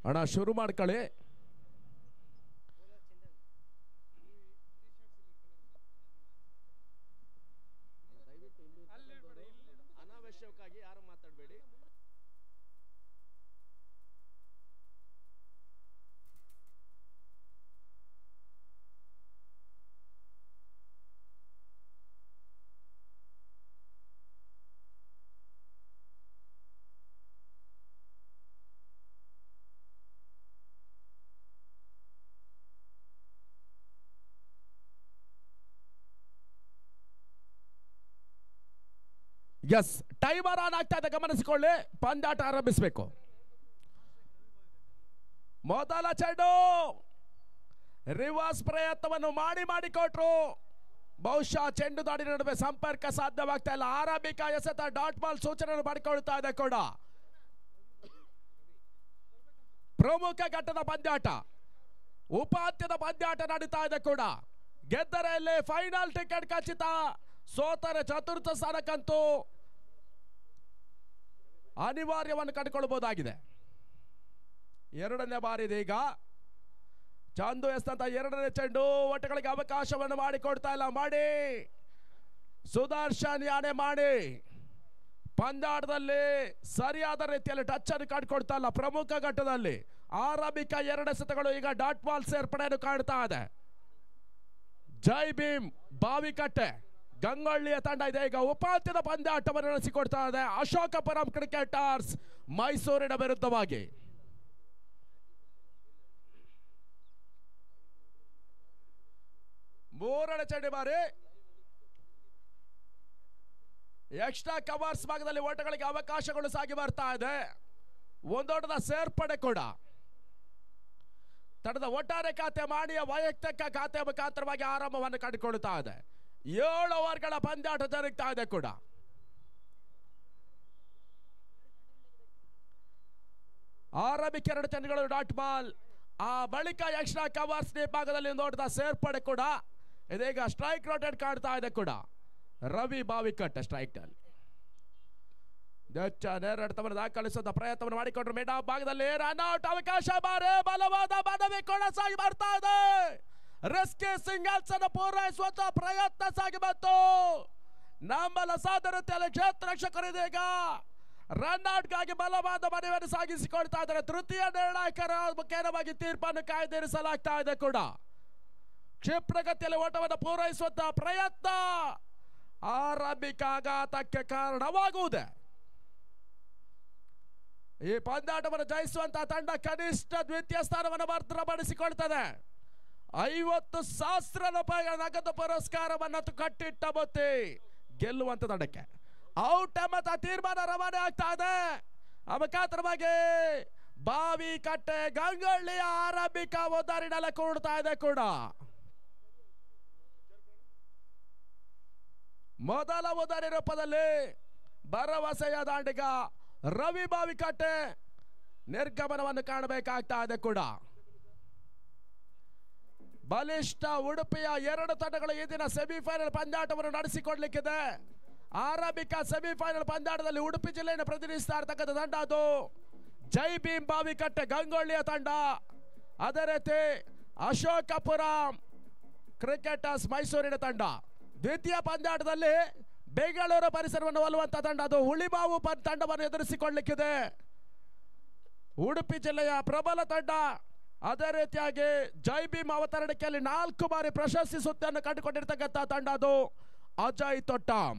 ಅಣ್ಣ ಶುರು ಮಾಡ್ಕೊಳ್ಳಿ. ಅನಾವಶ್ಯಕವಾಗಿ ಯಾರು ಮಾತಾಡಬೇಡಿ. ಎಸ್, ಟೈಮರ್ ಆನ್ ಆಗ್ತಾ ಇದೆ, ಗಮನಿಸಿಕೊಳ್ಳಿ. ಪಂದ್ಯಾಟ ಆರಂಭಿಸಬೇಕು. ಮೊದಲ ಚೆಂಡು ರಿವರ್ಸ್ ಪ್ರಯತ್ನವನ್ನು ಮಾಡಿಕೊಟ್ರು. ಬಹುಶಃ ಚೆಂಡು ದಾಡಿ ನಡುವೆ ಸಂಪರ್ಕ ಸಾಧ್ಯವಾಗ್ತಾ ಇಲ್ಲ. ಆರಂಭಿಕ ಎಸೆತ ಡಾಟ್ ಬಾಲ್ ಸೂಚನೆ ಮಾಡಿಕೊಳ್ತಾ ಇದೆ ಕೂಡ. ಪ್ರಮುಖ ಘಟ್ಟದ ಪಂದ್ಯಾಟ, ಉಪಾಂತ್ಯದ ಪಂದ್ಯಾಟ ನಡೀತಾ ಇದೆ ಕೂಡ. ಗೆದ್ದರೆ ಇಲ್ಲಿ ಫೈನಲ್ ಟಿಕೆಟ್ ಖಚಿತ, ಸೋತರೆ ಚತುರ್ಥ ಸ್ಥಾನಕ್ಕಂತೂ ಅನಿವಾರ್ಯವನ್ನು ಕಂಡುಕೊಳ್ಳಬಹುದಾಗಿದೆ. ಎರಡನೇ ಬಾರಿ ಇದೀಗ ಚಂದು ಎಸ್ತಂತ ಎರಡನೇ ಚೆಂಡು, ಒಟ್ಟಗಳಿಗೆ ಅವಕಾಶವನ್ನು ಮಾಡಿಕೊಡ್ತಾ ಇಲ್ಲ. ಮಾಡಿ ಸುದರ್ಶನ್ ಯಾನೆ ಮಾಡಿ ಪಂದ್ಯಾಟದಲ್ಲಿ ಸರಿಯಾದ ರೀತಿಯಲ್ಲಿ ಟಚ್ ಅನ್ನು ಕಂಡುಕೊಡ್ತಾ ಇಲ್ಲ. ಪ್ರಮುಖ ಘಟ್ಟದಲ್ಲಿ ಆರಂಭಿಕ ಎರಡು ಎಸೆತಗಳು ಈಗ ಡಾಟ್ ಬಾಲ್ ಸೇರ್ಪಡೆಯನ್ನು ಕಾಣ್ತಾ ಇದೆ. ಜೈ ಭೀಮ್ ಬಾವಿಕಟ್ಟೆ ಗಂಗೊಳ್ಳಿಯ ತಂಡ ಇದೆ ಈಗ ಉಪಾಂತ್ಯದ ಪಂದ್ಯಾಟವನ್ನು ನಡೆಸಿಕೊಡ್ತಾ ಇದೆ. ಅಶೋಕಪುರಂ ಕ್ರಿಕೆಟರ್ಸ್ ಮೈಸೂರಿನ ವಿರುದ್ಧವಾಗಿ. ಮೂರನೇ ಚೆಂಡು ಬಾರಿ ಎಕ್ಸ್ಟ್ರಾ ಕವರ್ಸ್ ಭಾಗದಲ್ಲಿ ಓಟಗಳಿಗೆ ಅವಕಾಶಗಳು ಸಾಗಿ ಬರ್ತಾ ಇದೆ. ಒಂದೋಟದ ಸೇರ್ಪಡೆ ಕೂಡ ತಂಡದ ಒಟ್ಟಾರೆ ಖಾತೆ ಮಾಡಿ ವೈಯಕ್ತಿಕ ಖಾತೆ ಮುಖಾಂತರವಾಗಿ ಆರಂಭವನ್ನು ಕಂಡುಕೊಳ್ಳುತ್ತಾ ಇದೆ. 7 ಓವರ್ಗಳ ಪಂದ್ಯಾಟ ಜರುಗ್ತಾ ಇದೆ ಕೂಡ. ಆರಂಭಿಕ 2 ಚೆಂಡುಗಳು ಡಾಟ್ ಬಾಲ್, ಆ ಬಳಿಕ ಎಕ್ಸ್ಟ್ರಾ ಕವರ್ಸ್ ಭಾಗದಲ್ಲಿ ನೋಡಿದ ಸೇರ್ಪಡೆ ಕೂಡ. ಇದೀಗ ಸ್ಟ್ರೈಕ್ ರೋಟೇಟ್ ಕಾಣ್ತಾ ಇದೆ ಕೂಡ. ರವಿ ಬಾವಿಕಟ್ಟೆ ಸ್ಟ್ರೈಕ್ ನಲ್ಲಿ ನೇರಡತವನ್ನು ದಾಖಲಿಸುವ ಪ್ರಯತ್ನವನ್ನು ಮಾಡಿಕೊಂಡ್ರು. ಮೇಡಾ ಭಾಗದಲ್ಲಿ ರನ್ ಔಟ್ ಅವಕಾಶ, ಬಾರೆ ಬಲವಾದ ಮನವಿ ಕೂಡ ಸಾಗಿ ಬರ್ತಾ ಇದೆ. ರಿಸ್ಕಿ ಸಿಂಗಲ್ಸ್ ಅನ್ನು ಪೂರೈಸುವಂತ ಪ್ರಯತ್ನ ಸಾಗಿ ಬಂತು. ನಮ್ಮಲ ಸಾಧನತೆಯಲ್ಲಿ ಕ್ಷೇತ್ರ ರಕ್ಷಕರು ಇದೀಗ ರನ್ ಔಟ್ಗಾಗಿ ಬಲವಾದ ಮನವಿಯನ್ನು ಸಾಗಿಸಿಕೊಳ್ತಾ ಇದ್ದಾರೆ. ತೃತೀಯ ನಿರ್ಣಾಯಕರ ಮುಖೇನವಾಗಿ ತೀರ್ಪನ್ನು ಕಾಯ್ದಿರಿಸಲಾಗ್ತಾ ಇದೆ ಕೂಡ. ಕ್ಷಿಪ್ರಗತಿಯಲ್ಲಿ ಓಟವನ್ನು ಪೂರೈಸುವಂತಹ ಪ್ರಯತ್ನ ಆರಂಭಿಕ ಆಘಾತಕ್ಕೆ ಕಾರಣವಾಗುವುದೇ. ಈ ಪಂದ್ಯಾಟವನ್ನು ಜಯಿಸುವಂತಹ ತಂಡ ಕನಿಷ್ಠ ದ್ವಿತೀಯ ಸ್ಥಾನವನ್ನು ಭದ್ರಪಡಿಸಿಕೊಳ್ತದೆ. 50,000 ರೂಪಾಯಿಗಳ ನಗದು ಪುರಸ್ಕಾರವನ್ನು ಕಟ್ಟಿಟ್ಟ ಬುತ್ತಿ ಗೆಲ್ಲುವಂತ ತಂಡಕ್ಕೆ ಔಟ್ ಎಂಬ ತೀರ್ಮಾನ ರವಾನೆ ಆಗ್ತಾ ಇದೆ. ಮುಖಾಂತರವಾಗಿ ಬಾವಿಕಟ್ಟೆ ಗಂಗೊಳ್ಳಿಯ ಆರಂಭಿಕ ಉದಾಹರಣೆ ಕೂಡ್ತಾ ಇದೆ ಕೂಡ. ಮೊದಲ ಉದಾಹರಣೆ ರೂಪದಲ್ಲಿ ಭರವಸೆಯ ದಾಂಡಿಗ ರವಿ ಬಾವಿಕಟ್ಟೆ ನಿರ್ಗಮನವನ್ನು ಕಾಣಬೇಕಾಗ್ತಾ ಇದೆ ಕೂಡ. ಬಲಿಷ್ಠ ಉಡುಪಿಯ 2 ತಂಡಗಳು ಈ ದಿನ ಸೆಮಿಫೈನಲ್ ಪಂದ್ಯಾಟವನ್ನು ನಡೆಸಿಕೊಡ್ಲಿಕ್ಕಿದೆ. ಆರಂಭಿಕ ಸೆಮಿಫೈನಲ್ ಪಂದ್ಯಾಟದಲ್ಲಿ ಉಡುಪಿ ಜಿಲ್ಲೆಯನ್ನು ಪ್ರತಿನಿಧಿಸ್ತಾ ಇರತಕ್ಕಂಥ ತಂಡ ಅದು ಜೈ ಭೀಮ್ ಬಾವಿಕಟ್ಟೆ ಗಂಗೊಳ್ಳಿಯ ತಂಡ. ಅದೇ ರೀತಿ ಅಶೋಕಪುರಂ ಕ್ರಿಕೆಟರ್ಸ್ ಮೈಸೂರಿನ ತಂಡ. ದ್ವಿತೀಯ ಪಂದ್ಯಾಟದಲ್ಲಿ ಬೆಂಗಳೂರು ಪರಿಸರವನ್ನು ಒಲ್ಲುವಂತ ತಂಡ ಅದು ಹುಳಿಮಾವು ತಂಡವನ್ನು ಎದುರಿಸಿಕೊಳ್ಳಲಿಕ್ಕಿದೆ. ಉಡುಪಿ ಜಿಲ್ಲೆಯ ಪ್ರಬಲ ತಂಡ. ಅದೇ ರೀತಿಯಾಗಿ ಜೈ ಭೀಮ್ ಅವತರಣಿಕೆಯಲ್ಲಿ 4 ಬಾರಿ ಪ್ರಶಸ್ತಿ ಸುತ್ತನ್ನು ಕಂಡುಕೊಂಡಿರ್ತಕ್ಕಂಥ ತಂಡ ಅದು ಅಜಯ್ ತೊಟ್ಟಾಂ.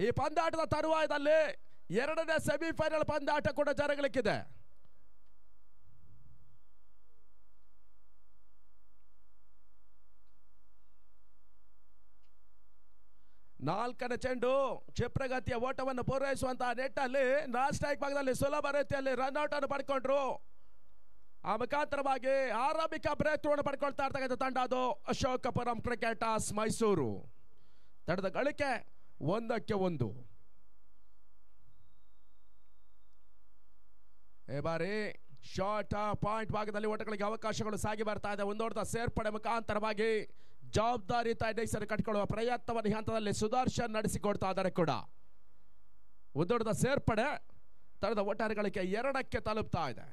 ಈ ಪಂದ್ಯಾಟದ ತರುವಾಯದಲ್ಲಿ 2ನೇ ಸೆಮಿಫೈನಲ್ ಪಂದ್ಯಾಟ ಕೂಡ ಜರುಗಲಿಕ್ಕಿದೆ. ನಾಲ್ಕನೇ ಚೆಂಡು ಕ್ಷಿಪ್ರಗತಿಯ ಓಟವನ್ನು ಪೂರೈಸುವಂತಹ ನೆಟ್ಟಲ್ಲಿ ನಾನ್ ಸ್ಟ್ರೈಕ್ ಭಾಗದಲ್ಲಿ ಸುಲಭ ರೀತಿಯಲ್ಲಿ ರನ್ ಔಟ್ ಅನ್ನು ಪಡ್ಕೊಂಡ್ರು. ಆ ಮುಖಾಂತರವಾಗಿ ಆರಂಭಿಕ ಬ್ರೇಕ್ ಥ್ರೂ ಪಡ್ಕೊಳ್ತಾ ಇರ್ತಕ್ಕಂಥ ತಂಡ ಅದು ಅಶೋಕಪುರಂ ಕ್ರಿಕೆಟರ್ಸ್ ಮೈಸೂರು. ತಂಡದ ಗಳಿಕೆ 1-1. ಈ ಬಾರಿ ಶಾರ್ಟ್ ಪಾಯಿಂಟ್ ಭಾಗದಲ್ಲಿ ಓಟಗಳಿಗೆ ಅವಕಾಶಗಳು ಸಾಗಿ ಬರ್ತಾ ಇದೆ. ಒಂದೋಟದ ಸೇರ್ಪಡೆ ಮುಖಾಂತರವಾಗಿ ಜವಾಬ್ದಾರಿಯುತ ಇನ್ನಿಂಗ್ಸ್ ಕಟ್ಟಿಕೊಳ್ಳುವ ಪ್ರಯತ್ನವನ್ನು ಈ ಹಂತದಲ್ಲಿ ಸುದರ್ಶನ್ ನಡೆಸಿಕೊಡ್ತಾ ಇದ್ದಾರೆ ಕೂಡ. ಒಂದೋಟದ ಸೇರ್ಪಡೆ ತಂಡದ ಒಟ್ಟಾರೆ ಗಳಿಕೆ 2ಕ್ಕೆ ತಲುಪ್ತಾ ಇದೆ.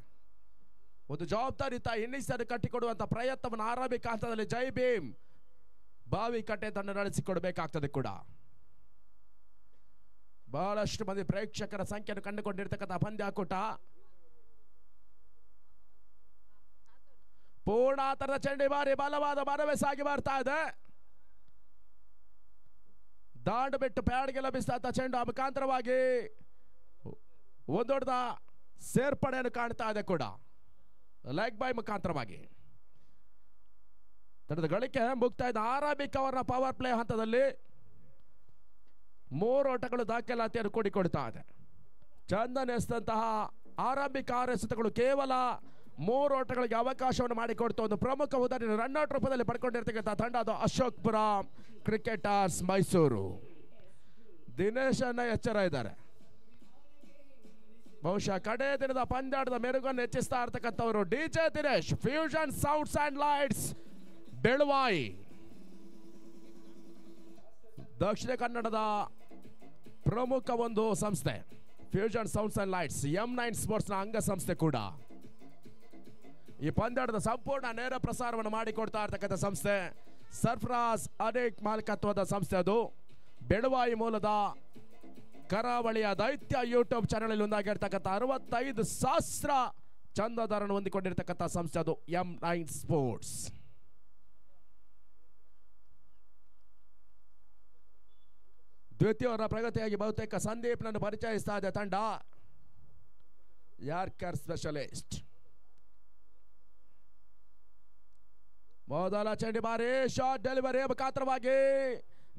ಒಂದು ಜವಾಬ್ದಾರಿಯುತ ಇನ್ನಿಂಗ್ಸ್ ಅನ್ನು ಕಟ್ಟಿಕೊಡುವಂತ ಪ್ರಯತ್ನವನ್ನು ಆರಂಭಿಕ ಹಂತದಲ್ಲಿ ಜೈ ಭೀಮ್ ಬಾವಿಕಟ್ಟೆ ತಂಡ ನಡೆಸಿಕೊಡಬೇಕಾಗ್ತದೆ ಕೂಡ. ಬಹಳಷ್ಟು ಮಂದಿ ಪ್ರೇಕ್ಷಕರ ಸಂಖ್ಯೆಯನ್ನು ಕಂಡುಕೊಂಡಿರ್ತಕ್ಕಂಥ ಪಂದ್ಯಾಕೂಟ. ಪೂರ್ಣಾತರದ ಚೆಂಡಿ ಬಾರಿ ಬಲವಾದ ಮನವೇ ಸಾಗಿ ಬರ್ತಾ ಇದೆ. ದಾಂಡು ಬಿಟ್ಟು ಪ್ಯಾಡ್ಗೆ ಲಭಿಸಿದ ಚೆಂಡು ಮುಖಾಂತರವಾಗಿ ಒಂದು ದೊಡ್ಡ ಸೇರ್ಪಡೆಯನ್ನು ಕಾಣ್ತಾ ಇದೆ ಕೂಡ ಲೆಗ್ ಬೈ ಮುಖಾಂತರವಾಗಿ. ತಂಡದ ಗಳಿಕೆ ಮುಕ್ತಾ ಇದೆ. ಆರಂಭಿಕ ಅವರ ಪವರ್ ಪ್ಲೇ ಹಂತದಲ್ಲಿ 3 ಓಟಗಳು ದಾಖಲಾತಿಯನ್ನು ಕೂಡಿಕೊಡ್ತಾ ಇದೆ. ಚಂದನೆಸಿದಂತಹ ಆರಂಭಿಕ 6 ಎಸೆತಗಳು ಕೇವಲ 3 ಓಟಗಳಿಗೆ ಅವಕಾಶವನ್ನು ಮಾಡಿಕೊಡ್ತಾ ಒಂದು ಪ್ರಮುಖ ಉದಾಹರಣೆ ರನ್ಔಟ್ ರೂಪದಲ್ಲಿ ಪಡ್ಕೊಂಡಿರ್ತಕ್ಕಂಥ ತಂಡ ಅದು ಅಶೋಕ್ಪುರ ಕ್ರಿಕೆಟರ್ಸ್ ಮೈಸೂರು. ದಿನೇಶ್ ಅನ್ನ ಎಚ್ಚರ ಇದ್ದಾರೆ. ಬಹುಶಃ ಕಡೆ ದಿನದ ಪಂದ್ಯಾಟದ ಮೆರುಗನ್ನು ಹೆಚ್ಚಿಸ್ತಾ ಇರ್ತಕ್ಕಂಥವರು DJ Dinesh, fusion sounds and lights Belvai. ದಕ್ಷಿಣ ಕನ್ನಡದ ಪ್ರಮುಖ ಒಂದು ಸಂಸ್ಥೆ fusion sounds and lights M9 sports ನ ಅಂಗ ಸಂಸ್ಥೆ ಕೂಡ. ಈ ಪಂದ್ಯಾಟದ ಸಂಪೂರ್ಣ ನೇರ ಪ್ರಸಾರವನ್ನು ಮಾಡಿಕೊಡ್ತಾ ಇರ್ತಕ್ಕಂಥ ಸಂಸ್ಥೆ ಸರ್ಫರಾಜ್ ಅನೇಕ್ ಮಾಲಕತ್ವದ ಸಂಸ್ಥೆ. ಅದು ಬೆಳವಾಯಿ ಮೂಲದ ಕರಾವಳಿಯ ದೈತ್ಯ ಯೂಟ್ಯೂಬ್ ಚಾನೆಲ್ ಒಂದಾಗಿರ್ತಕ್ಕಂಥ 65,000 ಚಂದಾದಾರನ್ನು ಹೊಂದಿಕೊಂಡಿರ್ತಕ್ಕಂಥ ಸಂಸ್ಥೆ ಅದು M9 ಸ್ಪೋರ್ಟ್ಸ್. ದ್ವಿತೀಯವರ ಪ್ರಗತಿಯಾಗಿ ಬಹುತೇಕ ಸಂದೀಪ್ನನ್ನು ಪರಿಚಯಿಸ್ತಾ ಇದೆ ತಂಡ. Yorker specialist. ಮೊದಲ ಚೆಂಡಿ ಬಾರಿ ಶಾರ್ಟ್ ಡೆಲಿವರಿ ಮುಖಾಂತರವಾಗಿ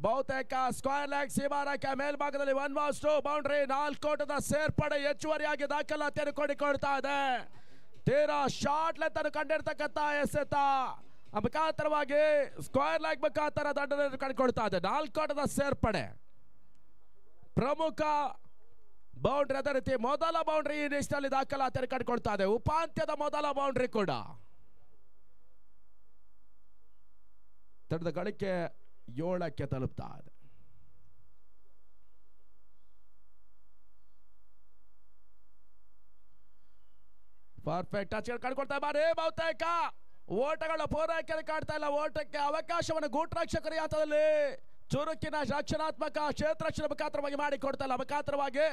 ಬಹುತೇಕ ಸ್ಕ್ವೇರ್ ಲೆಗ್ ಸೀಮಾರೇಖೆ ಮೇಲ್ಭಾಗದಲ್ಲಿ 1-2 ಬೌಂಡ್ರಿ 4 ಓಟದ ಸೇರ್ಪಡೆ ಹೆಚ್ಚುವರಿಯಾಗಿ ದಾಖಲಾತಿಯನ್ನು ಕೊಡಿಕೊಳ್ತಾ ಇದೆ. ತೀರಾ ಶಾರ್ಟ್ ಲೆಂತ್ ಅನ್ನು ಕಂಡಿರ್ತಕ್ಕಂಥ ಎಸೆತ ಮುಖಾಂತರವಾಗಿ ಸ್ಕ್ವೇರ್ ಲೆಗ್ ಮುಖಾಂತರ ದಂಡನೆಯನ್ನು ಕಂಡುಕೊಳ್ತಾ ಇದೆ. 4 ಓಟದ ಸೇರ್ಪಡೆ ಪ್ರಮುಖ ಬೌಂಡ್ರಿ. ಅದೇ ರೀತಿ ಮೊದಲ ಬೌಂಡ್ರಿ ಈ ನಿಷ್ಠಲ್ಲಿ ದಾಖಲಾತಿಯನ್ನು ಕಂಡುಕೊಳ್ತಾ ಇದೆ. ಉಪಾಂತ್ಯದ ಮೊದಲ ಬೌಂಡ್ರಿ ಕೂಡ. ತಂಡದ ಗಳಿಕೆ 7ಕ್ಕೆ ತಲುಪ್ತಾ ಇದೆ. ಪರ್ಫೆಕ್ಟ್ ಟಚ್ ಕಂಡುಕೊಳ್ತಾ ಬಾರಿ ಬಹುತೇಕ ಓಟಗಳ ಪೂರೈಕೆಯನ್ನು ಕಾಡ್ತಾ ಇಲ್ಲ. ಓಟಕ್ಕೆ ಅವಕಾಶವನ್ನು ಗೂಟರಕ್ಷಕರ ಹಂತದಲ್ಲಿ ಚುರುಕಿನ ರಕ್ಷಣಾತ್ಮಕ ಕ್ಷೇತ್ರರಕ್ಷಣೆ ಮುಖಾಂತರವಾಗಿ ಮಾಡಿಕೊಡ್ತಾ ಇಲ್ಲ. ಮುಖಾಂತರವಾಗಿ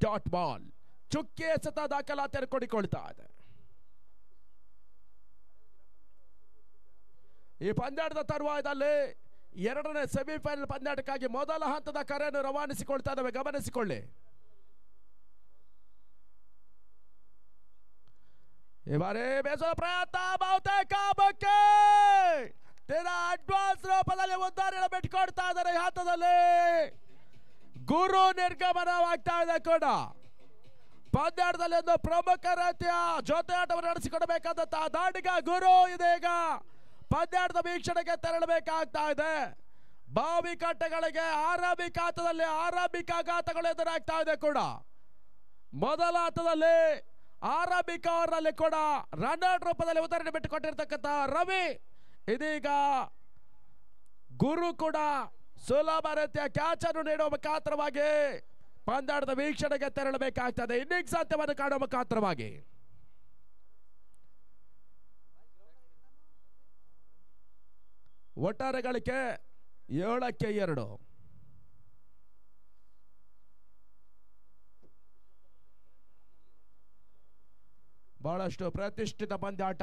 ಡಾಟ್ ಬಾಲ್ ಚುಕ್ಕಿ ಎಸೆತ ದಾಖಲಾತಿಯನ್ನು ಕೊಡಿಕೊಳ್ತಾ ಇದೆ. ಈ ಪಂದ್ಯಾಟದ ತರುವಾಯದಲ್ಲಿ 2ನೇ ಸೆಮಿಫೈನಲ್ ಪಂದ್ಯಾಟಕ್ಕಾಗಿ ಮೊದಲ ಹಂತದ ಕರೆಯನ್ನು ರವಾನಿಸಿಕೊಳ್ತಾ ಇದ್ದಾವೆ. ಗಮನಿಸಿಕೊಳ್ಳಿ. ಈ ಬಾರಿ ಬೇಸರ ಪ್ರಯತ್ನ ಬಹುತೇಕ ಬಗ್ಗೆ ತೀರಾ ಅಡ್ವಾನ್ಸ್ ರೂಪದಲ್ಲಿ ಉದ್ದಾರಣೆ ಬಿಟ್ಟುಕೊಡ್ತಾ ಇದ್ದಾರೆ. ಈ ಹಂತದಲ್ಲಿ ಗುರು ನಿರ್ಗಮನವಾಗ್ತಾ ಇದೆ ಕೂಡ. ಪಂದ್ಯಾಟದಲ್ಲಿ ಒಂದು ಪ್ರಮುಖ ರೀತಿಯ ಜೊತೆ ಆಟವನ್ನು ನಡೆಸಿಕೊಡಬೇಕಾದಂತಹ ದಾಂಡಿಗ ಗುರು ಇದೀಗ ಪಂದ್ಯಾಟದ ವೀಕ್ಷಣೆಗೆ ತೆರಳಬೇಕಾಗ್ತಾ ಇದೆ. ಬಾವಿಕಟ್ಟೆಗಳಿಗೆ ಆರಂಭಿಕ ಹಂತದಲ್ಲಿ ಆರಂಭಿಕ ಆಘಾತಗಳು ಎದುರಾಗ್ತಾ ಇದೆ ಕೂಡ. ಮೊದಲ ಹಂತದಲ್ಲಿ ಆರಂಭಿಕ ಅವರಲ್ಲಿ ಕೂಡ ರನ್ಔಟ್ ರೂಪದಲ್ಲಿ ಉದಾಹರಣೆ ಬಿಟ್ಟುಕೊಟ್ಟಿರ್ತಕ್ಕಂಥ ರವಿ ಇದೀಗ ಗುರು ಕೂಡ ಸುಲಭ ರೀತಿಯ ಕ್ಯಾಚ್ ಅನ್ನು ನೀಡುವ ಮುಖಾಂತರವಾಗಿ ಪಂದ್ಯಾಟದ ವೀಕ್ಷಣೆಗೆ ತೆರಳಬೇಕಾಗ್ತದೆ. ಇನ್ನಿಂಗ್ಸ್ ಅಂತ್ಯವನ್ನು ಕಾಣುವ ಮುಖಾಂತರವಾಗಿ ಒಟ್ಟಾರೆ ಗಳಿಕೆ 7ಕ್ಕೆ 2. ಬಹಳಷ್ಟು ಪ್ರತಿಷ್ಠಿತ ಪಂದ್ಯಾಟ.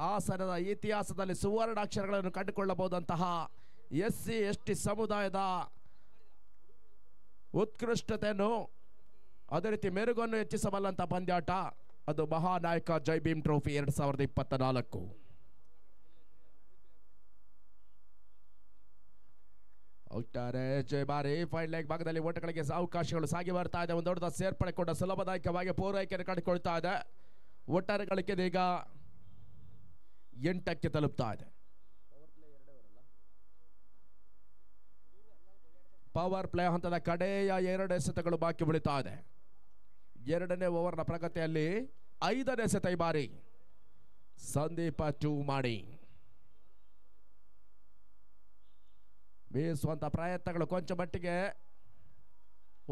ಹಾಸನದ ಇತಿಹಾಸದಲ್ಲಿ ಸುವರ್ಣಾಕ್ಷರಗಳನ್ನು ಕಂಡುಕೊಳ್ಳಬಹುದಂತಹ SC ST ಸಮುದಾಯದ ಉತ್ಕೃಷ್ಟತೆಯನ್ನು ಅದೇ ರೀತಿ ಮೆರುಗನ್ನು ಹೆಚ್ಚಿಸಬಲ್ಲಂತ ಪಂದ್ಯಾಟ ಅದು ಮಹಾನಾಯಕ ಜೈ ಭೀಮ್ ಟ್ರೋಫಿ 2024. ಒಟ್ಟಾರೆ ಬಾರಿ ಫೈನ್ ಲೆಗ್ ಭಾಗದಲ್ಲಿ ಓಟಗಳಿಗೆ ಅವಕಾಶಗಳು ಸಾಗಿ ಬರ್ತಾ ಇದೆ. ಒಂದು ದೊಡ್ಡ ಸೇರ್ಪಡೆ ಕೂಡ ಸುಲಭದಾಯಕವಾಗಿ ಪೂರೈಕೆಯನ್ನು ಕಂಡುಕೊಳ್ತಾ ಇದೆ. ಒಟ್ಟಾರೆ ಗಳಿಕೆ ಈಗ 8ಕ್ಕೆ ತಲುಪ್ತಾ ಇದೆ. ಪವರ್ ಪ್ಲೇ ಹಂತದ ಕಡೆಯ 2 ಎಸೆತಗಳು ಬಾಕಿ ಉಳಿತಾ ಇದೆ. 2ನೇ ಓವರ್ನ ಪ್ರಗತಿಯಲ್ಲಿ 5ನೇ ಎಸೆತ ಈ ಬಾರಿ ಸಂದೀಪ 2 ಮಾಡಿ ಬೀಸುವಂತ ಪ್ರಯತ್ನಗಳು ಕೊಂಚ ಮಟ್ಟಿಗೆ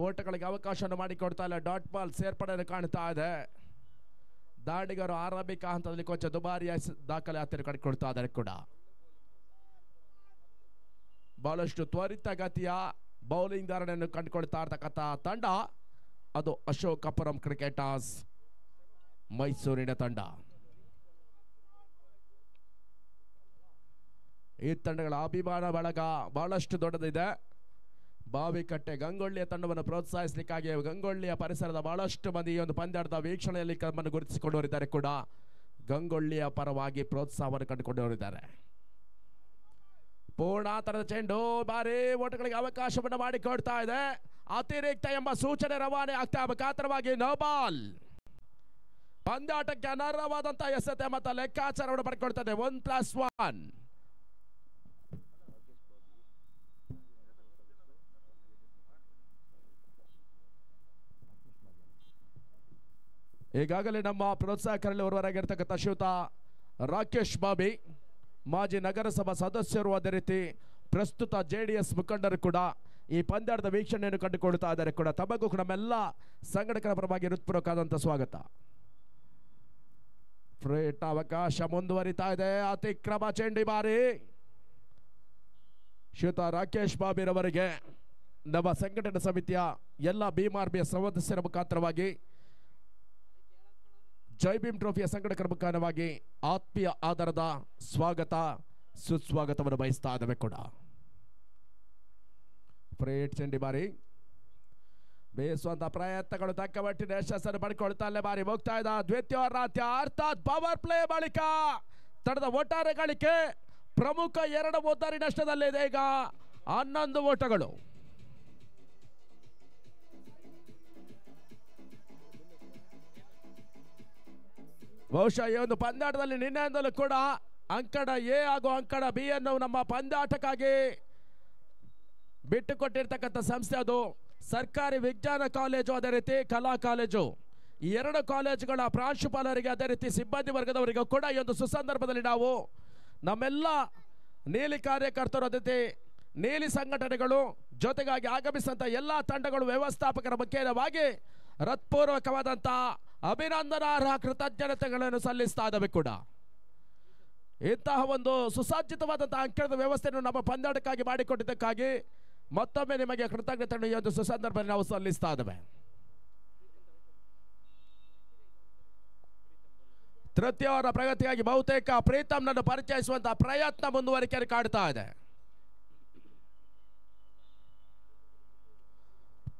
ಓಟಗಳಿಗೆ ಅವಕಾಶವನ್ನು ಮಾಡಿಕೊಡ್ತಾ ಇಲ್ಲ. ಡಾಟ್ ಬಾಲ್ ಸೇರ್ಪಡೆಯನ್ನು ಕಾಣ್ತಾ ಇದೆ. ದಾಂಡಿಗರು ಆರಂಭಿಕ ಹಂತದಲ್ಲಿ ಕೊಂಚ ದುಬಾರಿಯ ದಾಖಲಾತಿಯನ್ನು ಕಂಡುಕೊಳ್ತಾ ಇದ್ದಾರೆ ಕೂಡ. ಬಹಳಷ್ಟು ತ್ವರಿತಗತಿಯ ಬೌಲಿಂಗ್ ಧಾರಣೆಯನ್ನು ಕಂಡುಕೊಳ್ತಾ ಇರ್ತಕ್ಕಂಥ ತಂಡ ಅದು ಅಶೋಕಪುರಂ ಕ್ರಿಕೆಟರ್ಸ್ ಮೈಸೂರಿನ ತಂಡ. ಈ ತಂಡಗಳ ಅಭಿಮಾನ ಬಳಗ ಬಹಳಷ್ಟು ದೊಡ್ಡದಿದೆ. ಬಾವಿಕಟ್ಟೆ ಗಂಗೊಳ್ಳಿಯ ತಂಡವನ್ನು ಪ್ರೋತ್ಸಾಹಿಸಲಿಕ್ಕಾಗಿ ಗಂಗೊಳ್ಳಿಯ ಪರಿಸರದ ಬಹಳಷ್ಟು ಮಂದಿ ಈ ಒಂದು ಪಂದ್ಯಾಟದ ವೀಕ್ಷಣೆಯಲ್ಲಿ ತಮ್ಮನ್ನು ಗುರುತಿಸಿಕೊಂಡವರಿದ್ದಾರೆ ಕೂಡ. ಗಂಗೊಳ್ಳಿಯ ಪರವಾಗಿ ಪ್ರೋತ್ಸಾಹವನ್ನು ಕಂಡುಕೊಂಡವರಿದ್ದಾರೆ. ಪೂರ್ಣಾಂತರದ ಚೆಂಡು ಬಾರಿ ಓಟಗಳಿಗೆ ಅವಕಾಶವನ್ನು ಮಾಡಿಕೊಡ್ತಾ ಇದೆ. ಅತಿರಿಕ್ತ ಎಂಬ ಸೂಚನೆ ರವಾನೆ ಆಗ್ತಾ ಮುಖಾಂತರವಾಗಿ ನೋ ಬಾಲ್. ಪಂದ್ಯಾಟಕ್ಕೆ ಅನರ್ಹವಾದಂತಹ ಎಸೆತ ಮತ್ತು ಲೆಕ್ಕಾಚಾರವನ್ನು ಪಡ್ಕೊಳ್ತದೆ. 1+1. ಈಗಾಗಲೇ ನಮ್ಮ ಪ್ರೋತ್ಸಾಹಕರಲ್ಲಿ ಓರ್ವರಾಗಿರ್ತಕ್ಕಂಥ ಶ್ರೀಯುತ ರಾಕೇಶ್ ಬಾಬಿ, ಮಾಜಿ ನಗರಸಭಾ ಸದಸ್ಯರು, ಅದೇ ರೀತಿ ಪ್ರಸ್ತುತ JDS ಮುಖಂಡರು ಕೂಡ ಈ ಪಂದ್ಯಾಟದ ವೀಕ್ಷಣೆಯನ್ನು ಕಂಡುಕೊಳ್ತಾ ಇದ್ದಾರೆ ಕೂಡ. ತಮಗೂ ಕೂಡ ನಮ್ಮೆಲ್ಲ ಸಂಘಟಕರ ಪರವಾಗಿ ಹೃತ್ಪೂರ್ವಕವಾದಂಥ ಸ್ವಾಗತ. ಫ್ರೇಟ್ ಅವಕಾಶ ಮುಂದುವರಿತಾ ಇದೆ. ಅತಿಕ್ರಮ ಚೆಂಡಿ ಬಾರಿ ಶ್ರೀಯುತ ರಾಕೇಶ್ ಬಾಬಿರವರಿಗೆ ನಮ್ಮ ಸಂಘಟನಾ ಸಮಿತಿಯ ಎಲ್ಲ BMRB ಸದಸ್ಯರ ಮುಖಾಂತರವಾಗಿ ಜೈ ಭೀಮ್ ಟ್ರೋಫಿಯ ಸಂಘಟಕರ ಮುಖಾಂತರವಾಗಿ ಆತ್ಮೀಯ ಆಧಾರದ ಸ್ವಾಗತ ಸುಸ್ವಾಗತವನ್ನು ಬಯಸ್ತಾ ಇದ್ದೇವೆ ಕೂಡ. ಫ್ರೇಟ್ ಚೆಂಡಿ ಬಾರಿ ಬೇಯಿಸುವಂತ ಪ್ರಯತ್ನಗಳು ತಕ್ಕ ಮಟ್ಟಿನ ಯಶಸ್ಸನ್ನು ಪಡ್ಕೊಳ್ತಾ ಬಾರಿ ಹೋಗ್ತಾ ಇದ್ದ ದ್ವಿತೀಯ ಅರ್ಥಾತ್ ಪವರ್ ಪ್ಲೇ ಬಳಿಕ ತಂಡದ ಒಟ್ಟಾರೆ ಗಳಿಕೆ ಪ್ರಮುಖ 2 ಮೊದಲ ನಷ್ಟದಲ್ಲಿದೆ. ಈಗ 11 ಓಟಗಳು. ಬಹುಶಃ ಈ ಒಂದು ಪಂದ್ಯಾಟದಲ್ಲಿ ನಿನ್ನೆಯಿಂದಲೂ ಕೂಡ ಅಂಕಣ A ಹಾಗೂ ಅಂಕಣ B ಅನ್ನು ನಮ್ಮ ಪಂದ್ಯಾಟಕ್ಕಾಗಿ ಬಿಟ್ಟುಕೊಟ್ಟಿರ್ತಕ್ಕಂಥ ಸಂಸ್ಥೆ ಅದು ಸರ್ಕಾರಿ ವಿಜ್ಞಾನ ಕಾಲೇಜು, ಅದೇ ರೀತಿ ಕಲಾ ಕಾಲೇಜು. ಈ 2 ಕಾಲೇಜುಗಳ ಪ್ರಾಂಶುಪಾಲರಿಗೆ ಅದೇ ರೀತಿ ಸಿಬ್ಬಂದಿ ವರ್ಗದವರಿಗೂ ಕೂಡ ಈ ಒಂದು ಸುಸಂದರ್ಭದಲ್ಲಿ ನಾವು ನಮ್ಮೆಲ್ಲ ನೀಲಿ ಕಾರ್ಯಕರ್ತರು, ಅದೇ ರೀತಿ ನೀಲಿ ಸಂಘಟನೆಗಳು ಜೊತೆಗಾಗಿ ಆಗಮಿಸಿದಂಥ ಎಲ್ಲ ತಂಡಗಳು ವ್ಯವಸ್ಥಾಪಕರ ಮುಖೇನವಾಗಿ ಹೃತ್ಪೂರ್ವಕವಾದಂಥ ಅಭಿನಂದನಾರ್ಹ ಕೃತಜ್ಞತೆಗಳನ್ನು ಸಲ್ಲಿಸ್ತಾ ಇದ್ದಾವೆ ಕೂಡ. ಇಂತಹ ಒಂದು ಸುಸಜ್ಜಿತವಾದಂತಹ ಅಂಕಣದ ವ್ಯವಸ್ಥೆಯನ್ನು ನಮ್ಮ ಪಂದ್ಯಾಟಕ್ಕಾಗಿ ಮಾಡಿಕೊಟ್ಟಿದ್ದಕ್ಕಾಗಿ ಮತ್ತೊಮ್ಮೆ ನಿಮಗೆ ಕೃತಜ್ಞತೆಯನ್ನು ಈ ಒಂದು ಸುಸಂದರ್ಭದಲ್ಲಿ ನಾವು ಸಲ್ಲಿಸ್ತಾ ಇದ್ದೇವೆ. ತೃತೀಯವರ ಪ್ರಗತಿಯಾಗಿ ಬಹುತೇಕ ಪ್ರೀತಮ್ನನ್ನು ಪರಿಚಯಿಸುವಂತಹ ಪ್ರಯತ್ನ ಮುಂದುವರಿಕೆಯನ್ನು ಕಾಡ್ತಾ ಇದೆ.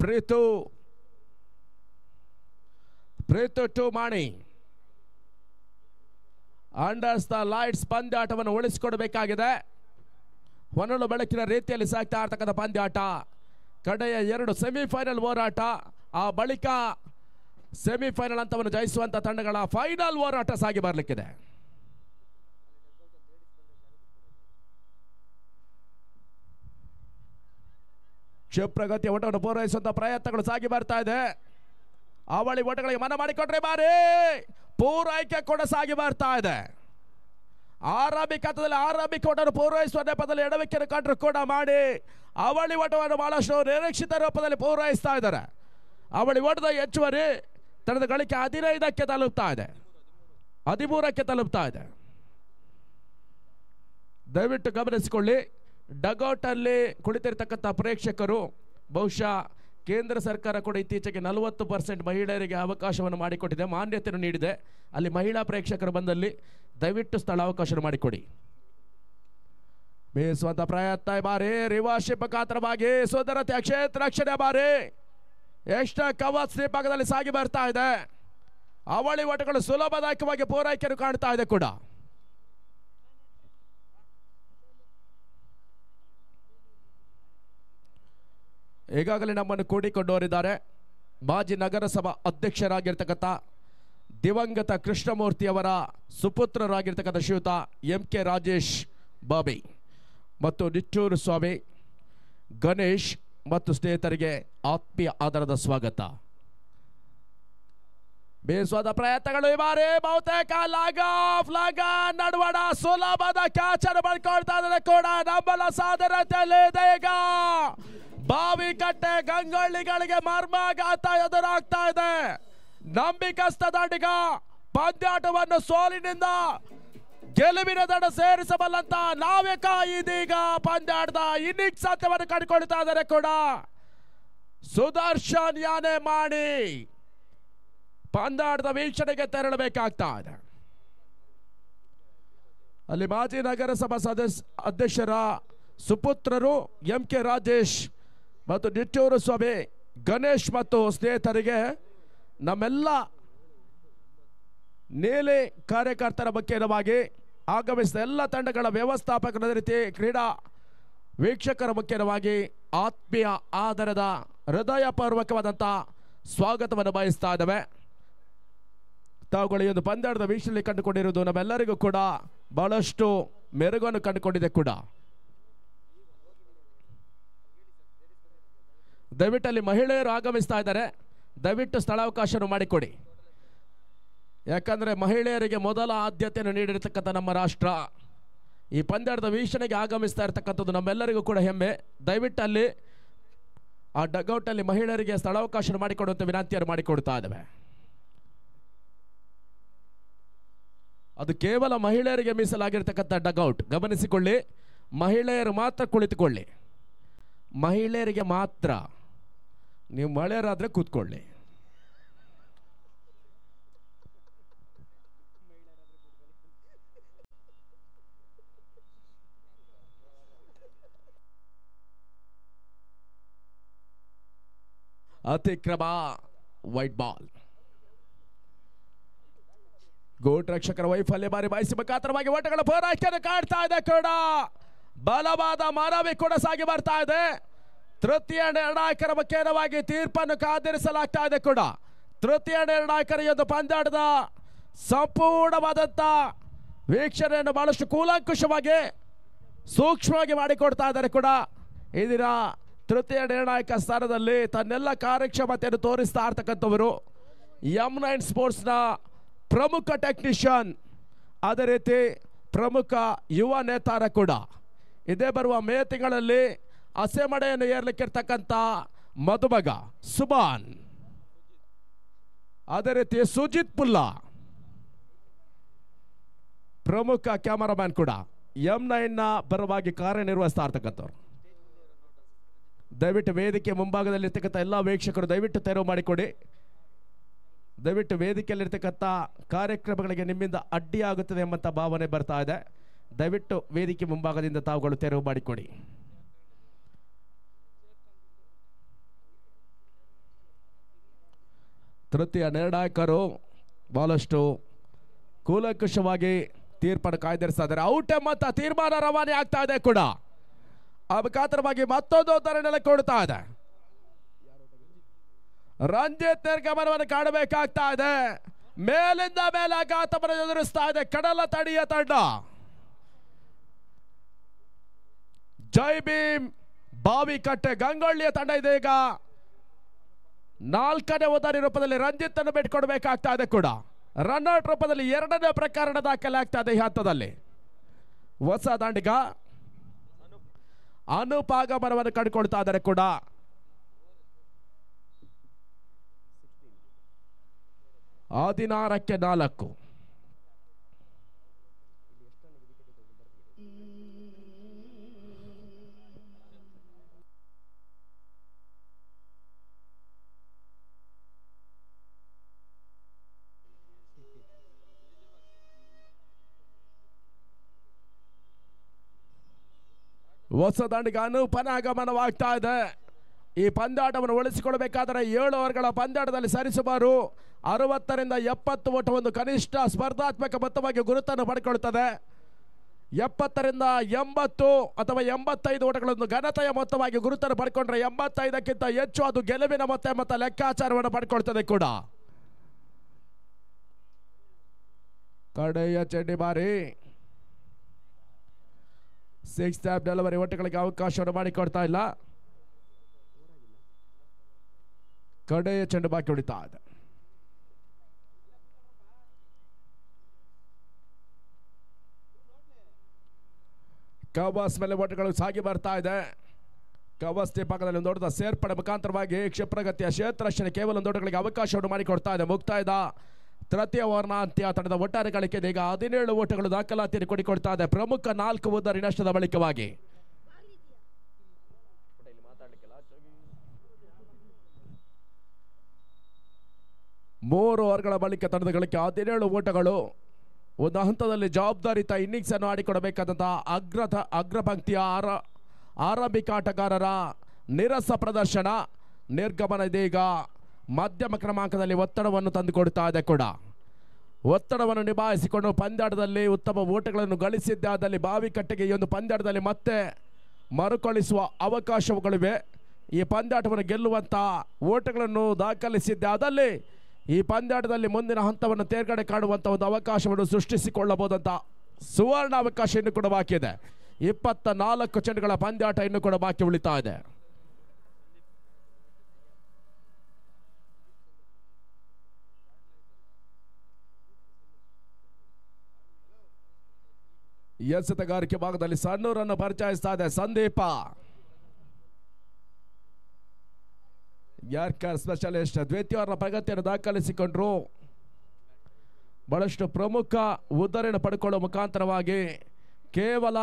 ಪ್ರೀತು ಟು ಮಾಣಿ ಅಂಡರ್ಸ್ ದ ಲೈಟ್ಸ್ ಪಂದ್ಯಾಟವನ್ನು ಉಳಿಸಿಕೊಡಬೇಕಾಗಿದೆ. ಹೊನಲು ಬೆಳಕಿನ ರೀತಿಯಲ್ಲಿ ಸಾಗ್ತಾ ಇರ್ತಕ್ಕಂಥ ಪಂದ್ಯಾಟ. ಕಡೆಯ 2 ಸೆಮಿಫೈನಲ್ ಹೋರಾಟ, ಆ ಬಳಿಕ ಸೆಮಿಫೈನಲ್ ಹಂತವನ್ನು ಜಯಿಸುವಂತ ತಂಡಗಳ ಫೈನಲ್ ಹೋರಾಟ ಸಾಗಿ ಬರಲಿಕ್ಕಿದೆ. ಕ್ಷಿಪ್ರಗತಿಯ ಓಟವನ್ನು ಪೂರೈಸುವಂತ ಪ್ರಯತ್ನಗಳು ಸಾಗಿ ಬರ್ತಾ ಇದೆ. ಅವಳಿ ಓಟಗಳಿಗೆ ಮನ ಮಾಡಿಕೊಟ್ರೆ ಬಾರಿ ಪೂರೈಕೆ ಕೂಡ ಸಾಗಿ ಬರ್ತಾ ಇದೆ. ಆರಂಭಿಕ ಹಂತದಲ್ಲಿ ಆರಂಭಿಕ ಓಟವನ್ನು ಪೂರೈಸುವ ನೆಪದಲ್ಲಿ ಎಡವಿಕೆಯನ್ನು ಕಂಡ್ರು ಕೂಡ ಮಾಡಿ ಅವಳಿ ಓಟವನ್ನು ಬಹಳಷ್ಟು ನಿರೀಕ್ಷಿತ ರೂಪದಲ್ಲಿ ಪೂರೈಸ್ತಾ ಇದ್ದಾರೆ. ಅವಳಿ ಓಟದ ಹೆಚ್ಚುವರಿ ತಂಡದ ಗಳಿಕೆ 15ಕ್ಕೆ ತಲುಪ್ತಾ ಇದೆ, 13ಕ್ಕೆ ತಲುಪ್ತಾ ಇದೆ. ದಯವಿಟ್ಟು ಗಮನಿಸಿಕೊಳ್ಳಿ, ಡಗೌಟ್ ಅಲ್ಲಿ ಕುಳಿತಿರ್ತಕ್ಕಂಥ ಪ್ರೇಕ್ಷಕರು ಬಹುಶಃ ಕೇಂದ್ರ ಸರ್ಕಾರ ಕೂಡ ಇತ್ತೀಚೆಗೆ 40% ಮಹಿಳೆಯರಿಗೆ ಅವಕಾಶವನ್ನು ಮಾಡಿಕೊಟ್ಟಿದೆ, ಮಾನ್ಯತೆಯನ್ನು ನೀಡಿದೆ. ಅಲ್ಲಿ ಮಹಿಳಾ ಪ್ರೇಕ್ಷಕರು ಬಂದಲ್ಲಿ ದಯವಿಟ್ಟು ಸ್ಥಳ ಅವಕಾಶ ಮಾಡಿಕೊಡಿ. ಬೇಯಿಸುವಂತ ಪ್ರಯತ್ನ ಬಾರಿ ರಿವರ್ಶಿಪ್ ಮುಖಾಂತರವಾಗಿ ಸುಂದರತೆ ಕ್ಷೇತ್ರ ರಕ್ಷಣೆ ಬಾರಿ ಎಕ್ಸ್ಟ್ರಾ ಕವರ್ ಸ್ಲೀಪ್ ಭಾಗದಲ್ಲಿ ಸಾಗಿ ಬರ್ತಾ ಇದೆ. ಅವಳಿ ಓಟಗಳು ಸುಲಭದಾಯಕವಾಗಿ ಪೂರೈಕೆಯನ್ನು ಕಾಣ್ತಾ ಇದೆ ಕೂಡ. ಈಗಾಗಲೇ ನಮ್ಮನ್ನು ಕೂಡಿಕೊಂಡವರಿದ್ದಾರೆ ಮಾಜಿ ನಗರಸಭಾ ಅಧ್ಯಕ್ಷರಾಗಿರ್ತಕ್ಕಂಥ ದಿವಂಗತ ಕೃಷ್ಣಮೂರ್ತಿಯವರ ಸುಪುತ್ರರಾಗಿರ್ತಕ್ಕಂಥ ಶ್ರೀಯುತ MK ರಾಜೇಶ್ ಬಾಬಿ ಮತ್ತು ನಿಟ್ಟೂರು ಸ್ವಾಮಿ, ಗಣೇಶ್ ಮತ್ತು ಸ್ನೇಹಿತರಿಗೆ ಆತ್ಮೀಯ ಆಧಾರದ ಸ್ವಾಗತ. ಬೇಯಿಸುವ ಪ್ರಯತ್ನಗಳು ಈ ಬಾರಿ ಬಹುತೇಕ ಲಾಗ ನಡುವಣ ಸುಲಭದ ಕ್ಯಾಚ್ ಅನ್ನು ಮಾಡ್ಕೊಳ್ತಾ ಇದ್ದಾರೆ ಕೂಡ. ನಮ್ಮಲ ಸಾಧನತೆಯಲ್ಲಿ ಇದೆ ಈಗ ಬಾವಿಕಟ್ಟೆ ಗಂಗೊಳ್ಳಿಗಳಿಗೆ ಮರ್ಮಾಘಾತ ಎದುರಾಗ್ತಾ ಇದೆ. ನಂಬಿಕಸ್ತ ದಾಂಡಿಗ ಪಂದ್ಯಾಟವನ್ನು ಸೋಲಿನಿಂದ ಗೆಲುವಿನ ದಡ ಸೇರಿಸಬಲ್ಲಂತ ನಾವಿಕ ಇದೀಗ ಪಂದ್ಯಾಟದ ಇನ್ನಿಂಗ್ಸ್ ಅಂತ್ಯವನ್ನು ಕಂಡುಕೊಳ್ತಾ ಇದ್ದಾರೆ ಕೂಡ. ಸುದರ್ಶನ್ ಯಾನೆ ಮಾಡಿ ಪಂದ್ಯಾಟದ ವೀಕ್ಷಣೆಗೆ ತೆರಳಬೇಕಾಗ್ತಾ ಇದೆ. ಅಲ್ಲಿ ಮಾಜಿ ನಗರಸಭಾ ಅಧ್ಯಕ್ಷರ ಸುಪುತ್ರರು MK ರಾಜೇಶ್ ಮತ್ತು ನಿಟ್ಟೂರು ಸ್ವಾಮಿ ಗಣೇಶ್ ಮತ್ತು ಸ್ನೇಹಿತರಿಗೆ ನಮ್ಮೆಲ್ಲ ನೀಲಿ ಕಾರ್ಯಕರ್ತರ ಮುಖ್ಯವಾಗಿ ಆಗಮಿಸಿದ ಎಲ್ಲ ತಂಡಗಳ ವ್ಯವಸ್ಥಾಪಕರ ರೀತಿ ಕ್ರೀಡಾ ವೀಕ್ಷಕರ ಮುಖ್ಯವಾಗಿ ಆತ್ಮೀಯ ಆಧಾರದ ಹೃದಯಪೂರ್ವಕವಾದಂಥ ಸ್ವಾಗತವನ್ನು ಬಯಸ್ತಾ ಇದ್ದೇವೆ. ತಾವುಗಳು ಈ ಒಂದು ಪಂದ್ಯಾಟದ ವೀಕ್ಷಣೆ ಕಂಡುಕೊಂಡಿರುವುದು ನಮ್ಮೆಲ್ಲರಿಗೂ ಕೂಡ ಬಹಳಷ್ಟು ಮೆರುಗನ್ನು ಕಂಡುಕೊಂಡಿದೆ ಕೂಡ. ದಯವಿಟ್ಟು ಅಲ್ಲಿ ಮಹಿಳೆಯರು ಆಗಮಿಸ್ತಾ ಇದ್ದಾರೆ, ದಯವಿಟ್ಟು ಸ್ಥಳಾವಕಾಶವನ್ನು ಮಾಡಿಕೊಡಿ. ಯಾಕಂದರೆ ಮಹಿಳೆಯರಿಗೆ ಮೊದಲ ಆದ್ಯತೆಯನ್ನು ನೀಡಿರತಕ್ಕಂಥ ನಮ್ಮ ರಾಷ್ಟ್ರ ಈ ಪಂದ್ಯಾಟದ ವೀಕ್ಷಣೆಗೆ ಆಗಮಿಸ್ತಾ ಇರತಕ್ಕಂಥದ್ದು ನಮ್ಮೆಲ್ಲರಿಗೂ ಕೂಡ ಹೆಮ್ಮೆ. ದಯವಿಟ್ಟು ಅಲ್ಲಿ ಆ ಡಗ್ಔಟಲ್ಲಿ ಮಹಿಳೆಯರಿಗೆ ಸ್ಥಳಾವಕಾಶ ಮಾಡಿಕೊಡುವಂಥ ವಿನಂತಿಯನ್ನು ಮಾಡಿಕೊಡ್ತಾ ಇದ್ದೇವೆ. ಅದು ಕೇವಲ ಮಹಿಳೆಯರಿಗೆ ಮೀಸಲಾಗಿರ್ತಕ್ಕಂಥ ಡಗ್ಔಟ್, ಗಮನಿಸಿಕೊಳ್ಳಿ. ಮಹಿಳೆಯರು ಮಾತ್ರ ಕುಳಿತುಕೊಳ್ಳಿ, ಮಹಿಳೆಯರಿಗೆ ಮಾತ್ರ. ನೀವು ಮಹಿಳೆಯರಾದರೆ ಕೂತ್ಕೊಳ್ಳಿ. ಅತಿಕ್ರಮ, ವೈಟ್ ಬಾಲ್. ಗೋಟ್ ರಕ್ಷಕರ ವೈಫಲ್ಯ ಬಾರಿ ಬಾಯಿಸಿ ಮುಖಾಂತರವಾಗಿ ಓಟಗಳ ಹೋರಾಟವನ್ನು ಕಾಡ್ತಾ ಇದೆ ಕೂಡ. ಬಲವಾದ ಮನವಿ ಕೂಡ ಸಾಗಿ ಬರ್ತಾ ಇದೆ. ತೃತೀಯ ನಿರ್ಣಾಯಕರ ಮುಖೇನವಾಗಿ ತೀರ್ಪನ್ನು ಕಾದಿರಿಸಲಾಗ್ತಾ ಇದೆ ಕೂಡ. ತೃತೀಯ ನಿರ್ಣಾಯಕರ ಈ ಒಂದು ಪಂದ್ಯಾಟದ ಸಂಪೂರ್ಣವಾದಂಥ ವೀಕ್ಷಣೆಯನ್ನು ಬಹಳಷ್ಟು ಕೂಲಂಕುಷವಾಗಿ ಸೂಕ್ಷ್ಮವಾಗಿ ಮಾಡಿಕೊಡ್ತಾ ಇದ್ದಾರೆ ಕೂಡ. ಇದರ ತೃತೀಯ ನಿರ್ಣಾಯಕ ಸ್ಥಾನದಲ್ಲಿ ತನ್ನೆಲ್ಲ ಕಾರ್ಯಕ್ಷಮತೆಯನ್ನು ತೋರಿಸ್ತಾ ಇರ್ತಕ್ಕಂಥವರು M9 ಸ್ಪೋರ್ಟ್ಸ್ನ ಪ್ರಮುಖ ಟೆಕ್ನಿಷಿಯನ್, ಅದೇ ರೀತಿ ಪ್ರಮುಖ ಯುವ ನೇತಾರ ಕೂಡ. ಇದೇ ಬರುವ ಮೇ ತಿಂಗಳಲ್ಲಿ ಹಸೆಮಣೆಯನ್ನು ಏರ್ಲಿಕ್ಕಿರ್ತಕ್ಕಂಥ ಮದುಮಗ ಸುಬಾನ್, ಅದೇ ರೀತಿ ಸುಜಿತ್ ಪುಲ್ಲಾ ಪ್ರಮುಖ ಕ್ಯಾಮರಾಮ್ಯಾನ್ ಕೂಡ M9ನ ಪರವಾಗಿ ಕಾರ್ಯನಿರ್ವಹಿಸ್ತಾ ಇರ್ತಕ್ಕಂಥವ್ರು. ದಯವಿಟ್ಟು ವೇದಿಕೆ ಮುಂಭಾಗದಲ್ಲಿರ್ತಕ್ಕಂಥ ಎಲ್ಲ ವೀಕ್ಷಕರು ದಯವಿಟ್ಟು ತೆರವು ಮಾಡಿಕೊಡಿ. ದಯವಿಟ್ಟು ವೇದಿಕೆಯಲ್ಲಿರ್ತಕ್ಕಂಥ ಕಾರ್ಯಕ್ರಮಗಳಿಗೆ ನಿಮ್ಮಿಂದ ಅಡ್ಡಿಯಾಗುತ್ತದೆ ಎಂಬಂಥ ಭಾವನೆ ಬರ್ತಾ ಇದೆ. ದಯವಿಟ್ಟು ವೇದಿಕೆ ಮುಂಭಾಗದಿಂದ ತಾವುಗಳು ತೆರವು ಮಾಡಿಕೊಡಿ. ತೃತೀಯ ನಿರ್ಣಾಯಕರು ಬಹಳಷ್ಟು ಕೂಲಂಕುಷವಾಗಿ ತೀರ್ಪನ್ನು ಕಾಯ್ದಿರಿಸ್ತಾ ಇದ್ದಾರೆ. ಔಟ್ ಎಂಬಂತ ತೀರ್ಮಾನ ರವಾನೆ ಆಗ್ತಾ ಇದೆ ಕೂಡ. ಆ ಮುಖಾಂತರವಾಗಿ ಮತ್ತೊಂದು ಧರಣಿ ಕೊಡ್ತಾ ಇದೆ. ರಂಜಿತ್ ನಿರ್ಗಮನವನ್ನು ಕಾಣಬೇಕಾಗ್ತಾ ಇದೆ. ಮೇಲಿಂದ ಮೇಲೆ ಆಘಾತವನ್ನು ಎದುರಿಸ್ತಾ ಇದೆ ಕಡಲ ತಡಿಯ ತಂಡ. ಜೈ ಭೀಮ್ ಬಾವಿಕಟ್ಟೆ ಗಂಗೊಳ್ಳಿಯ ತಂಡ ಇದೀಗ 4ನೇ ಉದಾರಿ ರೂಪದಲ್ಲಿ ರಂಜಿತ್ ಅನ್ನು ಬಿಟ್ಕೊಡ್ಬೇಕಾಗ್ತಾ ಇದೆ ಕೂಡ. ರನ್ಔಟ್ ರೂಪದಲ್ಲಿ 2ನೇ ಪ್ರಕರಣ ದಾಖಲೆ ಆಗ್ತಾ ಇದೆ ಈ ಹಂತದಲ್ಲಿ. ಹೊಸ ದಾಂಡಿಗ ಅನುಪಾಗಮನವನ್ನು ಕಂಡುಕೊಳ್ತಾ ಇದ್ದಾರೆ ಕೂಡ. ಹದಿನಾರಕ್ಕೆ 4. ಹೊಸ ದಾಂಡಿಗ ಅನುಪನಾಗಮನವಾಗ್ತಾ ಇದೆ. ಈ ಪಂದ್ಯಾಟವನ್ನು ಉಳಿಸಿಕೊಳ್ಳಬೇಕಾದರೆ 7 ಓವರ್ಗಳ ಪಂದ್ಯಾಟದಲ್ಲಿ ಸರಿಸುಮಾರು 60ರಿಂದ 70 ಓಟ ಒಂದು ಕನಿಷ್ಠ ಸ್ಪರ್ಧಾತ್ಮಕ ಮೊತ್ತವಾಗಿ ಗುರುತನ್ನು ಪಡೆದುಕೊಳ್ಳುತ್ತದೆ. 70ರಿಂದ 80 ಅಥವಾ 85 ಓಟಗಳನ್ನು ಘನತೆಯ ಮೊತ್ತವಾಗಿ ಗುರುತನ್ನು ಪಡ್ಕೊಂಡ್ರೆ 85ಕ್ಕಿಂತ ಹೆಚ್ಚು ಅದು ಗೆಲುವಿನ ಮೊತ್ತ ಎಂಬ ಲೆಕ್ಕಾಚಾರವನ್ನು ಪಡ್ಕೊಳ್ತದೆ ಕೂಡ. ಕಡೆಯ ಚೆಂಡಿ ಬಾರಿ 6 ಟ್ಯಾಪ್ ಡೆಲಿವರಿ ಓಟಗಳಿಗೆ ಅವಕಾಶವನ್ನು ಮಾಡಿಕೊಡ್ತಾ ಇಲ್ಲ. ಕಡೆಯ ಚೆಂಡು ಬಾಕಿ ಉಳಿತಾ ಇದೆ. ಕಬಾಸ್ ಮೇಲೆ ಓಟಗಳು ಸಾಗಿ ಬರ್ತಾ ಇದೆ. ಕವಸ್ತಿ ಭಾಗದಲ್ಲಿ ಒಂದು ದೊಡ್ಡ ಸೇರ್ಪಡೆ ಮುಖಾಂತರವಾಗಿ ಕ್ಷಿಪ್ರಗತಿಯ ಕ್ಷೇತ್ರ ರಕ್ಷಣೆ ಕೇವಲ ದೊಡ್ಡಗಳಿಗೆ ಅವಕಾಶವನ್ನು ಮಾಡಿಕೊಡ್ತಾ ಇದೆ. ಮುಕ್ತಾಯದ ತೃತೀಯ ಓವರ್ನ ಅಂತ್ಯ. ತಂಡದ ಒಟ್ಟಾರೆ ಗಳಿಕೆ ಈಗ 17 ಓಟಗಳು ದಾಖಲಾತಿಯನ್ನು ಕೊಡಿಕೊಡ್ತಾ ಇದೆ. ಪ್ರಮುಖ 4 ಉದ್ದರಿ ನಷ್ಟದ ಬಳಿಕವಾಗಿ 3 ಓವರ್ಗಳ ಬಳಿಕ ತಂಡದ ಗಳಿಕೆ 17 ಓಟಗಳು. ಒಂದು ಹಂತದಲ್ಲಿ ಜವಾಬ್ದಾರಿತ ಇನ್ನಿಂಗ್ಸ್ ಅನ್ನು ಆಡಿಕೊಡಬೇಕಾದಂತಹ ಅಗ್ರಪಂಕ್ತಿಯ ಆರಂಭಿಕ ಆಟಗಾರರ ನಿರಸ ಪ್ರದರ್ಶನ. ನಿರ್ಗಮನ ಇದೀಗ ಮಧ್ಯಮ ಕ್ರಮಾಂಕದಲ್ಲಿ ಒತ್ತಡವನ್ನು ತಂದುಕೊಡ್ತಾ ಇದೆ. ಕೂಡ ಒತ್ತಡವನ್ನು ನಿಭಾಯಿಸಿಕೊಂಡು ಪಂದ್ಯಾಟದಲ್ಲಿ ಉತ್ತಮ ಓಟಗಳನ್ನು ಗಳಿಸಿದ್ದಾದಲ್ಲಿ ಬಾವಿಕಟ್ಟೆಗೆ ಈ ಒಂದು ಪಂದ್ಯಾಟದಲ್ಲಿ ಮತ್ತೆ ಮರುಕಳಿಸುವ ಅವಕಾಶಗಳಿವೆ. ಈ ಪಂದ್ಯಾಟವನ್ನು ಗೆಲ್ಲುವಂಥ ಓಟಗಳನ್ನು ದಾಖಲಿಸಿದ್ದಾದಲ್ಲಿ ಈ ಪಂದ್ಯಾಟದಲ್ಲಿ ಮುಂದಿನ ಹಂತವನ್ನು ತೇರ್ಗಡೆ ಕಾಣುವಂಥ ಒಂದು ಅವಕಾಶವನ್ನು ಸೃಷ್ಟಿಸಿಕೊಳ್ಳಬಹುದಂತ ಸುವರ್ಣ ಅವಕಾಶ ಇನ್ನು ಕೂಡ ಬಾಕಿ ಇದೆ. 24 ಚೆಂಡುಗಳ ಪಂದ್ಯಾಟ ಇನ್ನು ಕೂಡ ಬಾಕಿ ಉಳಿತಾ ಇದೆ. ಎಸೆತಗಾರಿಕೆ ಭಾಗದಲ್ಲಿ ಸಣ್ಣೂರನ್ನು ಪರಿಚಯಿಸ್ತಾ ಇದೆ ಸಂದೀಪ. ಯಾರ್ಕರ್ ಸ್ಪೆಷಲಿಸ್ಟ್ ದ್ವಿತೀಯ ಪ್ರಗತಿಯನ್ನು ದಾಖಲಿಸಿಕೊಂಡ್ರು. ಬಹಳಷ್ಟು ಪ್ರಮುಖ ಉದ್ದರಣೆ ಪಡ್ಕೊಳ್ಳುವ ಮುಖಾಂತರವಾಗಿ ಕೇವಲ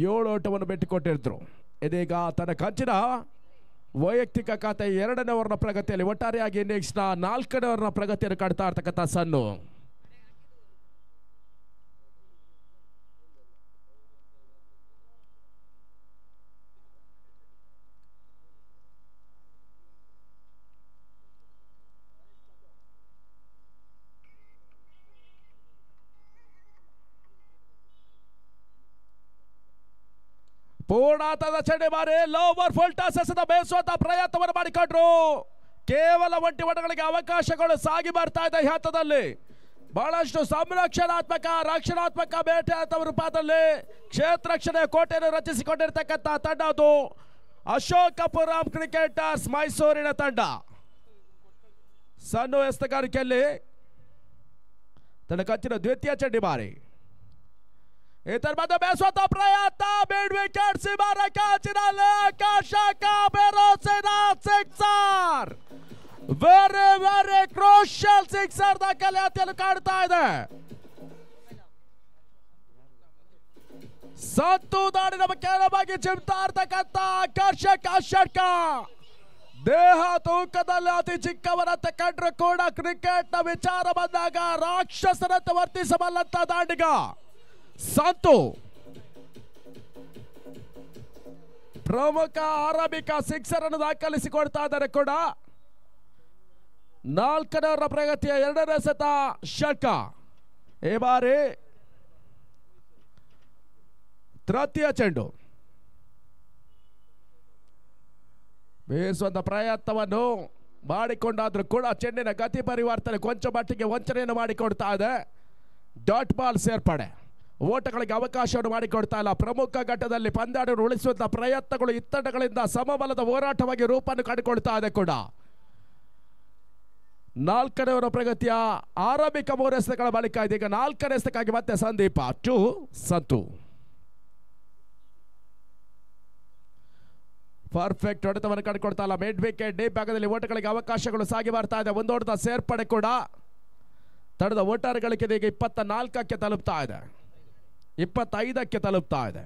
7 ಓಟವನ್ನು ಬಿಟ್ಟುಕೊಟ್ಟಿದ್ರು. ಇದೀಗ ತನ್ನ ಕಂಚಿನ ವೈಯಕ್ತಿಕ ಖಾತೆ 2ನೇ ಓವರ್ನ ಪ್ರಗತಿಯಲ್ಲಿ ಒಟ್ಟಾರೆಯಾಗಿ ಇನ್ನಿಂಗ್ಸ್ನ 4ನೇ ಓವರ್ನ ಪ್ರಗತಿಯನ್ನು ಕಾಡ್ತಾ ಇರ್ತಕ್ಕಂಥ ಸನ್ನು. ಪೂರ್ಣಾತದ ಚಂಡೆ ಬಾರಿ ಲೋವರ್ ಫುಲ್ ಟಾಸ್ ಎಸೆದ ಬೇಸುವಂತ ಪ್ರಯತ್ನವನ್ನು ಮಾಡಿಕೊಂಡ್ರು. ಕೇವಲ ಒಂಟಿ ಓಟಗಳಿಗೆ ಅವಕಾಶಗಳು ಸಾಗಿ ಬರ್ತಾ ಇದೆ. ಈ ಹಂತದಲ್ಲಿ ಬಹಳಷ್ಟು ಸಂರಕ್ಷಣಾತ್ಮಕ ರಕ್ಷಣಾತ್ಮಕ ಬೇಟೆ ರೂಪದಲ್ಲಿ ಕ್ಷೇತ್ರ ರಕ್ಷಣೆ ಕೋಟೆಯನ್ನು ರಚಿಸಿಕೊಂಡಿರ್ತಕ್ಕಂಥ ತಂಡ ಅದು ಅಶೋಕಪುರಂ ಕ್ರಿಕೆಟರ್ಸ್ ಮೈಸೂರಿನ ತಂಡ. ಸಣ್ಣ ಎಸೆತಗಾರಿಕೆಯಲ್ಲಿ ತನ್ನ ಕಂಚಿನ ದ್ವಿತೀಯ ಚಂಡಿ ಬಾರಿ ಇದರ ಮಧ್ಯೆ ಬೇಸುವಂತ ಪ್ರಯತ್ನ ಮಿಡ್ ವಿಕೆಟ್ ಸೀಮಾರ ಕಾಚಿನಲ್ಲಿ ಆಕರ್ಷಕ ಬೆರೋಸಿನ sixer. Very very crucial sixer ದಾಖಲಾತಿಯನ್ನು ಕಾಡ್ತಾ ಇದೆ. ಸತ್ತು ದಾಡಿನ ಕೇಳವಾಗಿ ಚಿಮ್ತಾ ಇರ್ತಕ್ಕಂಥ ಆಕರ್ಷಕ ಷಟ್ಕ. ದೇಹ ತೂಕದಲ್ಲಿ ಅತಿ ಚಿಕ್ಕವರಂತೆ ಕಂಡ್ರು ಕೂಡ ಕ್ರಿಕೆಟ್ ನ ವಿಚಾರ ಬಂದಾಗ ರಾಕ್ಷಸರಂತೆ ವರ್ತಿಸಬಲ್ಲಂತ ದಾಂಡಿಗ ಸಂತು. ಪ್ರಮುಖ ಆರಂಭಿಕ ಸಿಕ್ಸರ್ ಅನ್ನು ದಾಖಲಿಸಿಕೊಡ್ತಾ ಇದ್ದಾರೆ ಕೂಡ. 4ನೇ ಓವರ್ ಪ್ರಗತಿಯ 2ನೇ ಎಸೆತ ಷಟ್ಕ. ಈ ಬಾರಿ ತೃತೀಯ ಚೆಂಡು ಬೀಸುವಂತ ಪ್ರಯತ್ನವನ್ನು ಮಾಡಿಕೊಂಡಾದ್ರೂ ಕೂಡ ಚೆಂಡಿನ ಗತಿ ಪರಿವರ್ತನೆ ಕೊಂಚ ಮಟ್ಟಿಗೆ ವಂಚನೆಯನ್ನು ಮಾಡಿಕೊಡ್ತಾ ಇದೆ. ಡಾಟ್ ಬಾಲ್ ಸೇರ್ಪಡೆ ಓಟಗಳಿಗೆ ಅವಕಾಶವನ್ನು ಮಾಡಿಕೊಡ್ತಾ ಇಲ್ಲ. ಪ್ರಮುಖ ಘಟ್ಟದಲ್ಲಿ ಪಂದ್ಯಾಟವನ್ನು ಉಳಿಸುವಂತಹ ಪ್ರಯತ್ನಗಳು ಇತ್ತಡಗಳಿಂದ ಸಮಬಲದ ಹೋರಾಟವಾಗಿ ರೂಪನ್ನು ಕಂಡುಕೊಳ್ತಾ ಇದೆ ಕೂಡ. 4ನೇ ಓವರ್ ಪ್ರಗತಿಯ ಆರಂಭಿಕ 3 ಎಸೆತಗಳ ಬಳಿಕ ಇದೀಗ 4ನೇ ಎಸೆತಕ್ಕಾಗಿ ಮತ್ತೆ ಸಂದೀಪ ಟು ಸಂತು. ಪರ್ಫೆಕ್ಟ್ ಹೊಡೆತವನ್ನು ಕಂಡುಕೊಡ್ತಾ ಇಲ್ಲ. ಮಿಡ್ ವಿಕೆಟ್ ಡೀಪ್ ಭಾಗದಲ್ಲಿ ಓಟಗಳಿಗೆ ಅವಕಾಶಗಳು ಸಾಗಿ ಬರ್ತಾ ಇದೆ. ಒಂದು ಹೊಡೆದ ಸೇರ್ಪಡೆ ಕೂಡ ತಡೆದ ಒಟ್ಟಾರೆ ಗಳಿಕೆ ಈಗ 24ಕ್ಕೆ ತಲುಪ್ತಾ ಇದೆ. 25ಕ್ಕೆ ತಲುಪ್ತಾ ಇದೆ.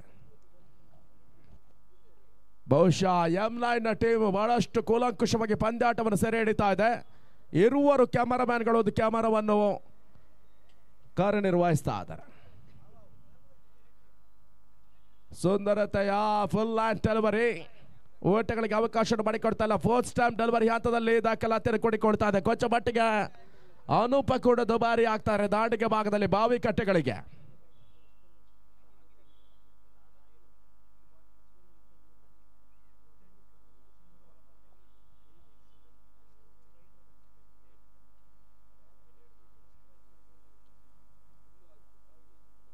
ಬಹುಶಃ M9 ಟೀಮ್ ಬಹಳಷ್ಟು ಕೂಲಂಕುಷವಾಗಿ ಪಂದ್ಯಾಟವನ್ನು ಸೆರೆ ಹಿಡಿತಾ ಇದೆ. ಇರುವರು ಕ್ಯಾಮರಾಮ್ಯಾನ್ಗಳು ಒಂದು ಕ್ಯಾಮರಾವನ್ನು ಕಾರ್ಯನಿರ್ವಹಿಸ್ತಾ ಇದ್ದಾರೆ. ಸುಂದರತೆಯ ಫುಲ್ ಲ್ಯಾಂಡ್ ಡೆಲಿವರಿ ಓಟಗಳಿಗೆ ಅವಕಾಶ ಮಾಡಿಕೊಡ್ತಾ ಇಲ್ಲ. 4th ಟೈಮ್ ಡೆಲಿವರಿ ಹಂತದಲ್ಲಿ ದಾಖಲಾತಿಯನ್ನು ಕೊಡಿಕೊಡ್ತಾ ಇದೆ. ಕೊಂಚ ಮಟ್ಟಿಗೆ ಅನೂಪ ಕೂಡ ದುಬಾರಿ ಆಗ್ತಾರೆ ದಾಂಡಿಗೆ ಭಾಗದಲ್ಲಿ ಬಾವಿ ಕಟ್ಟೆಗಳಿಗೆ.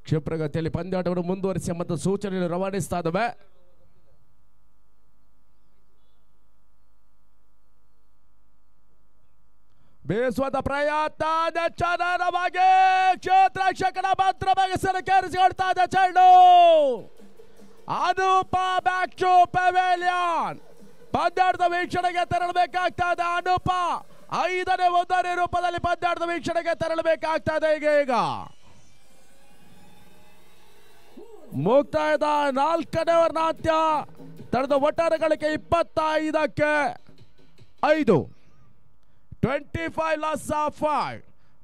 ಕ್ಷಿಪ್ರಗತಿಯಲ್ಲಿ ಪಂದ್ಯಾಟವನ್ನು ಮುಂದುವರಿಸಿ ಮತ್ತು ಸೂಚನೆಯನ್ನು ರವಾನಿಸ್ತಾ ಇದ್ದಾವೆ. ಬೇಸುವಂತ ಪ್ರಯತ್ನ ನೆಚ್ಚನವಾಗಿ ಕ್ಷೇತ್ರ ರಕ್ಷಕನ ಮಾತ್ರ ಬಗೆಸಲು ಕೇರಿಸಿಕೊಳ್ತಾ ಇದೆ ಚೆಂಡು. ಅನೂಪ ಬ್ಯಾಕ್ ಟು ಪೆವಿಲಿಯನ್. ಪಂದ್ಯಾಟದ ವೀಕ್ಷಣೆಗೆ ತೆರಳಬೇಕಾಗ್ತಾ ಇದೆ ಅನೂಪ. 5ನೇ 1ನೇ ರೂಪದಲ್ಲಿ ಪಂದ್ಯಾಟದ ವೀಕ್ಷಣೆಗೆ ತೆರಳಬೇಕಾಗ್ತಾ ಇದೆ. ಈಗ ಮುಕ್ತಾಯದ 4ನೇ ಓವರ್ನ ಅಂತ್ಯ. ತಡೆದ ಒಟ್ಟಾರೆ ಗಳಿಕೆ 25ಕ್ಕೆ 5. 25 ಲಾಸ್ ಆಫ್ 5.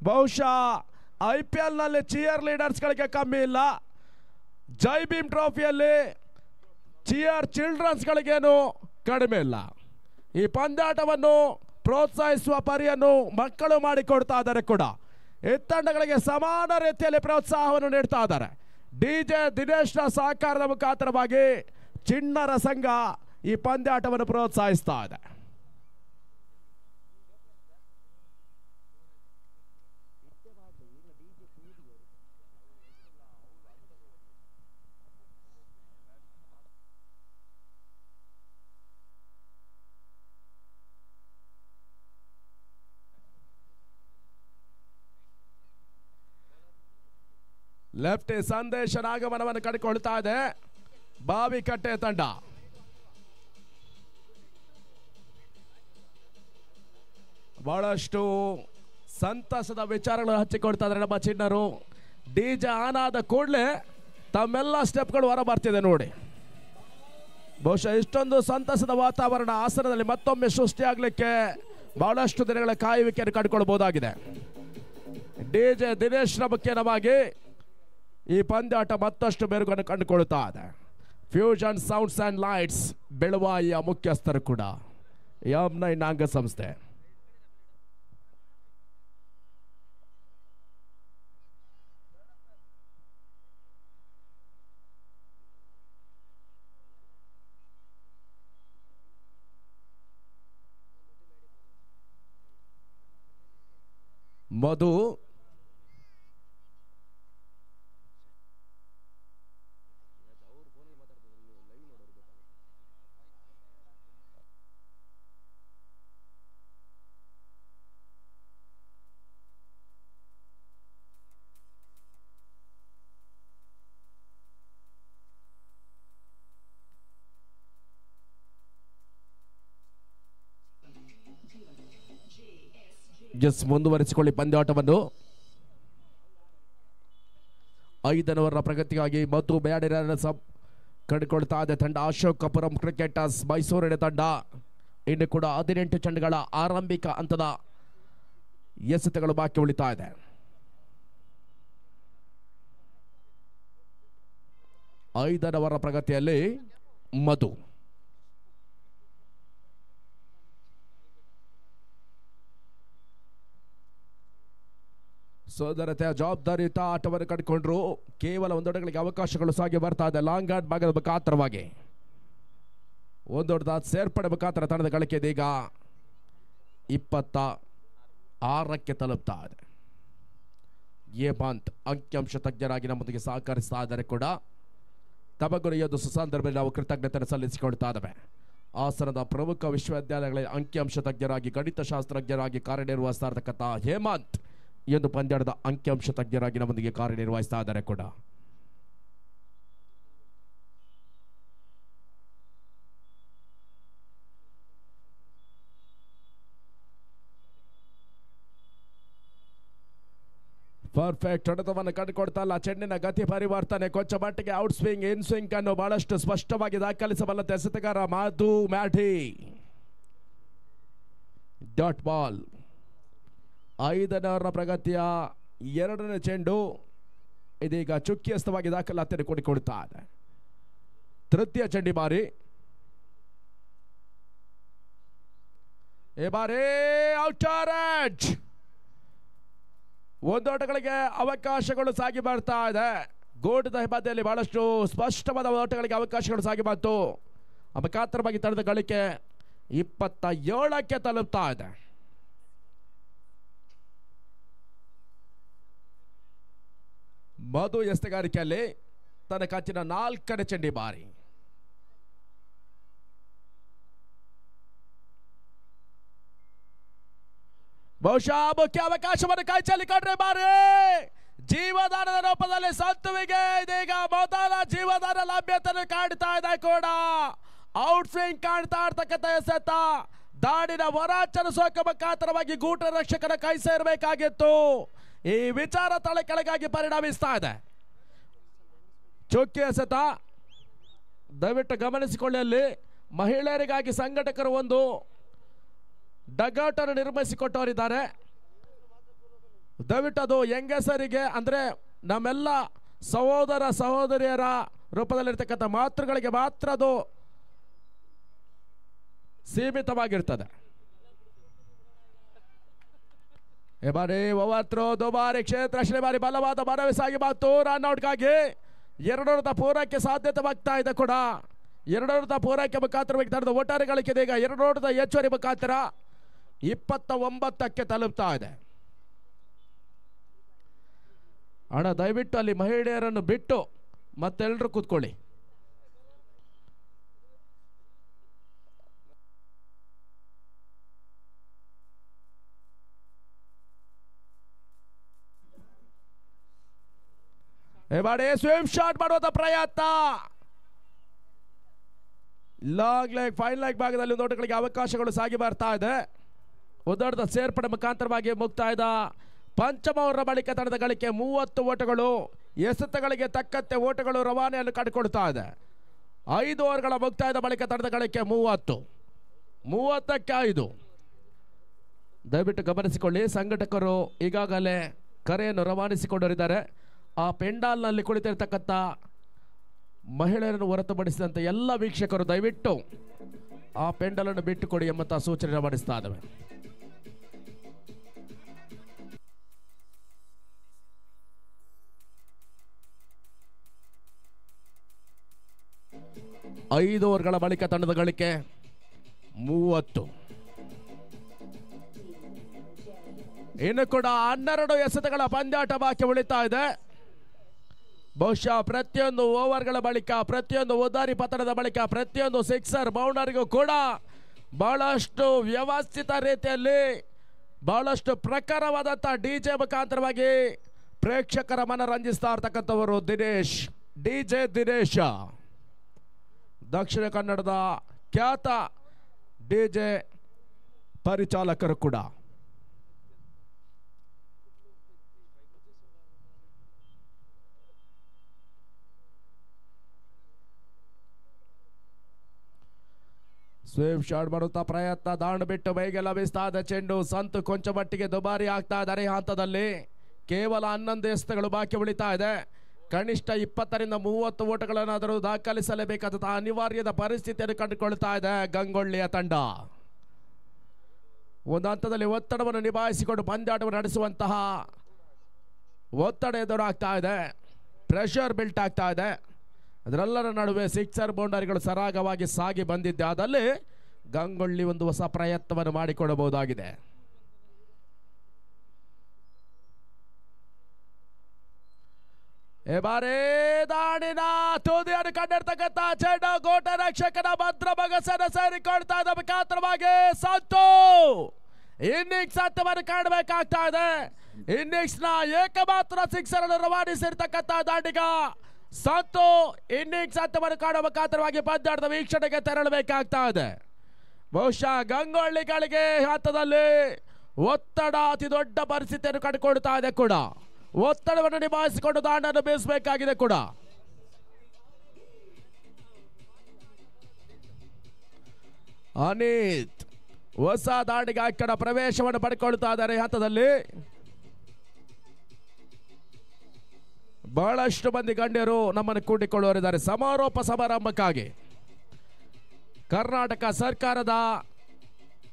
ಬಹುಶಃ IPL ನಲ್ಲಿ ಚಿಯರ್ ಲೀಡರ್ಸ್ ಗಳಿಗೆ ಕಮ್ಮಿ ಇಲ್ಲ. ಜೈ ಭೀಮ್ ಟ್ರೋಫಿಯಲ್ಲಿ ಚಿಯರ್ ಚಿಲ್ಡ್ರನ್ಸ್ ಗಳಿಗೇನು ಕಡಿಮೆ ಇಲ್ಲ. ಈ ಪಂದ್ಯಾಟವನ್ನು ಪ್ರೋತ್ಸಾಹಿಸುವ ಪರಿಯನ್ನು ಮಕ್ಕಳು ಮಾಡಿಕೊಡ್ತಾ ಇದ್ದಾರೆ ಕೂಡ. ತಂಡಗಳಿಗೆ ಸಮಾನ ರೀತಿಯಲ್ಲಿ ಪ್ರೋತ್ಸಾಹವನ್ನು ನೀಡ್ತಾ ಇದ್ದಾರೆ. DJ ದಿನೇಶ್ನ ಸಹಕಾರದ ಮುಖಾಂತರವಾಗಿ ಚಿಣ್ಣರ ಸಂಘ ಈ ಪಂದ್ಯಾಟವನ್ನು ಪ್ರೋತ್ಸಾಹಿಸ್ತಾ ಇದೆ. ಲೆಫ್ಟ್ ಸಂದೇಶ ಆಗಮನವನ್ನು ಕಂಡುಕೊಳ್ತಾ ಇದೆ ಬಾವಿಕಟ್ಟೆ ತಂಡ. ಬಹಳಷ್ಟು ಸಂತಸದ ವಿಚಾರಗಳು ಹಂಚಿಕೊಳ್ತಾ ಇದ್ದಾರೆ ನಮ್ಮ ಚಿಣ್ಣರು. DJ ಆನ್ ಆದ ಕೂಡಲೇ ತಮ್ಮೆಲ್ಲ ಸ್ಟೆಪ್ಗಳು ಹೊರ ಬರ್ತಿದೆ ನೋಡಿ. ಬಹುಶಃ ಇಷ್ಟೊಂದು ಸಂತಸದ ವಾತಾವರಣ ಹಾಸನದಲ್ಲಿ ಮತ್ತೊಮ್ಮೆ ಸೃಷ್ಟಿಯಾಗಲಿಕ್ಕೆ ಬಹಳಷ್ಟು ದಿನಗಳ ಕಾಯುವಿಕೆಯನ್ನು ಕಂಡುಕೊಳ್ಬಹುದಾಗಿದೆ. DJ ದಿನೇಶ್ ಮುಖ್ಯವಾಗಿ ಈ ಪಂದ್ಯಾಟ ಮತ್ತಷ್ಟು ಮೆರುಗನ್ನು ಕಂಡುಕೊಳ್ತಾ ಇದೆ. ಫ್ಯೂಷನ್ ಸೌಂಡ್ಸ್ ಅಂಡ್ ಲೈಟ್ಸ್ ಬೆಳವಾಯಿಯ ಮುಖ್ಯಸ್ಥರು ಕೂಡ M9 ಅಂಗಸಂಸ್ಥೆ. ಮಧು ಜಸ್ ಮುಂದುವರಿಸಿಕೊಳ್ಳಿ ಪಂದ್ಯಾಟವನ್ನು. 5ನೇ ಓವರ್ನ ಪ್ರಗತಿಗಾಗಿ ಮತ್ತು ಬ್ಯಾಡಿನ ಕಂಡುಕೊಳ್ತಾ ಇದೆ ತಂಡ ಅಶೋಕಪುರಂ ಕ್ರಿಕೆಟರ್ಸ್ ಮೈಸೂರಿನ ತಂಡ. ಇನ್ನು ಕೂಡ 18 ಚೆಂಡುಗಳ ಆರಂಭಿಕ ಹಂತದ ಎಸೆತಗಳು ಬಾಕಿ ಉಳಿತಾ ಇದೆ. 5ನೇ ಓವರ್ನ ಪ್ರಗತಿಯಲ್ಲಿ ಮಧು ಸೋದರತೆಯ ಜವಾಬ್ದಾರಿಯುತ ಆಟವನ್ನು ಕಂಡುಕೊಂಡ್ರು. ಕೇವಲ ಒಂದೊಡೆಗಳಿಗೆ ಅವಕಾಶಗಳು ಸಾಗಿ ಬರ್ತಾ ಇದೆ. ಲಾಂಗ್ ಆರ್ಡ್ ಭಾಗದ ಮುಖಾಂತರವಾಗಿ ಒಂದೊಡ್ಡ ಸೇರ್ಪಡೆ ಮುಖಾಂತರ ತಂಡದ ಗಳಿಕೆ ಇದೀಗ 26ಕ್ಕೆ ತಲುಪ್ತಾ ಇದೆ. ಹೇಮಂತ್ ಅಂಕಿಅಂಶ ತಜ್ಞರಾಗಿ ನಮ್ಮೊಂದಿಗೆ ಸಹಕರಿಸ್ತಾ ಇದ್ದಾರೆ ಕೂಡ. ತಮಗೂ ಈ ಒಂದು ಸುಸಂದರ್ಭದಲ್ಲಿ ನಾವು ಕೃತಜ್ಞತೆ ಸಲ್ಲಿಸಿಕೊಳ್ತಾ ಇದ್ದೇವೆ. ಹಾಸನದ ಪ್ರಮುಖ ವಿಶ್ವವಿದ್ಯಾಲಯಗಳ ಅಂಕಿಅಂಶ ತಜ್ಞರಾಗಿ ಗಣಿತಶಾಸ್ತ್ರಜ್ಞರಾಗಿ ಕಾರ್ಯನಿರ್ವಹಿಸ್ತಾ ಇರತಕ್ಕಂಥ ಹೇಮಂತ್ ಈ ಒಂದು ಪಂದ್ಯದ ಅಂಕಿಅಂಶ ತಜ್ಞರಾಗಿ ನಮ್ಮೊಂದಿಗೆ ಕಾರ್ಯನಿರ್ವಹಿಸ್ತಾ ಇದ್ದಾರೆ ಕೂಡ. ಪರ್ಫೆಕ್ಟ್ ಹೊಡೆತವನ್ನು ಕಂಡುಕೊಡ್ತಾ ಇಲ್ಲ. ಚೆಂಡಿನ ಗತಿ ಪರಿವರ್ತನೆ ಕೊಂಚ ಮಟ್ಟಿಗೆ ಔಟ್ ಸ್ವಿಂಗ್ ಇನ್ ಸ್ವಿಂಗ್ ಅನ್ನು ಬಹಳಷ್ಟು ಸ್ಪಷ್ಟವಾಗಿ ದಾಖಲಿಸಬಲ್ಲ ಎಸೆತಗಾರ ಮಾಧು ಮ್ಯಾಠಿ. Dot ball. 5ನೇ ಓವರ್ನ ಪ್ರಗತಿಯ 2ನೇ ಚೆಂಡು ಇದೀಗ ಚುಕ್ಕಿಯಸ್ತವಾಗಿ ದಾಖಲಾತಿಯನ್ನು ಕೊಡಿಕೊಡ್ತಾ ಇದೆ. ತೃತೀಯ ಚೆಂಡಿ ಬಾರಿ ಈ ಬಾರಿ ಔಟರ್ ಎಡ್ಜ್. ಒಂದೋಟಗಳಿಗೆ ಅವಕಾಶಗಳು ಸಾಗಿ ಬರ್ತಾ ಇದೆ. ಗೋಟದ ಹಿಂಬದಿಯಲ್ಲಿ ಬಹಳಷ್ಟು ಸ್ಪಷ್ಟವಾದ ಓಟಗಳಿಗೆ ಅವಕಾಶಗಳು ಸಾಗಿ ಬಂತು. ಮುಖಾಂತರವಾಗಿ ತಂಡದ ಗಳಿಕೆ 27ಕ್ಕೆ ತಲುಪ್ತಾ ಇದೆ. ಮಧು ಎಸೆಗಾರಿಕೆಯಲ್ಲಿ ತನ್ನ ಕಚ್ಚಿನ 4ನೇ ಚೆಂಡಿ ಬಾರಿ. ಬಹುಶಃ ಮುಖ್ಯ ಅವಕಾಶವನ್ನು ಕೈ ಚೆಲ್ಲಿಕೊಂಡ್ರೆ ಬಾರಿ ಜೀವದಾನದ ರೂಪದಲ್ಲಿ ಸಂತುವಿಗೆ ಇದೀಗ ಮೊದಲ ಜೀವದಾನ ಲಭ್ಯತೆ ಕಾಣ್ತಾ ಇದೆ ಕೂಡ. ಔಟ್ ಸ್ವಿಂಗ್ ಕಾಣ್ತಾ ಇರ್ತಕ್ಕಂಥ ಎಸೆತ ದಾಡಿನ ಹೊರಾಚರ ಸೋಕ ಮುಖಾಂತರವಾಗಿ ಗೂಟ ರಕ್ಷಕನ ಕೈ ಸೇರಬೇಕಾಗಿತ್ತು. ಈ ವಿಚಾರ ತಲೆ ಕೆಳಗಾಗಿ ಪರಿಣಮಿಸ್ತಾ ಇದೆ. ಚೊಕ್ಕಿ ಎಸೆತ ದಯವಿಟ್ಟು ಗಮನಿಸಿಕೊಳ್ಳಿ. ಅಲ್ಲಿ ಮಹಿಳೆಯರಿಗಾಗಿ ಸಂಘಟಕರು ಒಂದು ಡಗಾಟನ್ನು ನಿರ್ಮಿಸಿಕೊಟ್ಟವರಿದ್ದಾರೆ. ದಯವಿಟ್ಟು ಅದು ಹೆಂಗಸರಿಗೆ ಅಂದರೆ ನಮ್ಮೆಲ್ಲ ಸಹೋದರ ಸಹೋದರಿಯರ ರೂಪದಲ್ಲಿರ್ತಕ್ಕಂಥ ಮಾತೃಗಳಿಗೆ ಮಾತ್ರ ಅದು ಸೀಮಿತವಾಗಿರ್ತದೆ. ಈ ಬಾರಿ ಒವತ್ತು ದುಬಾರಿ ಕ್ಷೇತ್ರ ಶ್ರೀ ಬಲವಾದ ಮನವಿ ಸಾಗಿ ಮಾತು ರನ್ಔಟ್ಗಾಗಿ 200 ಪೂರೈಕೆ ಸಾಧ್ಯತೆವಾಗ್ತಾ ಇದೆ ಕೂಡ. 200 ಪೂರೈಕೆ ಮುಖಾಂತರವಾಗಿ ತಂಡದ ಒಟ್ಟಾರೆ ಗಳಿಕೆ ಈಗ 200 ಹೆಚ್ಚುವರಿ ಮುಖಾಂತರ 29ಕ್ಕೆ ತಲುಪ್ತಾ ಇದೆ. ಅಣ್ಣ ದಯವಿಟ್ಟು ಅಲ್ಲಿ ಮಹಿಳೆಯರನ್ನು ಬಿಟ್ಟು ಮತ್ತೆಲ್ಲರೂ ಕೂತ್ಕೊಳ್ಳಿ. ಬಾಡಿ ಸ್ವಿಮ್ ಶಾಟ್ ಮಾಡುವಂತ ಪ್ರಯತ್ನ. ಲಾಂಗ್ ಲೆಗ್ ಫೈನ್ ಲೆಗ್ ಭಾಗದಲ್ಲಿ ನೋಟಗಳಿಗೆ ಅವಕಾಶಗಳು ಸಾಗಿ ಬರ್ತಾ ಇದೆ. ಉದ್ದಾಡದ ಸೇರ್ಪಡೆ ಮುಖಾಂತರವಾಗಿ ಮುಕ್ತಾಯದ ಪಂಚಮ ಓವರ್ ಬಳಿಕ ತಂಡದ ಗಳಿಕೆ 30 ಓಟಗಳು. ಎಸೆತಗಳಿಗೆ ತಕ್ಕಂತೆ ಓಟಗಳು ರವಾನೆಯನ್ನು ಕಂಡುಕೊಳ್ತಾ ಇದೆ. 5 ಓವರ್ಗಳ ಮುಕ್ತಾಯದ ಬಳಿಕ ತಂಡದ ಗಳಿಕೆ 30ಕ್ಕೆ 5. ದಯವಿಟ್ಟು ಗಮನಿಸಿಕೊಳ್ಳಿ, ಸಂಘಟಕರು ಈಗಾಗಲೇ ಕರೆಯನ್ನು ರವಾನಿಸಿಕೊಂಡಿದ್ದಾರೆ. ಆ ಪೆಂಡಾಲ್ನಲ್ಲಿ ಕುಳಿತಿರ್ತಕ್ಕಂಥ ಮಹಿಳೆಯರನ್ನು ಹೊರತುಪಡಿಸಿದಂತೆ ಎಲ್ಲ ವೀಕ್ಷಕರು ದಯವಿಟ್ಟು ಆ ಪೆಂಡಲನ್ನು ಬಿಟ್ಟುಕೊಡಿ ಎಂಬಂತ ಸೂಚನೆ ರವಾನಿಸ್ತಾ ಇದ್ದಾವೆ. ಐದು ಓವರ್ಗಳ ಬಳಿಕ ತಂಡದ ಗಳಿಕೆ 30. ಇನ್ನು ಕೂಡ 12 ಎಸೆತಗಳ ಪಂದ್ಯಾಟ ಬಾಕಿ ಉಳಿತಾ ಇದೆ. ಬಹುಶಃ ಪ್ರತಿಯೊಂದು ಓವರ್ಗಳ ಬಳಿಕ, ಪ್ರತಿಯೊಂದು ಉದಾರಿ ಪತನದ ಬಳಿಕ, ಪ್ರತಿಯೊಂದು ಸಿಕ್ಸರ್ ಬೌಂಡರಿಗೂ ಕೂಡ ಬಹಳಷ್ಟು ವ್ಯವಸ್ಥಿತ ರೀತಿಯಲ್ಲಿ ಬಹಳಷ್ಟು ಪ್ರಖರವಾದಂಥ ಡಿಜೆ ಮುಖಾಂತರವಾಗಿ ಪ್ರೇಕ್ಷಕರ ಮನರಂಜಿಸ್ತಾ ಇರ್ತಕ್ಕಂಥವರು ಡಿಜೆ ದಿನೇಶ, ದಕ್ಷಿಣ ಕನ್ನಡದ ಖ್ಯಾತ ಡಿಜೆ ಪರಿಚಾಲಕರು ಕೂಡ. ಸ್ವೇಪ್ ಶಾಟ್ ಮಾಡುತ್ತಾ ಪ್ರಯತ್ನ, ದಾಂಡು ಬಿಟ್ಟು ಬೈಗೆ ಲಭಿಸ್ತಾ ಇದೆ ಚೆಂಡು. ಸಂತು ಕೊಂಚ ಮಟ್ಟಿಗೆ ದುಬಾರಿ ಆಗ್ತಾ ಇದ್ದಾರೆ. ಈ ಹಂತದಲ್ಲಿ ಕೇವಲ 11 ಎಸೆತಗಳು ಬಾಕಿ ಉಳಿತಾ ಇದೆ. ಕನಿಷ್ಠ 20ರಿಂದ 30 ಓಟಗಳನ್ನಾದರೂ ದಾಖಲಿಸಲೇಬೇಕಾದ ಅನಿವಾರ್ಯದ ಪರಿಸ್ಥಿತಿಯನ್ನು ಕಂಡುಕೊಳ್ತಾ ಇದೆ ಗಂಗೊಳ್ಳಿಯ ತಂಡ. ಒಂದು ಹಂತದಲ್ಲಿ ಒತ್ತಡವನ್ನು ನಿಭಾಯಿಸಿಕೊಂಡು ಪಂದ್ಯಾಟವನ್ನು ನಡೆಸುವಂತಹ ಒತ್ತಡ ಎದುರಾಗ್ತಾ ಇದೆ. ಪ್ರೆಷರ್ ಬಿಲ್ಟ್ ಆಗ್ತಾ ಇದೆ. ಅದರೆಲ್ಲರ ನಡುವೆ ಸಿಕ್ಸರ್ ಬೌಂಡರಿಗಳು ಸರಾಗವಾಗಿ ಸಾಗಿ ಬಂದಿದ್ದೆ ಆದಲ್ಲಿ ಗಂಗೊಳ್ಳಿ ಒಂದು ಹೊಸ ಪ್ರಯತ್ನವನ್ನು ಮಾಡಿಕೊಡಬಹುದಾಗಿದೆ. ಈ ಬಾರಿ ದಾಣಿನ ತುದಿಯನ್ನು ಕಂಡಿರ್ತಕ್ಕಂಥ ಚೆಂಡು ಗೋಟ ರಕ್ಷಕನ ಭದ್ರ ಬಗಸನ್ನು ಸೇರಿಕೊಳ್ತಾ ಇದ್ದ ಮುಖಾಂತರವಾಗಿ ಸಂತು ಇನ್ನಿಂಗ್ಸ್ ಹಂತವನ್ನು ಕಾಣಬೇಕಾಗ್ತಾ ಇದೆ. ಇನ್ನಿಂಗ್ಸ್ ನ ಏಕಮಾತ್ರ ಸಿಕ್ಸರ್ ಅನ್ನು ರವಾನಿಸಿರ್ತಕ್ಕಂಥ ದಾಂಡಿಗ ಸಂತು ಇನ್ನಿಂಗ್ಸ್ ಹಂತವನ್ನು ಕಾಣುವ ಮುಖಾಂತರವಾಗಿ ಪಂದ್ಯಾಟದ ವೀಕ್ಷಣೆಗೆ ತೆರಳಬೇಕಾಗ್ತಾ ಇದೆ. ಬಹುಶಃ ಗಂಗೊಳ್ಳಿಗಳಿಗೆ ಹಂತದಲ್ಲಿ ಒತ್ತಡ ಅತಿ ದೊಡ್ಡ ಪರಿಸ್ಥಿತಿಯನ್ನು ಕಂಡುಕೊಳ್ತಾ ಇದೆ ಕೂಡ. ಒತ್ತಡವನ್ನು ನಿಭಾಯಿಸಿಕೊಂಡು ದಾಂಡನ್ನು ಬೀಸಬೇಕಾಗಿದೆ ಕೂಡ. ಅನಿತ್ ಹೊಸ ದಾಂಡಿಗೆ ಆ ಕಡೆ ಪ್ರವೇಶವನ್ನು ಪಡ್ಕೊಳ್ತಾ ಇದ್ದಾರೆ. ಹಂತದಲ್ಲಿ ಬಹಳಷ್ಟು ಮಂದಿ ಗಣ್ಯರು ನಮ್ಮನ್ನು ಕೂಡಿಕೊಳ್ಳುವರಿದ್ದಾರೆ. ಸಮಾರೋಪ ಸಮಾರಂಭಕ್ಕಾಗಿ ಕರ್ನಾಟಕ ಸರ್ಕಾರದ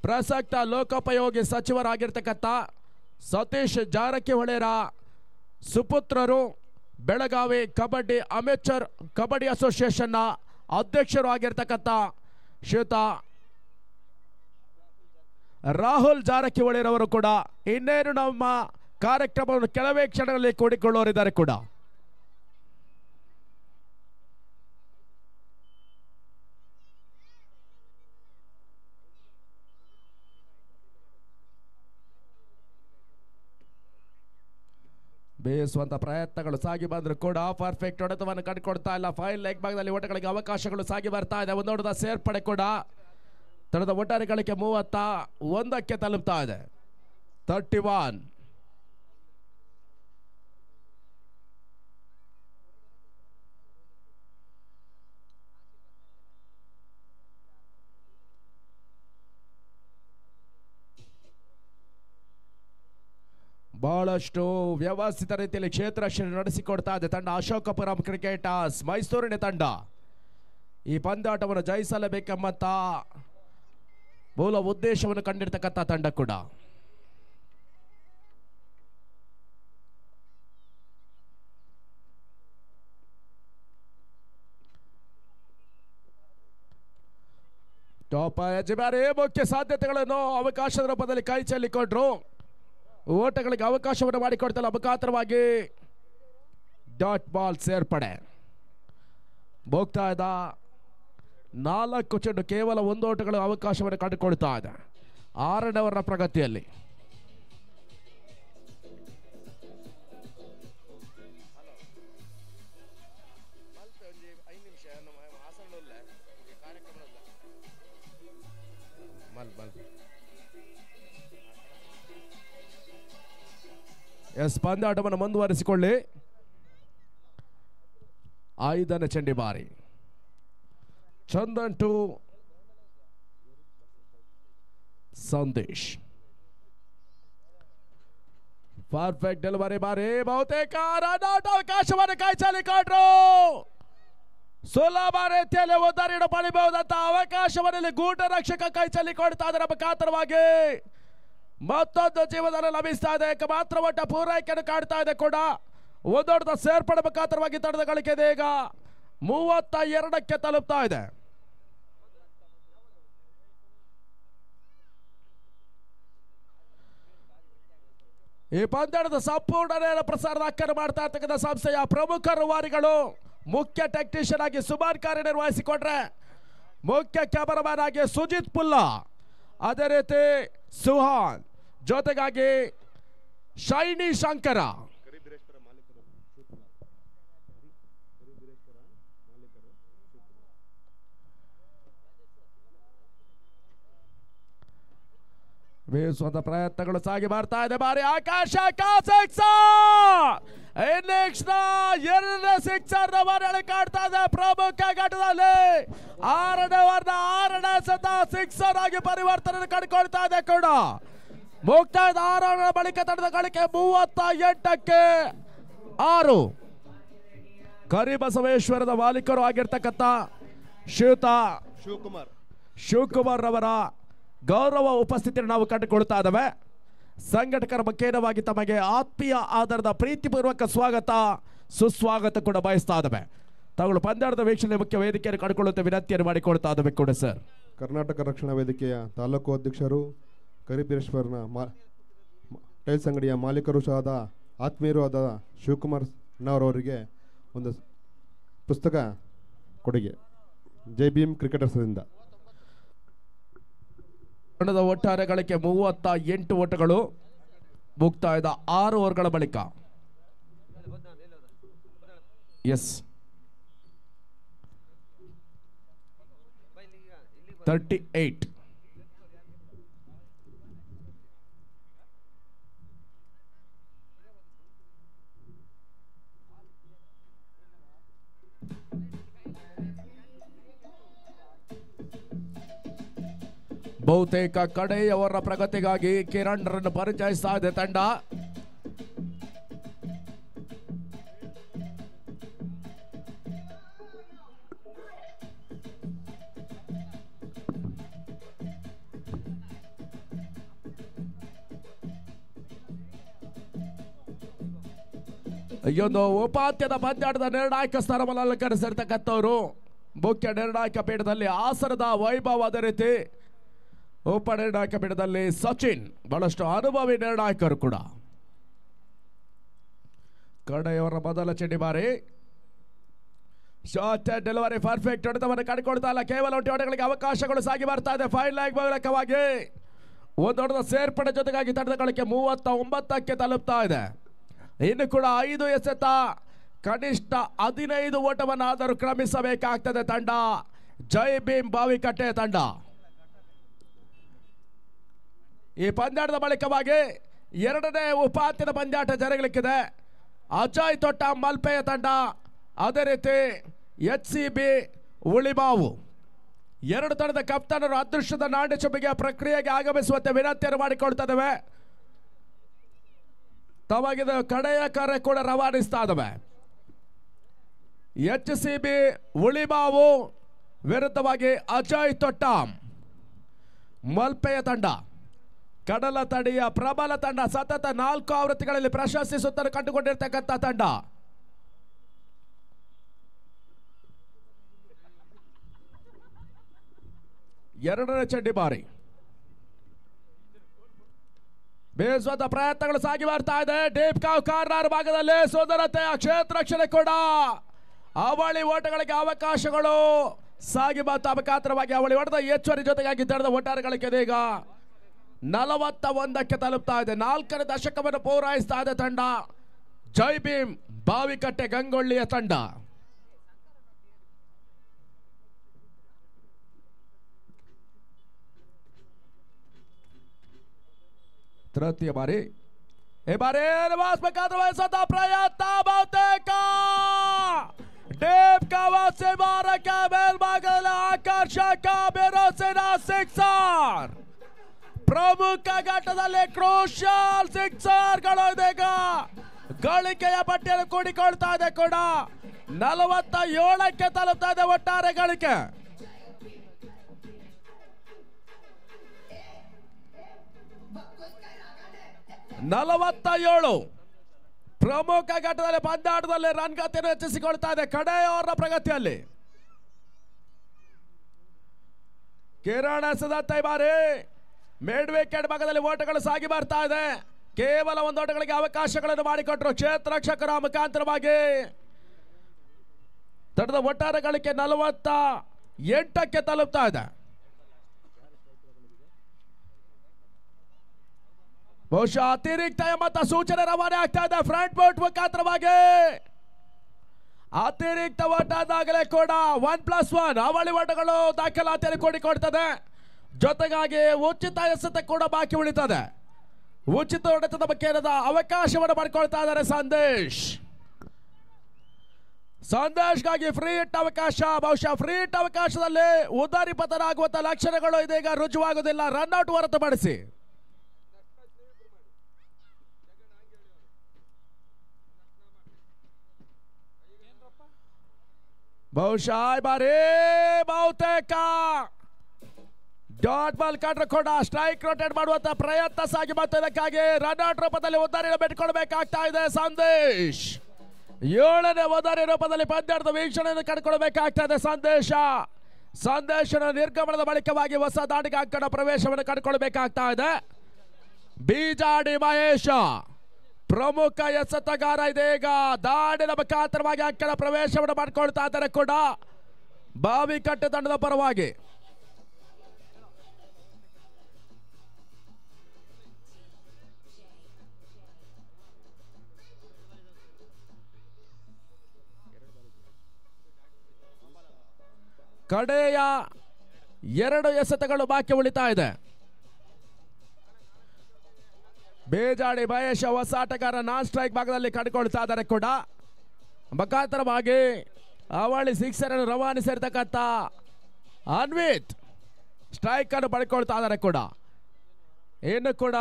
ಪ್ರಸಕ್ತ ಲೋಕೋಪಯೋಗಿ ಸಚಿವರಾಗಿರ್ತಕ್ಕಂಥ ಸತೀಶ್ ಜಾರಕಿಹೊಳಿರ ಸುಪುತ್ರರು, ಬೆಳಗಾವಿ ಕಬಡ್ಡಿ ಅಮೆಚೂರ್ ಕಬಡ್ಡಿ ಅಸೋಸಿಯೇಷನ್ನ ಅಧ್ಯಕ್ಷರು ಆಗಿರ್ತಕ್ಕಂಥ ಶ್ರೀಯುತ ರಾಹುಲ್ ಜಾರಕಿಹೊಳಿರವರು ಕೂಡ ಇನ್ನೇನು ನಮ್ಮ ಕಾರ್ಯಕ್ರಮವನ್ನು ಕೆಲವೇ ಕ್ಷಣಗಳಲ್ಲಿ ಕೂಡಿಕೊಳ್ಳುವರಿದ್ದಾರೆ ಕೂಡ. ಬೇಯಿಸುವಂತ ಪ್ರಯತ್ನಗಳು ಸಾಗಿ ಬಂದ್ರು ಕೂಡ ಪರ್ಫೆಕ್ಟ್ ಹೊಡೆತವನ್ನು ಕಂಡುಕೊಡ್ತಾ ಇಲ್ಲ. ಫೈನ್ ಲೆಗ್ ಭಾಗದಲ್ಲಿ ಓಟಗಳಿಗೆ ಅವಕಾಶಗಳು ಸಾಗಿ ಬರ್ತಾ ಇದೆ. ಒಂದು ಹೊಡೆದ ಸೇರ್ಪಡೆ ಕೂಡ ತನ್ನದ ಒಟ್ಟಾರೆ ಗಳಿಕೆ 31ಕ್ಕೆ ತಲುಪ್ತಾ ಇದೆ. 31. ಬಹಳಷ್ಟು ವ್ಯವಸ್ಥಿತ ರೀತಿಯಲ್ಲಿ ಕ್ಷೇತ್ರ ರಕ್ಷಣೆ ನಡೆಸಿಕೊಡ್ತಾ ಇದೆ ತಂಡ ಅಶೋಕಪುರಂ ಕ್ರಿಕೆಟರ್ಸ್. ಮೈಸೂರಿನ ತಂಡ ಈ ಪಂದ್ಯಾಟವನ್ನು ಜಯಿಸಲೇಬೇಕೆಂಬಂತ ಮೂಲ ಉದ್ದೇಶವನ್ನು ಕಂಡಿರ್ತಕ್ಕಂಥ ತಂಡ ಕೂಡ. ಟಾಪ್ ಯಜಮಾನಿ ಮುಖ್ಯ ಸಾಧ್ಯತೆಗಳನ್ನು ಅವಕಾಶದ ರೂಪದಲ್ಲಿ ಕೈ ಚೆಲ್ಲಿಕೊಂಡ್ರು. ಓಟಗಳಿಗೆ ಅವಕಾಶವನ್ನು ಮಾಡಿಕೊಡ್ತಲ್ಲ ಮುಖಾಂತರವಾಗಿ ಡಾಟ್ ಬಾಲ್ ಸೇರ್ಪಡೆ. ಮುಕ್ತಾಯದ 4 ಚೆಂಡು ಕೇವಲ 1 ಓಟಗಳ ಅವಕಾಶವನ್ನು ಕಂಡುಕೊಳ್ತಾ ಇದೆ 6ನೇ ಓವರ್ನ ಪ್ರಗತಿಯಲ್ಲಿ. ಎಸ್ ಪಂದ್ಯಾಟವನ್ನು ಮುಂದುವರಿಸಿಕೊಳ್ಳಿ. 5ನೇ ಚೆಂಡಿ ಬಾರಿ Chandan to Sandesh. Perfect delivery ಬಾರಿ ಬಹುತೇಕ ರನ್ಔಟ್ ಅವಕಾಶವನ್ನು ಕೈ ಚೆಲ್ಲಿಕೊಂಡ್ರು. ಸುಲಭ ರೀತಿಯಲ್ಲಿ ಉದ್ದಾರಿಯನ್ನು ಪಡಿಬಹುದಂತ ಅವಕಾಶವನ್ನು ಗೂಟ ರಕ್ಷಕ ಕೈ ಚೆಲ್ಲಿಕೊಡ್ತಾ ಇದರ ಮುಖಾಂತರವಾಗಿ ಮತ್ತೊಂದು ಜೀವನ ಲಭಿಸ್ತಾ ಇದೆ. ಮಾತ್ರ ಒಟ್ಟ ಪೂರೈಕೆಯನ್ನು ಕಾಡ್ತಾ ಇದೆ ಕೂಡ. ಒಂದೊಡ್ಡ ಸೇರ್ಪಡೆ ಮುಖಾಂತರವಾಗಿ ತಂಡದ ಗಳಿಕೆ ಈಗ 32ಕ್ಕೆ ತಲುಪ್ತಾ ಇದೆ. ಈ ಪಂದ್ಯದ ಸಂಪೂರ್ಣ ನೇರ ಪ್ರಸಾರದ ಹಕ್ಕನ್ನು ಮಾಡ್ತಾ ಇರ್ತಕ್ಕಂಥ ಸಂಸ್ಥೆಯ ಪ್ರಮುಖ ರೂವಾರಿಗಳು ಮುಖ್ಯ ಟೆಕ್ನಿಷಿಯನ್ ಆಗಿ ಸುಮಾರ್ ಕಾರ್ಯನಿರ್ವಹಿಸಿಕೊಂಡ್ರೆ, ಮುಖ್ಯ ಕ್ಯಾಮರಾಮನ್ ಆಗಿ ಸುಜಿತ್ ಪುಲ್ಲಾ, ಅದೇ ರೀತಿ ಸುಹಾನ್, ಜೊತೆಗಾಗಿ ಶೈನಿ ಶಂಕರ, ಬೇಯಿಸುವಂತ ಪ್ರಯತ್ನಗಳು ಸಾಗಿ ಬರ್ತಾ ಇದೆ. ಬಾರಿ ಆಕಾಶ ಇನ್ನಿಂಗ್ಸ್ ನ 2ನೇ ಸಿಕ್ಸರ್ ಮರಳಿ ಕಾಡ್ತಾ ಇದೆ. ಪ್ರಮುಖ ಘಟ್ಟದಲ್ಲಿ 6ನೇ ಓವರ್ನ 6ನೇ ಸತ ಸಿಕ್ಸರ್ ಆಗಿ ಪರಿವರ್ತನೆ ಕಂಡುಕೊಳ್ತಾ ಇದೆ ಕೂಡ. ಮುಕ್ತಾಯದ 6 ರನ್ ಬಳಿಕ ತಂಡದ ಗಳಿಕೆ 38ಕ್ಕೆ 6. ಕರಿಬಸವೇಶ್ವರದ ಮಾಲೀಕರು ಆಗಿರ್ತಕ್ಕಂಥ ಶಿವಕುಮಾರ್ ರವರ ಗೌರವ ಉಪಸ್ಥಿತಿಯನ್ನು ನಾವು ಕಂಡುಕೊಳ್ತಾ ಇದ್ದೇವೆ. ಸಂಘಟಕರ ಮುಖೇನವಾಗಿ ತಮಗೆ ಆತ್ಮೀಯ ಆಧಾರದ ಪ್ರೀತಿಪೂರ್ವಕ ಸ್ವಾಗತ ಸುಸ್ವಾಗತ ಕೂಡ ಬಯಸ್ತಾ ಇದ್ದೇವೆ. ತಾವುಗಳು ಪಂದ್ಯಾಟದ ವೀಕ್ಷಣೆ ಮುಖ್ಯ ವೇದಿಕೆಯನ್ನು ಕಂಡುಕೊಳ್ಳುವಂತೆ ವಿನಂತಿಯನ್ನು ಮಾಡಿಕೊಳ್ತಾ ಇದ್ದೇವೆ ಕೂಡ ಸರ್. ಕರ್ನಾಟಕ ರಕ್ಷಣಾ ವೇದಿಕೆಯ ತಾಲೂಕು ಅಧ್ಯಕ್ಷರು, ಕರಿಬೀರೇಶ್ವರನ ಟೈಲ್ಸ್ ಅಂಗಡಿಯ ಮಾಲೀಕರು ಸಹ ಆದ ಆತ್ಮೀಯರು ಆದ ಶಿವಕುಮಾರ್ ಅಣ್ಣವರವರಿಗೆ ಒಂದು ಪುಸ್ತಕ ಕೊಡುಗೆ ಜೈ ಭೀಮ್ ಕ್ರಿಕೆಟರ್ಸ್ರಿಂದ. ತಂಡದ ಒಟ್ಟಾರೆ ಗಳಿಕೆ 38 ಓಟಗಳು ಮುಕ್ತಾಯದ 6 ಓವರ್ಗಳ ಬಳಿಕ. ಎಸ್ 38. ಬಹುತೇಕ ಕಡೆಯವರ ಪ್ರಗತಿಗಾಗಿ ಕಿರಣ್ ರನ್ನು ಪರಿಚಯಿಸ್ತಾ ಇದೆ ತಂಡ. ಇದೊಂದು ಉಪಾಂತ್ಯದ ಪಂದ್ಯಾಟದ ನಿರ್ಣಾಯಕ ಸ್ಥಾನವನ್ನು ಅಲಂಕರಿಸಿರ್ತಕ್ಕಂಥವ್ರು ಮುಖ್ಯ ನಿರ್ಣಾಯಕ ಪೀಠದಲ್ಲಿ ಹಾಸನದ ವೈಭವ್, ಅದೇ ರೀತಿ ಉಪ ನಿರ್ಣಾಯಕ ಪೀಠದಲ್ಲಿ ಸಚಿನ್, ಬಹಳಷ್ಟು ಅನುಭವಿ ನಿರ್ಣಾಯಕರು ಕೂಡ. ಕಡೆಯವರ ಮೊದಲ ಚೆಂಡಿ ಬಾರಿ ಶಾರ್ಟ್ ಡೆಲಿವರಿ ಪರ್ಫೆಕ್ಟ್ ಹೊಡೆತವನ್ನು ಕಂಡುಕೊಳ್ತಾ ಇಲ್ಲ. ಕೇವಲ 1 ಹೊಡೆಗಳಿಗೆ ಅವಕಾಶಗಳು ಸಾಗಿ ಬರ್ತಾ ಇದೆ. ಫೈನ್ ಲೆಗ್ ಮೂಲಕವಾಗಿ ಒಂದು ಹೊಡೆದ ಸೇರ್ಪಡೆ ಜೊತೆಗಾಗಿ ತಂಡದ ಗಳಿಕೆ 39ಕ್ಕೆ ತಲುಪ್ತಾ ಇದೆ. ಇನ್ನು ಕೂಡ 5 ಎಸೆತ ಕನಿಷ್ಠ 15 ಓಟವನ್ನಾದರೂ ಕ್ರಮಿಸಬೇಕಾಗ್ತದೆ ತಂಡ ಜೈ ಭೀಮ್ ಬಾವಿಕಟ್ಟೆ ತಂಡ. ಈ ಪಂದ್ಯಾಟದ ಬಳಿಕವಾಗಿ 2ನೇ ಉಪಾಂತ್ಯದ ಪಂದ್ಯಾಟ ಜರುಗಲಿಕ್ಕಿದೆ. ಅಜಯ್ ತೊಟ್ಟ ಮಲ್ಪೆಯ ತಂಡ, ಅದೇ ರೀತಿ HCB ಉಳಿಬಾವು. 2 ತಂಡದ ಕಪ್ತಾನರು ಅದೃಷ್ಟದ ನಾಣ್ಯ ಚುಂಬಿಗೆ ಪ್ರಕ್ರಿಯೆಗೆ ಆಗಮಿಸುವಂತೆ ವಿನಂತಿಯನ್ನು ಮಾಡಿಕೊಳ್ತಿದ್ದೇವೆ. ತಮಗಿದ ಕಡೆಯ ಕರೆ ಕೂಡ ರವಾನಿಸ್ತಾ ಇದ್ದಾವೆ. HCB ಉಳಿಬಾವು ವಿರುದ್ಧವಾಗಿ ಅಜಯ್ ತೊಟ್ಟ ಮಲ್ಪೆಯ ತಂಡ. ಕಡಲ ತಡಿಯ ಪ್ರಬಲ ತಂಡ, ಸತತ 4 ಆವೃತ್ತಿಗಳಲ್ಲಿ ಪ್ರಶಸ್ತಿ ಸುತ್ತನ್ನು ಕಂಡುಕೊಂಡಿರ್ತಕ್ಕಂಥ ತಂಡ. ಎರಡನೇ ಚಂಡಿ ಬಾರಿ ಬೇಸುವಂತ ಪ್ರಯತ್ನಗಳು ಸಾಗಿ ಬರ್ತಾ ಇದೆ. ಡೀಪ್ ಕಾವ್ ಕಾರ್ನರ್ ಭಾಗದಲ್ಲಿ ಸುಂದರತೆಯ ಕ್ಷೇತ್ರ ರಕ್ಷಣೆ ಕೂಡ ಅವಳಿ ಓಟಗಳಿಗೆ ಅವಕಾಶಗಳು ಸಾಗಿ ಬಂತ ಮುಖಾಂತರವಾಗಿ ಅವಳಿ ಹೊಡೆದ ಹೆಚ್ಚುವರಿ ಜೊತೆಗಾಗಿ ತೆರೆದ ಒಟ್ಟಾರೆ ಗಳಿಕೆ ಈಗ 41ಕ್ಕೆ ತಲುಪ್ತಾ ಇದೆ. 4ನೇ ದಶಕವನ್ನು ಪೂರೈಸ್ತಾ ಇದೆ ತಂಡ ಜೈ ಭೀಮ್ ಬಾವಿಕಟ್ಟೆ ಗಂಗೊಳ್ಳಿಯ ತಂಡ. ತೃತೀಯ ಬಾರಿ ಈ ಬಾರಿ ವಹಿಸದ ಪ್ರಯತ್ನ ಬಹುತೇಕ ಡೀಪ್ ಕವಾಸಿ ಮಾರಕ್ಕೆ ಮೇಲ್ಭಾಗದಲ್ಲಿ ಆಕರ್ಷಕ ಬಿರುಸಿನ ಸಿಕ್ಸರ್. ಪ್ರಮುಖ ಘಟ್ಟದಲ್ಲಿ ಕ್ರೂಷಿಯಲ್ ಸಿಕ್ಸರ್ಗಳು ಇದೀಗ ಗಳಿಕೆಯ ಪಟ್ಟಿಯಲ್ಲಿ ಕೂಡಿಕೊಳ್ತಾ ಇದೆ ಕೂಡ 47ಕ್ಕೆ ತಲುಪ್ತಾ ಇದೆ ಒಟ್ಟಾರೆ ಗಳಿಕೆ. ಪ್ರಮುಖ ಘಟ್ಟದಲ್ಲಿ ಪಂದ್ಯಾಟದಲ್ಲಿ ರನ್ ಗತಿಯನ್ನು ಹೆಚ್ಚಿಸಿಕೊಳ್ತಾ ಇದೆ ಕಡೆಯವರ ಪ್ರಗತಿಯಲ್ಲಿ. ಕಿರಣ್ ಸದತ್ತ ಬಾರಿ ಮಿಡ್ ವಿಕೆಟ್ ಭಾಗದಲ್ಲಿ ಓಟಗಳು ಸಾಗಿ ಬರ್ತಾ ಇದೆ. ಕೇವಲ 1 ಓಟಗಳಿಗೆ ಅವಕಾಶಗಳನ್ನು ಮಾಡಿಕೊಟ್ಟರು ಕ್ಷೇತ್ರ ರಕ್ಷಕರ ಮುಖಾಂತರವಾಗಿ. ತಂಡದ ಒಟ್ಟಾರೆ ಗಳಿಕೆ 48ಕ್ಕೆ ತಲುಪ್ತಾ ಇದೆ. ಬಹುಶಃ ಅತಿರಿಕ್ತ ಎಂಬಂತ ಸೂಚನೆ ರವಾನೆ ಆಗ್ತಾ ಇದೆ ಫ್ರಂಟ್ ಬೋಟ್ ಮುಖಾಂತರವಾಗಿ. ಅತಿರಿಕ್ತ ಓಟ ಆದಾಗಲೇ ಕೂಡ 1+1 ಅವಳಿ ಓಟಗಳು ದಾಖಲಾತಿಯಲ್ಲಿ ಕೂಡಿಕೊಡ್ತದೆ. ಜೊತೆಗಾಗಿ ಉಚಿತ ಎಸೆತ ಕೂಡ ಬಾಕಿ ಉಳಿತದೆ. ಉಚಿತ ಹೊಡೆತದ ಬಗ್ಗೆ ಅವಕಾಶವನ್ನು ಮಾಡಿಕೊಳ್ತಾ ಇದ್ದಾರೆ ಸಂದೇಶ್ಗಾಗಿ ಫ್ರೀ ಹಿಟ್ ಅವಕಾಶ. ಬಹುಶಃ ಫ್ರೀ ಹಿಟ್ ಅವಕಾಶದಲ್ಲಿ ಉದಾರಿ ಪತನ ಆಗುವಂತ ಲಕ್ಷಣಗಳು ಇದೀಗ ರುಜುವಾಗುವುದಿಲ್ಲ ರನ್ಔಟ್ ಹೊರತುಪಡಿಸಿ. ಬಹುಶಃ ಬಾರಿ ಬಹುತೇಕ ಡಾಟ್ ಬಾಲ್ ಕಂಡ್ರೆ ಕೂಡ ಸ್ಟ್ರೈಕ್ ರೊಟೇಟ್ ಮಾಡುವಂತ ಪ್ರಯತ್ನ ಸಾಗಿ ಬಂತು. ಇದಕ್ಕಾಗಿ ರನ್ಔಟ್ ರೂಪದಲ್ಲಿ ಉದ್ದಾರಿಯನ್ನು ಬಿಟ್ಕೊಳ್ಬೇಕಾಗ್ತಾ ಇದೆ ಸಂದೇಶ್. 7ನೇ ಉದ್ದಾರಿ ರೂಪದಲ್ಲಿ ಪಂದ್ಯಾಟದ ವೀಕ್ಷಣೆಯನ್ನು ಕಂಡುಕೊಳ್ಬೇಕಾಗ್ತಾ ಇದೆ ಸಂದೇಶನ ನಿರ್ಗಮನದ ಬಳಿಕವಾಗಿ ಹೊಸ ದಾಟಿಗೆ ಅಂಕಣ ಪ್ರವೇಶವನ್ನು ಕಂಡುಕೊಳ್ಬೇಕಾಗ್ತಾ ಇದೆ. ಬೀಜಾಡಿ ಮಹೇಶ ಪ್ರಮುಖ ಎಸೆತಗಾರ ಇದೀಗ ದಾಡಿನ ಮುಖಾಂತರವಾಗಿ ಅಂಕಣ ಪ್ರವೇಶವನ್ನು ಮಾಡಿಕೊಳ್ತಾ ಇದ್ದಾರೆ ಕೂಡ ಬಾವಿಕಟ್ಟೆ ತಂಡದ ಪರವಾಗಿ. ಕಡೆಯ 2 ಎಸೆತಗಳು ಬಾಕಿ ಉಳಿತಾ ಇದೆ. ಬೇಜಾಡಿ ಮಹೇಶ ಹೊಸ ಆಟಗಾರ ನಾನ್ ಸ್ಟ್ರೈಕ್ ಭಾಗದಲ್ಲಿ ಕಂಡುಕೊಳ್ತಾ ಇದ್ದಾರೆ ಕೂಡ ಮುಖಾಂತರವಾಗಿ ಅವಳಿ ಸಿಕ್ಸರ್ ಅನ್ನು ರವಾನಿಸಿರ್ತಕ್ಕಂಥ ಅನ್ವಿತ್ ಸ್ಟ್ರೈಕ್ ಅನ್ನು ಪಡ್ಕೊಳ್ತಾ ಇದ್ದಾರೆ ಕೂಡ. ಇನ್ನು ಕೂಡ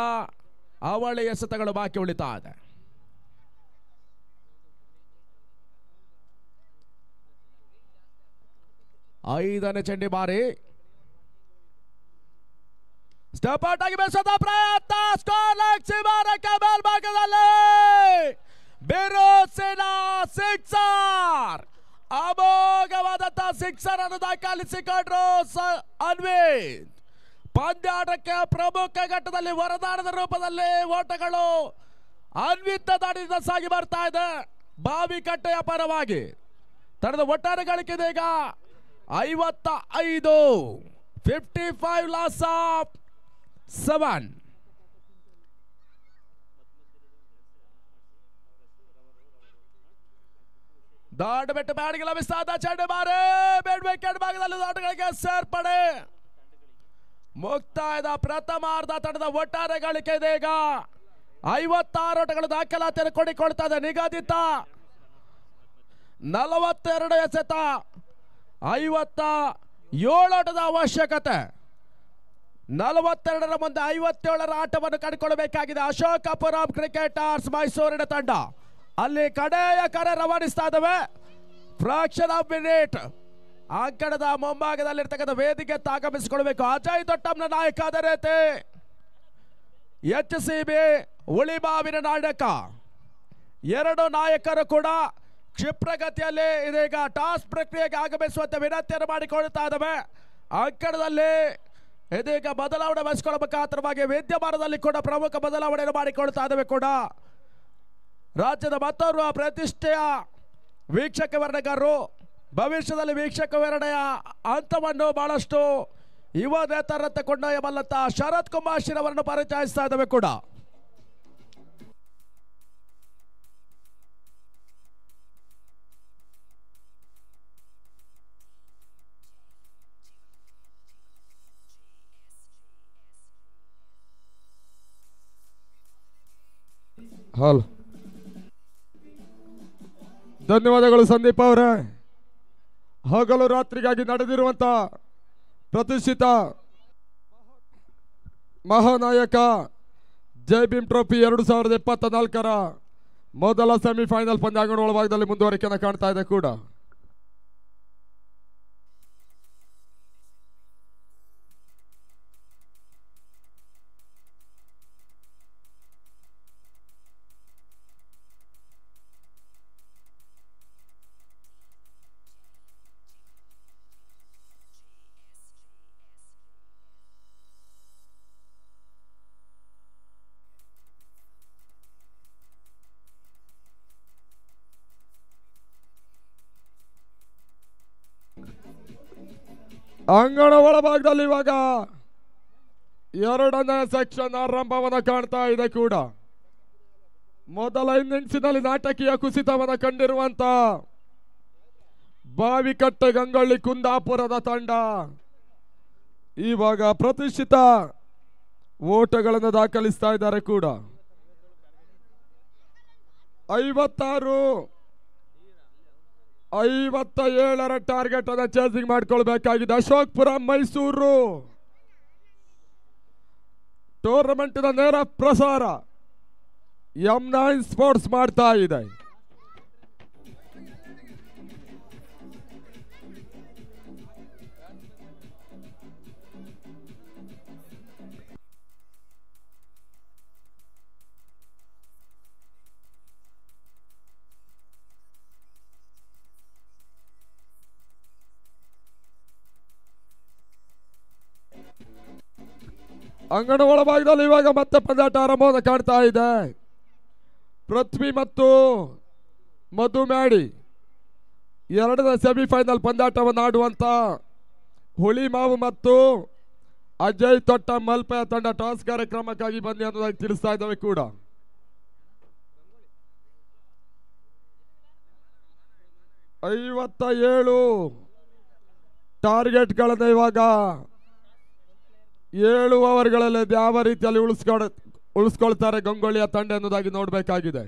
ಅವಳಿ ಎಸೆತಗಳು ಬಾಕಿ ಉಳಿತಾ ಇದೆ. ಐದನೇ ಚಂಡಿ ಬಾರಿ ಸ್ಟೆಪ್ ಔಟ್ ಆಗಿ ಬೆಳೆಸೋದ ಪ್ರಯತ್ನ ಸ್ಕೋರ್ ಲಕ್ಷಿ ಮಾರಕ್ಕೆ ಮೇಲ್ಭಾಗದಲ್ಲಿ ಬಿರುಸಿನ ಸಿಕ್ಸರ್. ಅಮೋಘವಾದಂತ ಸಿಕ್ಸರ್ ಅನ್ನು ದಾಖಲಿಸಿಕೊಂಡ್ರು ಅನ್ವಿತ್. ಪಂದ್ಯಾಟಕ್ಕೆ ಪ್ರಮುಖ ಘಟ್ಟದಲ್ಲಿ ವರದಾನದ ರೂಪದಲ್ಲಿ ಓಟಗಳು ಅನ್ವಿತ್ ದಾಡಿಯಿಂದ ಸಾಗಿ ಬರ್ತಾ ಇದೆ ಬಾವಿಕಟ್ಟೆಯ ಪರವಾಗಿ. ತಂಡದ ಒಟ್ಟಾರೆ ಗಳಿಕೆ ಈಗ 55, 55 ಲಾಸ್ ಆಫ್ 7. ದೊಡ್ಡ ಬೆಟ್ಟ ಬ್ಯಾಡ್ಗೆ ಲಭಿಸ್ತಾದ ಚೆಂಡು ಬಾರಿ ಬೇಡ್ಬೇಕು ಭಾಗದಲ್ಲಿ ಆಟಗಳಿಗೆ ಸೇರ್ಪಡೆ. ಮುಕ್ತಾಯದ ಪ್ರಥಮಾರ್ಧ ತಂಡದ ಒಟ್ಟಾರೆ ಗಳಿಕೆ ಇದೆ ಈಗ 56 ಓಟಗಳು ದಾಖಲಾತಿಯನ್ನು ಕೊಡಿಕೊಳ್ತಾ ಇದೆ. ನಿಗದಿತ 42 ಎಸೆತ 57 ಓಟದ ಅವಶ್ಯಕತೆ. 42ರ ಮುಂದೆ 57ರ ಆಟವನ್ನು ಕಂಡುಕೊಳ್ಳಬೇಕಾಗಿದೆ. ಅಶೋಕಪುರಂ ಕ್ರಿಕೆಟರ್ಸ್ ಮೈಸೂರಿನ ತಂಡ ಅಲ್ಲಿ ಕಡೆಯ ಕರೆ ರವಾನಿಸ್ತಾ ಇದ್ದಾವೆ. ಫ್ರಾಕ್ಷನ್ ಆಫ್ ಮಿನಿಟ್ ಅಂಕಣದ ಮುಂಭಾಗದಲ್ಲಿರ್ತಕ್ಕಂಥ ವೇದಿಕೆ ಆಗಮಿಸಿಕೊಳ್ಬೇಕು. ಅಜಯ್ ದೊಡ್ಡಮ್ಮನ ನಾಯಕ ಅದೇ ರೀತಿ HCB ಉಳಿಮಾವಿನ ನಾಯಕ ಎರಡು ನಾಯಕರು ಕೂಡ ಕ್ಷಿಪ್ರಗತಿಯಲ್ಲಿ ಇದೀಗ ಟಾಸ್ ಪ್ರಕ್ರಿಯೆಗೆ ಆಗಮಿಸುವಂತೆ ವಿನಂತಿಯನ್ನು ಮಾಡಿಕೊಳ್ತಾ ಇದ್ದಾವೆ. ಅಂಕಣದಲ್ಲಿ ಇದೀಗ ಬದಲಾವಣೆ ಬಯಸಿಕೊಳ್ಳ ಮುಖಾಂತರವಾಗಿ ವಿದ್ಯಮಾನದಲ್ಲಿ ಕೂಡ ಪ್ರಮುಖ ಬದಲಾವಣೆಯನ್ನು ಮಾಡಿಕೊಳ್ತಾ ಇದ್ದಾವೆ. ಕೂಡ ರಾಜ್ಯದ ಮತ್ತೋರ್ವ ಪ್ರತಿಷ್ಠೆಯ ವೀಕ್ಷಕ ವರ್ಣಗಾರರು ಭವಿಷ್ಯದಲ್ಲಿ ವೀಕ್ಷಕ ವಿವರಣೆಯ ಹಂತವನ್ನು ಬಹಳಷ್ಟು ಯುವ ನೇತೃತ್ವ ಕೊಂಡೊಯ್ಯಬಲ್ಲಂತ ಶರತ್ ಕುಮಾರ್ ಶಿರವರನ್ನು ಪರಿಚಯಿಸ್ತಾ ಇದ್ದಾವೆ. ಕೂಡ ಹಲೋ, ಧನ್ಯವಾದಗಳು ಸಂದೀಪ್ ಅವರೇ. ಹಗಲು ರಾತ್ರಿಗಾಗಿ ನಡೆದಿರುವಂತ ಪ್ರತಿಷ್ಠಿತ ಮಹಾನಾಯಕ ಜೈ ಭೀಮ್ ಟ್ರೋಫಿ 2024ರ ಮೊದಲ ಸೆಮಿಫೈನಲ್ ಪಂದ್ಯಾಂಗಣ ಒಳಭಾಗದಲ್ಲಿ ಮುಂದುವರಿಕೆಯನ್ನು ಕಾಣ್ತಾ ಇದೆ. ಕೂಡ ಅಂಗಣ ಒಳಭಾಗದಲ್ಲಿ ಇವಾಗ 2ನೇ ಸೆಕ್ಷನ್ ಆರಂಭವನ್ನು ಕಾಣ್ತಾ ಇದೆ. ಕೂಡ ಮೊದಲ ಇನ್ನಿಂಗ್ಸಿನಲ್ಲಿ ನಾಟಕೀಯ ಕುಸಿತವನ್ನು ಕಂಡಿರುವಂತ ಬಾವಿಕಟ್ಟೆ ಗಂಗೊಳ್ಳಿ ಕುಂದಾಪುರದ ತಂಡ ಇವಾಗ ಪ್ರತಿಷ್ಠಿತ ಓಟಗಳನ್ನು ದಾಖಲಿಸ್ತಾ ಇದ್ದಾರೆ. ಕೂಡ 57ರ ಟಾರ್ಗೆಟ್ ಅನ್ನು ಚೇಸಿಂಗ್ ಮಾಡ್ಕೊಳ್ಬೇಕಾಗಿದೆ. ಅಶೋಕಪುರಂ ಮೈಸೂರು ಟೂರ್ನಮೆಂಟಿನ ನೇರ ಪ್ರಸಾರ M9 ಸ್ಪೋರ್ಟ್ಸ್ ಮಾಡ್ತಾ ಇದೆ. ಅಂಗಣ ಒಳಭಾಗದಲ್ಲಿ ಇವಾಗ ಮತ್ತೆ ಪಂದ್ಯಾಟ ಆರಂಭವನ್ನು ಕಾಣ್ತಾ ಇದೆ. ಪೃಥ್ವಿ ಮತ್ತು ಮಧು ಮ್ಯಾಡಿ 2ನೇ ಸೆಮಿಫೈನಲ್ ಪಂದ್ಯಾಟವನ್ನು ಆಡುವಂತ ಹುಳಿಮಾವು ಮತ್ತು ಅಜಯ್ ತೊಟ್ಟ ಮಲ್ಪೆಯ ತಂಡ ಟಾಸ್ ಕಾರ್ಯಕ್ರಮಕ್ಕಾಗಿ ಬನ್ನಿ ಅನ್ನೋದಾಗಿ ತಿಳಿಸ್ತಾ ಇದ್ದಾವೆ. ಕೂಡ 57 ಟಾರ್ಗೆಟ್ಗಳನ್ನು ಇವಾಗ 7 ಓವರ್ಗಳಲ್ಲಿ ಯಾವ ರೀತಿಯಲ್ಲಿ ಉಳಿಸ್ಕೊಳ್ತಾರೆ ಗಂಗೊಳ್ಳಿಯ ತಂಡ ಎನ್ನುವುದಾಗಿ ನೋಡಬೇಕಾಗಿದೆ.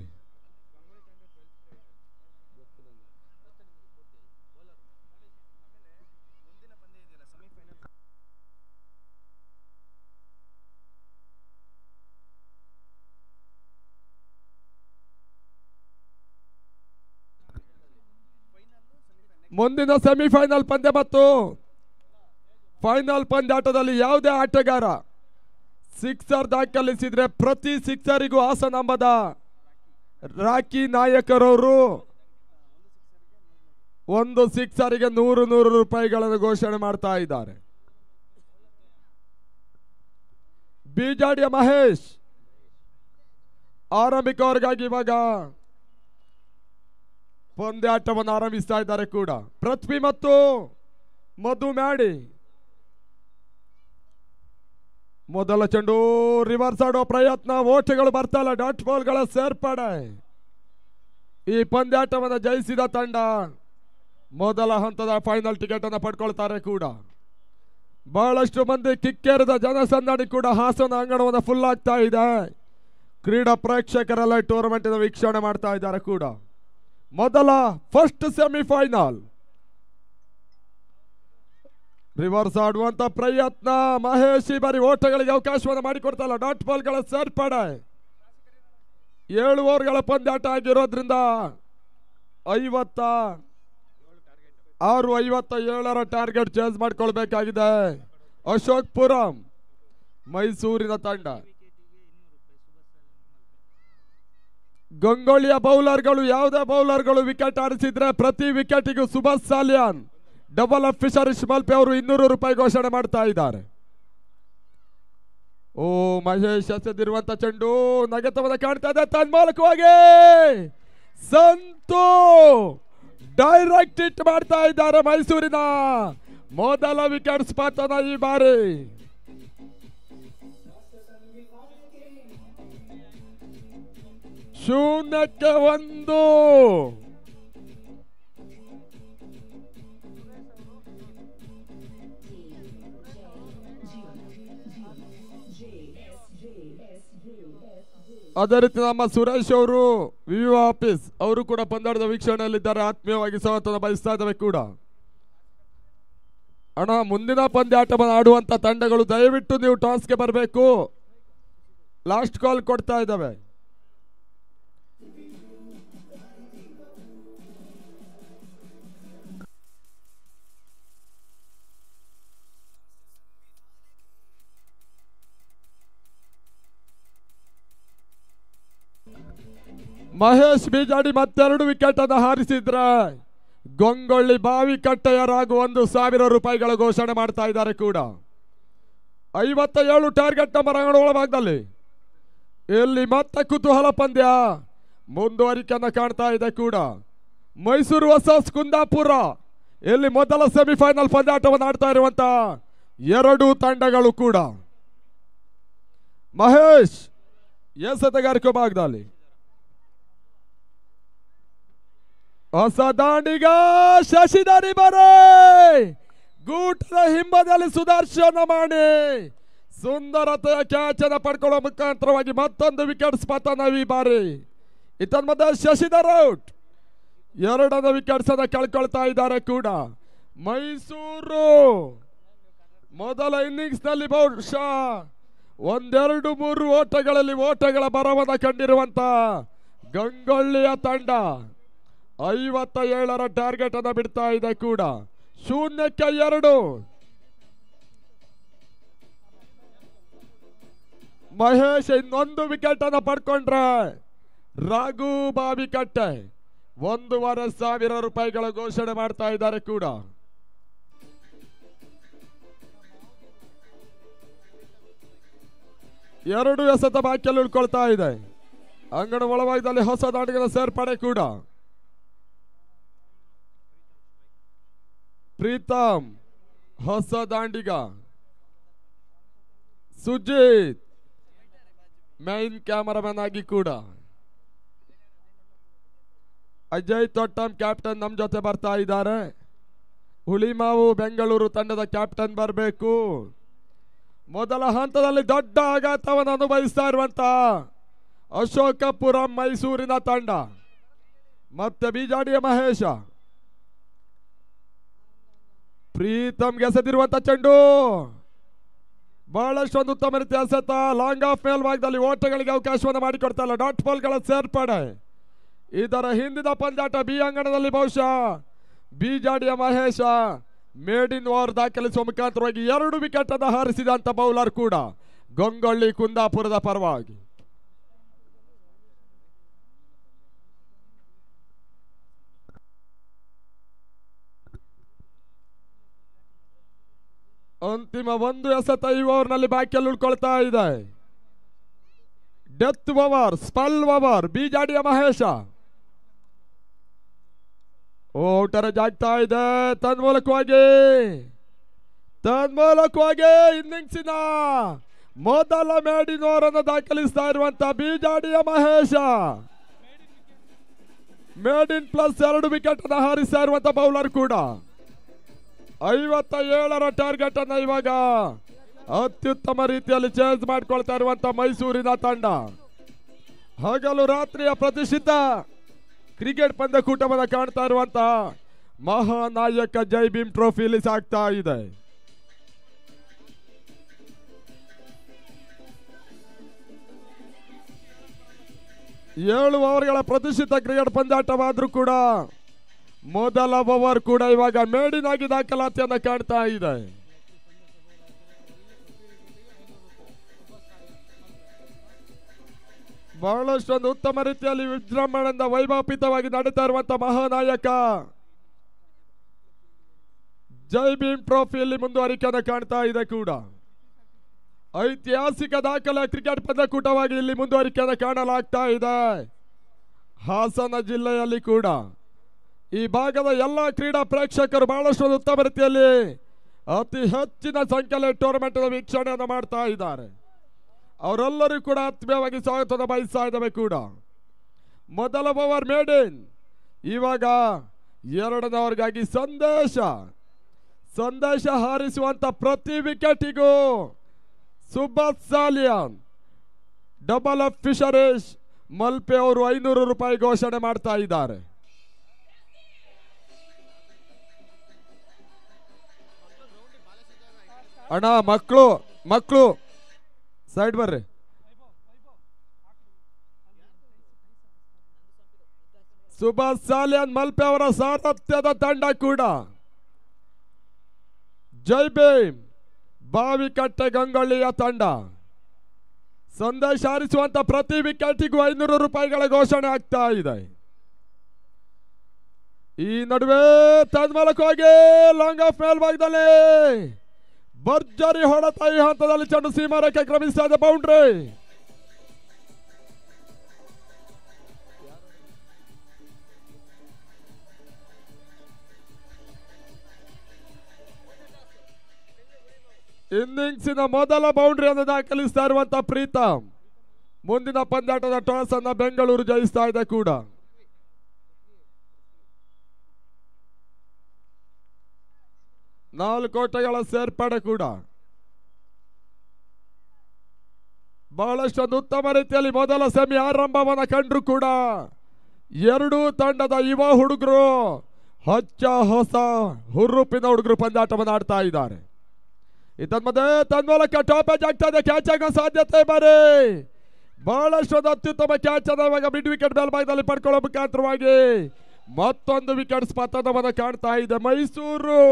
ಮುಂದಿನ ಸೆಮಿಫೈನಲ್ ಪಂದ್ಯ ಮತ್ತು ಫೈನಲ್ ಪಂದ್ಯಾಟದಲ್ಲಿ ಯಾವುದೇ ಆಟಗಾರ ಸಿಕ್ಸರ್ ದಾಖಲಿಸಿದ್ರೆ ಪ್ರತಿ ಸಿಕ್ಸರಿಗೂ ಹಾಸನಾಂಬದ ರಾಕಿ ನಾಯಕರವರು ಒಂದು ಸಿಕ್ಸರಿಗೆ 100 ರೂಪಾಯಿಗಳನ್ನು ಘೋಷಣೆ ಮಾಡ್ತಾ ಇದ್ದಾರೆ. ಬೀಜಾಡಿಯ ಮಹೇಶ್ ಆರಂಭಿಕವರಿಗಾಗಿ ಇವಾಗ ಪಂದ್ಯಾಟವನ್ನು ಆರಂಭಿಸ್ತಾ ಇದ್ದಾರೆ. ಕೂಡ ಪೃಥ್ವಿ ಮತ್ತು ಮಧು ಮ್ಯಾಡಿ ಮೊದಲ ಚೆಂಡು ರಿವರ್ಸ್ ಆಡುವ ಪ್ರಯತ್ನ, ಓಟಗಳು ಬರ್ತಾ ಇಲ್ಲ, ಡಾಟ್ ಬಾಲ್ಗಳ ಸೇರ್ಪಡೆ. ಈ ಪಂದ್ಯಾಟವನ್ನು ಜಯಿಸಿದ ತಂಡ ಮೊದಲ ಹಂತದ ಫೈನಲ್ ಟಿಕೆಟ್ ಅನ್ನು ಪಡ್ಕೊಳ್ತಾರೆ ಕೂಡ. ಬಹಳಷ್ಟು ಮಂದಿ ಕಿಕ್ಕೇರಿದ ಜನಸಂದಣಿ ಕೂಡ ಹಾಸನ ಅಂಗಣವನ್ನು ಫುಲ್ ಆಗ್ತಾ ಇದೆ. ಕ್ರೀಡಾ ಪ್ರೇಕ್ಷಕರೆಲ್ಲ ಟೂರ್ನಮೆಂಟಿನ ವೀಕ್ಷಣೆ ಮಾಡ್ತಾ ಇದ್ದಾರೆ ಕೂಡ. ಮೊದಲ ಫಸ್ಟ್ ಸೆಮಿಫೈನಲ್ ರಿವರ್ಸ್ ಆಡುವಂತ ಪ್ರಯತ್ನ. ಮಹೇಶ್ ಈ ಬಾರಿ ಓಟಗಳಿಗೆ ಅವಕಾಶವನ್ನು ಮಾಡಿಕೊಡ್ತಲ್ಲ. ಡಾಟ್ ಬಾಲ್ಗಳ ಸೇರ್ಪಡೆ. 7 ಓವರ್ಗಳ ಪಂದ್ಯಾಟ ಆಗಿರೋದ್ರಿಂದ 56-57 ಟಾರ್ಗೆಟ್ ಚೇಂಜ್ ಮಾಡ್ಕೊಳ್ಬೇಕಾಗಿದೆ. ಅಶೋಕ್ ಪುರಂ ಮೈಸೂರಿನ ತಂಡ. ಗಂಗೊಳ್ಳಿಯ ಬೌಲರ್ಗಳು ಯಾವುದೇ ಬೌಲರ್ಗಳು ವಿಕೆಟ್ ಆರಿಸಿದ್ರೆ ಪ್ರತಿ ವಿಕೆಟಿಗೂ ಸುಭಾಷ್ ಸಾಲಿಯಾನ್, ಡಬಲ್ ಅಫಿಷರ್ ಇಸ್ಮಾಲ್ ಪೆ ಅವರು 200 ರೂಪಾಯಿ ಘೋಷಣೆ ಮಾಡ್ತಾ ಇದ್ದಾರೆ. ಓ ಮಹೇಶ್ ಎಸೆದಿರುವಂತ ಚೆಂಡು ನಗೆತವನ್ನು ಕಾಣ್ತಾ ಇದೆ. ತನ್ಮೂಲಕವಾಗಿ ಸಂತು ಡೈರೆಕ್ಟ್ ಹಿಟ್ ಮಾಡ್ತಾ ಇದ್ದಾರೆ. ಮೈಸೂರಿನ ಮೊದಲ ವಿಕೆಟ್ ಸ್ಪತನ ಈ ಬಾರಿ. ಶೂನ್ಯಕ್ಕೆ 1. ಅದೇ ರೀತಿ ನಮ್ಮ ಸುರೇಶ್ ಅವರು ವಿವಿ ಆಫೀಸ್ ಅವರು ಕೂಡ ಪಂದ್ಯಾಟದ ವೀಕ್ಷಣೆಯಲ್ಲಿದ್ದಾರೆ. ಆತ್ಮೀಯವಾಗಿ ಸ್ವಾಗತ ಬಯಸ್ತಾ ಇದ್ದಾವೆ ಕೂಡ. ಅಣ್ಣ, ಮುಂದಿನ ಪಂದ್ಯಾಟವನ್ನು ಆಡುವಂತ ತಂಡಗಳು ದಯವಿಟ್ಟು ನೀವು ಟಾಸ್ಗೆ ಬರಬೇಕು. ಲಾಸ್ಟ್ ಕಾಲ್ ಕೊಡ್ತಾ ಇದ್ದಾವೆ. ಮಹೇಶ್ ಬಿಜಾಡಿ ಮತ್ತೆರಡು ವಿಕೆಟ್ ಅನ್ನು ಹಾರಿಸಿದ್ರೆ ಗಂಗೊಳ್ಳಿ ಬಾವಿ ಕಟ್ಟೆಯರಾಗು 1,000 ರೂಪಾಯಿಗಳ ಘೋಷಣೆ ಮಾಡ್ತಾ ಇದ್ದಾರೆ ಕೂಡ. 57 ಟಾರ್ಗೆಟ್ ನಂಬರ್ ಅಂಗಣ ಒಳಭಾಗದಲ್ಲಿ ಇಲ್ಲಿ ಮತ್ತೆ ಕುತೂಹಲ ಪಂದ್ಯ ಮುಂದುವರಿಕೆಯನ್ನು ಕಾಣ್ತಾ ಇದೆ ಕೂಡ. ಮೈಸೂರು ವರ್ಸಸ್ ಕುಂದಾಪುರ ಇಲ್ಲಿ ಮೊದಲ ಸೆಮಿಫೈನಲ್ ಪಂದ್ಯಾಟವನ್ನು ಆಡ್ತಾ ಇರುವಂತ 2 ತಂಡಗಳು ಕೂಡ. ಮಹೇಶ್ ಎಸೆತಗಾರಿಕೆ ಭಾಗದಲ್ಲಿ ಹೊಸ ದಾಂಡಿಗ ಶಶಿಧರಿ ಬರೆ ಗೂಟದ ಹಿಂಬದಿಯಲ್ಲಿ ಸುದರ್ಶನ ಮಾಡಿ ಸುಂದರತೆಯ ಕ್ಯಾಚ್ ಅನ್ನು ಪಡ್ಕೊಳ್ಳುವ ಮುಖಾಂತರವಾಗಿ ಮತ್ತೊಂದು ವಿಕೆಟ್ ಪತನ ಈ ಬಾರಿ. ಮಧ್ಯೆ ಶಶಿಧರ್ ಔಟ್. 2ನೇ ವಿಕೆಟ್ಸ್ ಅನ್ನು ಕಳ್ಕೊಳ್ತಾ ಇದ್ದಾರೆ ಕೂಡ. ಮೈಸೂರು ಮೊದಲ ಇನ್ನಿಂಗ್ಸ್ ನಲ್ಲಿ ಬಹುಶಃ 1-2-3 ಓಟಗಳಲ್ಲಿ ಓಟಗಳ ಬರವನ್ನು ಕಂಡಿರುವಂತ ಗಂಗೊಳ್ಳಿಯ ತಂಡ 57 ಟಾರ್ಗೆಟ್ ಅನ್ನು ಬಿಡ್ತಾ ಇದೆ ಕೂಡ. 0ಕ್ಕೆ 2. ಮಹೇಶ್ ಇನ್ನೊಂದು ವಿಕೆಟ್ ಅನ್ನು ಪಡ್ಕೊಂಡ್ರೆ ರಾಘು ಬಾವಿಕಟ್ಟೆ 1,500 ರೂಪಾಯಿಗಳ ಘೋಷಣೆ ಮಾಡ್ತಾ ಇದ್ದಾರೆ ಕೂಡ. ಎರಡು ಎಸೆತ ಬಾಕಿಯಲ್ಲಿ ಉಳ್ಕೊಳ್ತಾ ಇದೆ. ಅಂಗಣ ಒಳಭಾಗದಲ್ಲಿ ಹೊಸ ದಾಂಡಿಗನ ಸೇರ್ಪಡೆ ಕೂಡ. ಪ್ರೀತಮ್ ಹೊಸ ದಾಂಡಿಗ. ಸುಜಿತ್ ಮೈನ್ ಕ್ಯಾಮರಾಮನ್ ಆಗಿ ಕೂಡ. ಅಜಯ್ ತೊಟ್ಟಂ ಕ್ಯಾಪ್ಟನ್ ನಮ್ಮ ಜೊತೆ ಬರ್ತಾ ಇದ್ದಾರೆ. ಹುಳಿಮಾವು ಬೆಂಗಳೂರು ತಂಡದ ಕ್ಯಾಪ್ಟನ್ ಬರಬೇಕು. ಮೊದಲ ಹಂತದಲ್ಲಿ ದೊಡ್ಡ ಆಘಾತವನ್ನು ಅನುಭವಿಸ್ತಾ ಇರುವಂತ ಅಶೋಕಪುರಂ ಮೈಸೂರಿನ ತಂಡ ಮತ್ತೆ ಬಿಜಾಡಿಯ ಮಹೇಶ. ಪ್ರೀತಮ್ ಎಸೆದಿರುವಂತ ಚೆಂಡು ಬಹಳಷ್ಟು ಒಂದು ಉತ್ತಮ ರೀತಿಯ ಎಸೆತ. ಲಾಂಗ್ ಆಫ್ ಮೇಲ್ಭಾಗದಲ್ಲಿ ಓಟಗಳಿಗೆ ಅವಕಾಶವನ್ನು ಮಾಡಿಕೊಡ್ತಾ ಇಲ್ಲ. ಡಾಟ್ ಬಾಲ್ಗಳ ಸೇರ್ಪಡೆ. ಇದರ ಹಿಂದಿನ ಪಂದ್ಯಾಟ ಬಿ ಅಂಗಣದಲ್ಲಿ ಬಹುಶಃ ಬಿಜಾಡಿಯ ಮಹೇಶ ಮೇಡ್ ಇನ್ ಓವರ್ ದಾಖಲಿಸುವ ಮುಖಾಂತರವಾಗಿ 2 ವಿಕೆಟ್ ಅನ್ನು ಹಾರಿಸಿದಂತ ಬೌಲರ್ ಕೂಡ ಗಂಗೊಳ್ಳಿ ಕುಂದಾಪುರದ ಪರವಾಗಿ. ಅಂತಿಮ 1 ಎಸೆತ ಈ ಓವರ್ನಲ್ಲಿ ಬಾಕಿಯಲ್ಲಿ ಉಳ್ಕೊಳ್ತಾ ಇದೆ. ಡೆತ್ ಓವರ್, ಸ್ಪಲ್ ಓವರ್ ಬಿಜಾಡಿಯ ಮಹೇಶ. ಔಟರೇಜ್ ಆಗ್ತಾ ಇದೆ. ತನ್ಮೂಲಕವಾಗಿ ಇನ್ನಿಂಗ್ಸಿನ ಮೊದಲ ಮೇಡಿನ ಓವರ್ ಅನ್ನು ದಾಖಲಿಸ್ತಾ ಇರುವಂತ ಬಿಜಾಡಿಯ Mahesh maiden plus 2 wicket ಅನ್ನು ಹಾರಿಸ್ತಾ ಇರುವಂತ ಬೌಲರ್ ಕೂಡ 57ರ ಟಾರ್ಗೆಟ್ ಅನ್ನ ಇವಾಗ ಅತ್ಯುತ್ತಮ ರೀತಿಯಲ್ಲಿ ಚೇಂಜ್ ಮಾಡ್ಕೊಳ್ತಾ ಇರುವಂತ ಮೈಸೂರಿನ ತಂಡ ಹಗಲು ರಾತ್ರಿಯ ಪ್ರತಿಷ್ಠಿತ ಕ್ರಿಕೆಟ್ ಪಂದ್ಯಕೂಟವನ್ನು ಕಾಣ್ತಾ ಇರುವಂತ ಮಹಾನಾಯಕ ಜೈ ಭೀಮ್ ಟ್ರೋಫಿಯಲ್ಲಿ ಸಾಗ್ತಾ ಇದೆ. ಏಳು ಓವರ್ಗಳ ಪ್ರತಿಷ್ಠಿತ ಕ್ರಿಕೆಟ್ ಪಂದ್ಯಾಟವಾದ್ರೂ ಕೂಡ ಮೊದಲ ಓವರ್ ಕೂಡ ಇವಾಗ ಮೇಡಿನ್ ಆಗಿ ದಾಖಲಾತಿಯನ್ನು ಕಾಣ್ತಾ ಇದೆ. ಬಹಳಷ್ಟೊಂದು ಉತ್ತಮ ರೀತಿಯಲ್ಲಿ ವಿಜೃಂಭಣೆಯಿಂದ ವೈಭವಪಿತವಾಗಿ ನಡೀತಾ ಇರುವಂತ ಮಹಾನಾಯಕ ಜೈ ಭೀಮ್ ಟ್ರೋಫಿಯಲ್ಲಿ ಮುಂದುವರಿಕೆಯನ್ನು ಕಾಣ್ತಾ ಇದೆ ಕೂಡ. ಐತಿಹಾಸಿಕ ದಾಖಲೆ ಕ್ರಿಕೆಟ್ ಪಂದ್ಯಕೂಟವಾಗಿ ಇಲ್ಲಿ ಮುಂದುವರಿಕೆಯನ್ನು ಕಾಣಲಾಗ್ತಾ ಇದೆ. ಹಾಸನ ಜಿಲ್ಲೆಯಲ್ಲಿ ಕೂಡ ಈ ಭಾಗದ ಎಲ್ಲ ಕ್ರೀಡಾ ಪ್ರೇಕ್ಷಕರು ಬಹಳಷ್ಟು ಉತ್ತಮ ರೀತಿಯಲ್ಲಿ ಅತಿ ಹೆಚ್ಚಿನ ಸಂಖ್ಯೆಯಲ್ಲಿ ಟೂರ್ನಮೆಂಟ್ ವೀಕ್ಷಣೆಯನ್ನು ಮಾಡ್ತಾ ಇದ್ದಾರೆ. ಅವರೆಲ್ಲರೂ ಕೂಡ ಆತ್ಮೀಯವಾಗಿ ಸ್ವಾಗತದ ಬಯಸ್ತಾ ಇದ್ದಾವೆ ಕೂಡ. ಮೊದಲ ಓವರ್ ಮೇಡಿನ್, ಇವಾಗ ಎರಡನೇ ಓವರ್ಗಾಗಿ ಸಂದೇಶ ಹಾರಿಸುವಂತ ಪ್ರತಿ ವಿಕೆಟಿಗೂ ಸುಭಾಷ್ ಸಾಲಿಯಾನ್, ಡಬಲ್ ಆಫ್ ಫಿಶರೀಶ್ ಮಲ್ಪೆ ಅವರು 500 ರೂಪಾಯಿ ಘೋಷಣೆ ಮಾಡ್ತಾ ಇದ್ದಾರೆ. ಅಣ್ಣ ಮಕ್ಕಳು ಸೈಡ್ ಬರ್ರಿ. ಸುಭಾಷ್ ಸಾಲಿಯಾನ್ ಮಲ್ಪೆ ಅವರ ಸಾರಥ್ಯದ ತಂಡ ಕೂಡ ಜೈ ಭೀಮ್ ಬಾವಿಕಟ್ಟೆ ಗಂಗೊಳ್ಳಿಯ ತಂಡ ಸಂದೇಶ ಹಾರಿಸುವಂತ ಪ್ರತಿ ವಿಕೆಟಿಗೂ 500 ರೂಪಾಯಿಗಳ ಘೋಷಣೆ ಆಗ್ತಾ ಇದೆ. ಈ ನಡುವೆ ತನ್ಮೂಲಕವಾಗಿ ಲಾಂಗ್ ಆಫ್ ಮೇಲ್ಭಾಗದಲ್ಲಿ ಭರ್ಜರಿ ಹೊಡೆತ. ಈ ಹಂತದಲ್ಲಿ ಚೆಂಡು ಸೀಮಾರೇಖೆ ಕ್ರಮಿಸ್ತಾ ಇದೆ. ಬೌಂಡ್ರಿ. ಇನ್ನಿಂಗ್ಸಿನ ಮೊದಲ ಬೌಂಡ್ರಿಯನ್ನು ದಾಖಲಿಸ್ತಾ ಇರುವಂತ ಪ್ರೀತಮ್ ಮುಂದಿನ ಪಂದ್ಯಾಟದ ಟಾಸ್ ಅನ್ನ ಬೆಂಗಳೂರು ಜಯಿಸ್ತಾ ಇದೆ ಕೂಡ. ನಾಲ್ಕು ಓಟಗಳ ಸೇರ್ಪಡೆ ಕೂಡ ಬಹಳಷ್ಟೊಂದು ಉತ್ತಮ ರೀತಿಯಲ್ಲಿ ಮೊದಲ ಸೆಮಿ ಆರಂಭವನ್ನು ಕಂಡ್ರು ಕೂಡ ಎರಡೂ ತಂಡದ ಯುವ ಹುಡುಗರು ಹೊಚ್ಚ ಹೊಸ ಹುರುಪಿನ ಹುಡುಗರು ಪಂದ್ಯಾಟವನ್ನು ಆಡ್ತಾ ಇದ್ದಾರೆ. ತನ್ಮೂಲಕ ಟಾಪ್ ಏಜ್ ಆಗ್ತಾ ಇದೆ. ಕ್ಯಾಚ್ ಆಗೋ ಸಾಧ್ಯತೆ ಬರೀ ಬಹಳಷ್ಟೊಂದು ಅತ್ಯುತ್ತಮ ಕ್ಯಾಚ್ ಅನ್ನ ಇವಾಗ ಮಿಡ್ ವಿಕೆಟ್ ಮೇಲ್ಭಾಗದಲ್ಲಿ ಪಡ್ಕೊಳ್ಳೋ ಮುಖಾಂತರವಾಗಿ ಮತ್ತೊಂದು ವಿಕೆಟ್ ಪತನವನ್ನು ಕಾಣ್ತಾ ಇದೆ ಮೈಸೂರು.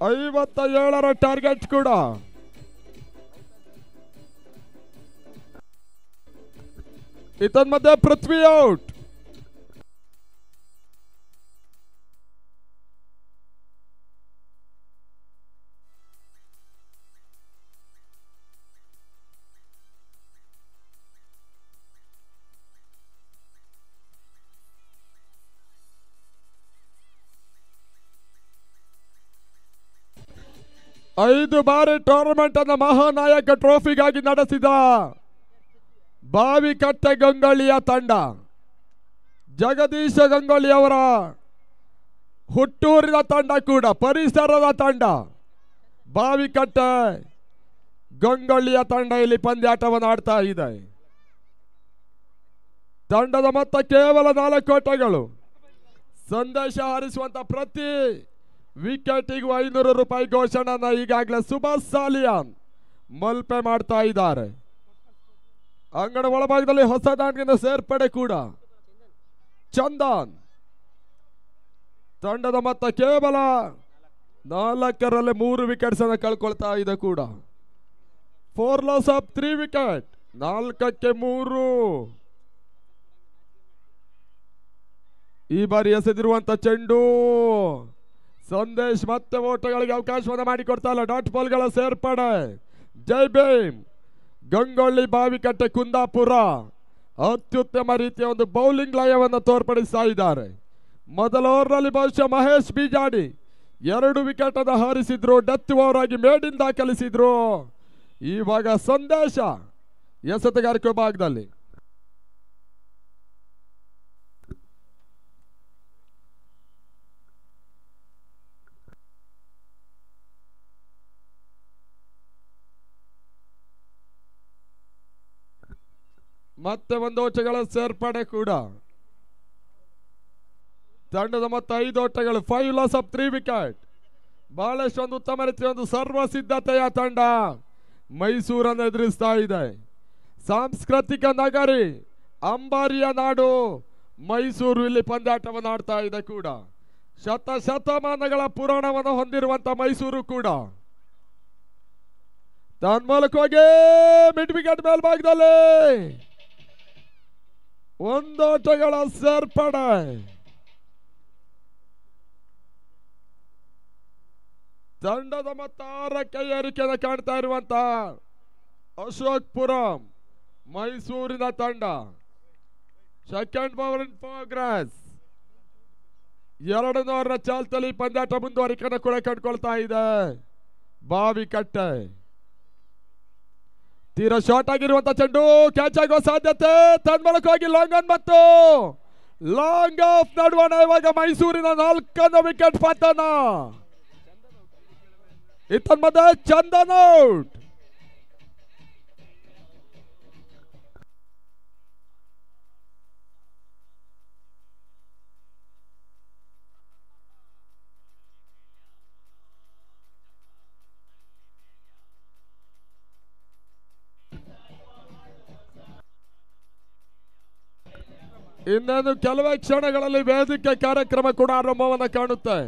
57ರ ಟಾರ್ಗೆಟ್ ಕೂಡ ಮಧ್ಯೆ ಪೃಥ್ವಿ ಔಟ್. ಐದು ಬಾರಿ ಟೂರ್ನಮೆಂಟ್ ಅನ್ನು ಮಹಾನಾಯಕ ಟ್ರೋಫಿಗಾಗಿ ನಡೆಸಿದ ಬಾವಿಕಟ್ಟೆ ಗಂಗೊಳ್ಳಿಯ ತಂಡ ಜಗದೀಶ ಗಂಗೊಳ್ಳಿ ಅವರ ಹುಟ್ಟೂರಿನ ತಂಡ ಕೂಡ ಪರಿಸರದ ತಂಡ ಬಾವಿಕಟ್ಟೆ ಗಂಗೊಳ್ಳಿಯ ತಂಡ ಇಲ್ಲಿ ಪಂದ್ಯಾಟವನ್ನು ಆಡ್ತಾ ಇದೆ. ತಂಡದ ಮೊತ್ತ ಕೇವಲ 4 ಓಟಗಳು. ಸಂದೇಶ ಹಾರಿಸುವಂತ ಪ್ರತಿ ವಿಕೆಟಿಗೂ 500 ರೂಪಾಯಿ ಘೋಷಣೆಯನ್ನ ಈಗಾಗಲೇ ಸುಭಾಷ್ ಸಾಲಿಯಾನ್ ಮಲ್ಪೆ ಮಾಡ್ತಾ ಇದ್ದಾರೆ. ಅಂಗಣ ಒಳಭಾಗದಲ್ಲಿ ಹೊಸ ದಾಂಡಿನ ಸೇರ್ಪಡೆ ಕೂಡ ಚಂದನ್. ತಂಡದ ಮೊತ್ತ ಕೇವಲ 4ರಲ್ಲಿ 3 ವಿಕೆಟ್ಸ್ ಅನ್ನು ಕಳ್ಕೊಳ್ತಾ ಇದೆ ಕೂಡ. 4 ಲಾಸ್ ಆಫ್ 3 ವಿಕೆಟ್, 4ಕ್ಕೆ 3. ಈ ಬಾರಿ ಎಸೆದಿರುವಂತ ಚೆಂಡು ಸಂದೇಶ್ ಮತ್ತೆ ಓಟಗಳಿಗೆ ಅವಕಾಶವನ್ನು ಮಾಡಿಕೊಡ್ತಾ ಇಲ್ಲ. ಡಾಟ್ ಬಾಲ್ಗಳ ಸೇರ್ಪಡೆ ಜೈ ಭೀಮ್ ಗಂಗೊಳ್ಳಿ ಬಾವಿಕಟ್ಟೆ ಕುಂದಾಪುರ ಅತ್ಯುತ್ತಮ ರೀತಿಯ ಒಂದು ಬೌಲಿಂಗ್ ಲಯವನ್ನು ತೋರ್ಪಡಿಸ್ತಾ ಇದ್ದಾರೆ. ಮೊದಲ ಓವರ್ನಲ್ಲಿ ಬಹುಶಃ ಮಹೇಶ್ ಬಿಜಾಡಿ 2 ವಿಕೆಟ್ ಅನ್ನು ಹಾರಿಸಿದ್ರು, ಡೆತ್ ಓವರ್ ಆಗಿ ಮೇಡಿನ್ ದಾಖಲಿಸಿದ್ರು. ಇವಾಗ ಸಂದೇಶ ಎಸೆತಗಾರಿಕೆ ಭಾಗದಲ್ಲಿ ಮತ್ತೆ ಒಂದು ಓಟಗಳ ಸೇರ್ಪಡೆ ಕೂಡ. ತಂಡದ ಮೊತ್ತ 5 ಓಟಗಳು, 5 ಲಾಸ್ ಆಫ್ 3 ವಿಕೆಟ್. ಬಹಳಷ್ಟು ಒಂದು ಉತ್ತಮ ರೀತಿಯ ಒಂದು ಸರ್ವ ಸಿದ್ಧತೆಯ ತಂಡ ಮೈಸೂರನ್ನು ಎದುರಿಸ್ತಾ ಇದೆ. ಸಾಂಸ್ಕೃತಿಕ ನಗರಿ, ಅಂಬಾರಿಯ ನಾಡು ಮೈಸೂರು ಇಲ್ಲಿ ಪಂದ್ಯಾಟವನ್ನು ಆಡ್ತಾ ಇದೆ ಕೂಡ. ಶತಮಾನಗಳ ಪುರಾಣವನ್ನು ಹೊಂದಿರುವಂತ ಮೈಸೂರು ಕೂಡ ತನ್ಮೂಲಕವಾಗಿ ಮಿಡ್ ವಿಕೆಟ್ ಮೇಲ್ಭಾಗದಲ್ಲಿ ಒಂದೋಟಗಳ ಸೇರ್ಪಡೆ. ತಂಡದ ಮೊತ್ತ 6ಕ್ಕೆ ಏರಿಕೆಯನ್ನು ಕಾಣ್ತಾ ಇರುವಂತ ಅಶೋಕ್ಪುರಂ ಮೈಸೂರಿನ ತಂಡ. Second over in progress. 2 ಓವರ್ನ ಚಾಲ್ತಿಯಲ್ಲಿ ಪಂದ್ಯಾಟ ಮುಂದುವರಿಕೆಯನ್ನು ಕೂಡ ಕಂಡುಕೊಳ್ತಾ ಇದೆ. ಬಾವಿಕಟ್ಟೆ ತೀರಾ ಶಾರ್ಟ್ ಆಗಿರುವಂತ ಚೆಂಡು ಕ್ಯಾಚ್ ಆಗುವ ಸಾಧ್ಯತೆ. ತನ್ಮೂಲಕವಾಗಿ ಲಾಂಗ್ ಆನ್ ಮತ್ತು ಲಾಂಗ್ ಆಫ್ ನಡುವಣ ಇವಾಗ ಮೈಸೂರಿನ 4ನೇ ವಿಕೆಟ್ ಪತನ. ಇತನ್ಮಧ್ಯೆ ಚಂದನ್ ಔಟ್. ಇನ್ನೇನು ಕೆಲವೇ ಕ್ಷಣಗಳಲ್ಲಿ ವೇದಿಕೆ ಕಾರ್ಯಕ್ರಮ ಕೂಡ ಆರಂಭವನ್ನು ಕಾಣುತ್ತೆ.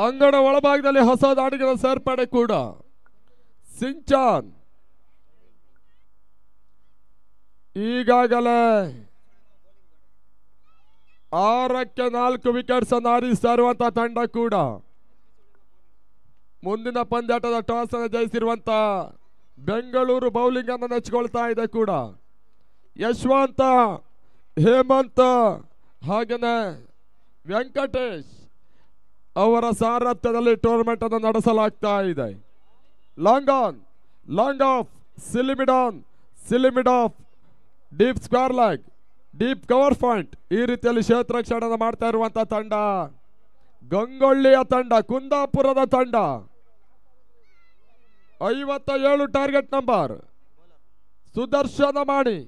ಅಂಗಣ ಒಳಭಾಗದಲ್ಲಿ ಹೊಸ ದಾಡಿಗಳ ಸೇರ್ಪಡೆ ಕೂಡ. ಸಿಂಚಾನ್ ಈಗಾಗಲೇ 6ಕ್ಕೆ 4 ವಿಕೆಟ್ಸ್ ಅನ್ನು ಹಾರಿಸ್ತಾ ಇರುವಂತಹ ತಂಡ ಕೂಡ. ಮುಂದಿನ ಪಂದ್ಯಾಟದ ಟಾಸ್ ಅನ್ನು ಜಯಿಸಿರುವಂತ ಬೆಂಗಳೂರು ಬೌಲಿಂಗ್ ಅನ್ನು ನೆಚ್ಚಿಕೊಳ್ತಾ ಇದೆ ಕೂಡ. ಯಶವಂತ, ಹೇಮಂತ್ ಹಾಗೇನೆ ವೆಂಕಟೇಶ್ ಅವರ ಸಾರಥ್ಯದಲ್ಲಿ ಟೂರ್ನಮೆಂಟ್ ಅನ್ನು ನಡೆಸಲಾಗ್ತಾ ಇದೆ. Long on, long off, silly mid off, deep square leg, deep cover point, ಈ ರೀತಿಯಲ್ಲಿ ಕ್ಷೇತ್ರ ರಕ್ಷಣೆ ಮಾಡ್ತಾ ಇರುವಂತಹ ತಂಡ ಗಂಗೊಳ್ಳಿಯ ತಂಡ, ಕುಂದಾಪುರದ ತಂಡ. 57 ಟಾರ್ಗೆಟ್ ನಂಬರ್. ಸುದರ್ಶನ ಮಾಡಿ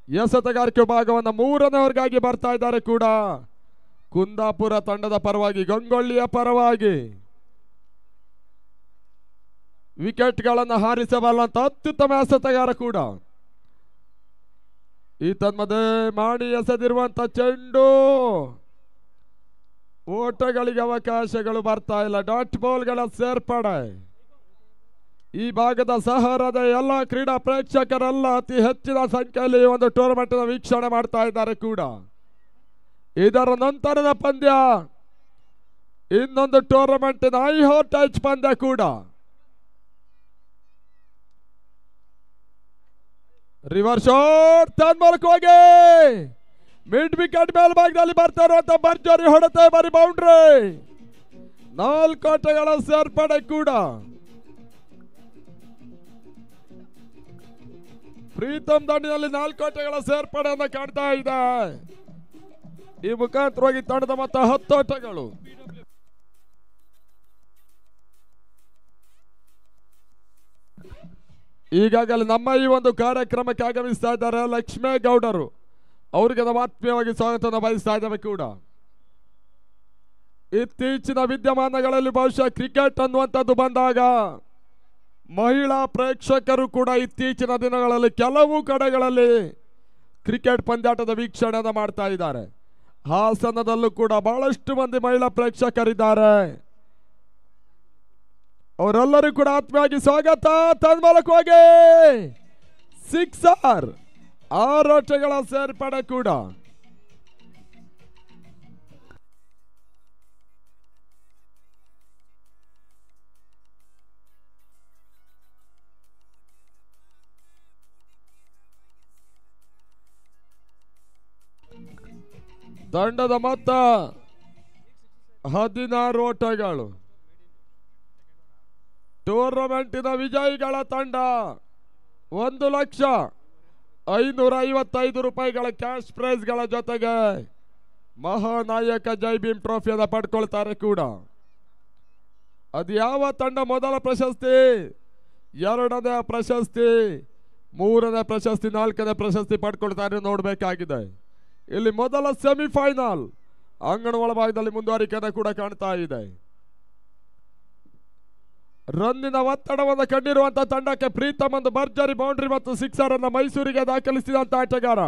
ಎಸೆತಗಾರಿಕೆ ಭಾಗವನ್ನು 3ನೇ ಓವರ್ಗಾಗಿ ಬರ್ತಾ ಇದ್ದಾರೆ ಕೂಡ. ಕುಂದಾಪುರ ತಂಡದ ಪರವಾಗಿ, ಗಂಗೊಳ್ಳಿಯ ಪರವಾಗಿ ವಿಕೆಟ್ಗಳನ್ನು ಹಾರಿಸಬಲ್ಲಂತ ಅತ್ಯುತ್ತಮ ಎಸೆತಗಾರ ಕೂಡ. ಈ ತನ್ಮಧ್ಯೆ ಮಾಡಿ ಎಸೆದಿರುವಂತ ಚೆಂಡು ಓಟಗಳಿಗೆ ಅವಕಾಶಗಳು ಬರ್ತಾ ಇಲ್ಲ. ಡಾಟ್ ಬಾಲ್ಗಳ ಸೇರ್ಪಡೆ. ಈ ಭಾಗದ ಸಹರದ ಎಲ್ಲ ಕ್ರೀಡಾ ಪ್ರೇಕ್ಷಕರೆಲ್ಲ ಅತಿ ಹೆಚ್ಚಿನ ಸಂಖ್ಯೆಯಲ್ಲಿ ಒಂದು ಟೂರ್ನಮೆಂಟ್ ವೀಕ್ಷಣೆ ಮಾಡ್ತಾ ಇದ್ದಾರೆ ಕೂಡ. ಇದರ ನಂತರದ ಪಂದ್ಯ ಇನ್ನೊಂದು ಟೂರ್ನಮೆಂಟಿನ ಹೈ ಟಚ್ ಪಂದ್ಯ ಕೂಡ. ರಿವರ್ಸ್ ಶಾಟ್ ತನ್ಮೂಲಕವಾಗಿ ಮಿಡ್ ವಿಕೆಟ್ ಮೇಲ್ಭಾಗದಲ್ಲಿ ಬರ್ತಾ ಇರುವಂತ ಭರ್ಜರಿ ಹೊಡೆತ, ಬರಿ ಬೌಂಡ್ರಿ. 4 ಓಟಗಳ ಸೇರ್ಪಡೆ ಕೂಡ. ಪ್ರೀತಮ್ ದಂಡಿನಲ್ಲಿ 4 ಓಟಗಳ ಸೇರ್ಪಡೆಯನ್ನು ಕಾಣ್ತಾ ಇದೆ. ಈ ಮುಖಾಂತರವಾಗಿ ತಂಡದ ಮೊತ್ತ 10 ಓಟಗಳು. ಈಗಾಗಲೇ ನಮ್ಮ ಈ ಒಂದು ಕಾರ್ಯಕ್ರಮಕ್ಕೆ ಆಗಮಿಸ್ತಾ ಇದ್ದಾರೆ ಲಕ್ಷ್ಮೇಗೌಡರು. ಅವರಿಗೆ ನಾವು ಆತ್ಮೀಯವಾಗಿ ಸ್ವಾಗತವನ್ನು ಬಯಸ್ತಾ ಇದ್ದೇವೆ ಕೂಡ. ಇತ್ತೀಚಿನ ವಿದ್ಯಮಾನಗಳಲ್ಲಿ ಬಹುಶಃ ಕ್ರಿಕೆಟ್ ಅನ್ನುವಂಥದ್ದು ಬಂದಾಗ ಮಹಿಳಾ ಪ್ರೇಕ್ಷಕರು ಕೂಡ ಇತ್ತೀಚಿನ ದಿನಗಳಲ್ಲಿ ಕೆಲವು ಕಡೆಗಳಲ್ಲಿ ಕ್ರಿಕೆಟ್ ಪಂದ್ಯಾಟದ ವೀಕ್ಷಣೆಯನ್ನು ಮಾಡ್ತಾ ಇದ್ದಾರೆ. ಹಾಸನದಲ್ಲೂ ಕೂಡ ಬಹಳಷ್ಟು ಮಂದಿ ಮಹಿಳಾ ಪ್ರೇಕ್ಷಕರಿದ್ದಾರೆ. ಅವರೆಲ್ಲರೂ ಕೂಡ ಆತ್ಮೀಯವಾಗಿ ಸ್ವಾಗತ. ತನ್ಮೂಲಕವಾಗಿ 6 ಓಟಗಳ ಸೇರ್ಪಡೆ ಕೂಡ. ತಂಡದ ಮೊತ್ತ 16 ಓಟಗಳು. ಟೂರ್ನಮೆಂಟಿನ ವಿಜಯಿಗಳ ತಂಡ 1,555,000 ರೂಪಾಯಿಗಳ ಕ್ಯಾಶ್ ಪ್ರೈಸ್ಗಳ ಜೊತೆಗೆ ಮಹಾನಾಯಕ ಜೈ ಭೀಮ್ ಟ್ರೋಫಿಯನ್ನು ಪಡ್ಕೊಳ್ತಾರೆ ಕೂಡ. ಅದು ಯಾವ ತಂಡ ಮೊದಲ ಪ್ರಶಸ್ತಿ, ಎರಡನೇ ಪ್ರಶಸ್ತಿ, ಮೂರನೇ ಪ್ರಶಸ್ತಿ, ನಾಲ್ಕನೇ ಪ್ರಶಸ್ತಿ ಪಡ್ಕೊಳ್ತಾರೆ ನೋಡಬೇಕಾಗಿದೆ. ಇಲ್ಲಿ ಮೊದಲ ಸೆಮಿಫೈನಲ್ ಅಂಗಣ ಒಳಭಾಗದಲ್ಲಿ ಮುಂದುವರಿಕೆಯನ್ನು ಕೂಡ ಕಾಣ್ತಾ ಇದೆ. ರನ್ನಿನ ಒತ್ತಡವನ್ನು ಕಂಡಿರುವಂತಹ ತಂಡಕ್ಕೆ ಪ್ರೀತಮ್ ಒಂದು ಭರ್ಜರಿ ಬೌಂಡ್ರಿ ಮತ್ತು ಸಿಕ್ಸರ್ ಅನ್ನು ಮೈಸೂರಿಗೆ ದಾಖಲಿಸಿದಂತ ಆಟಗಾರ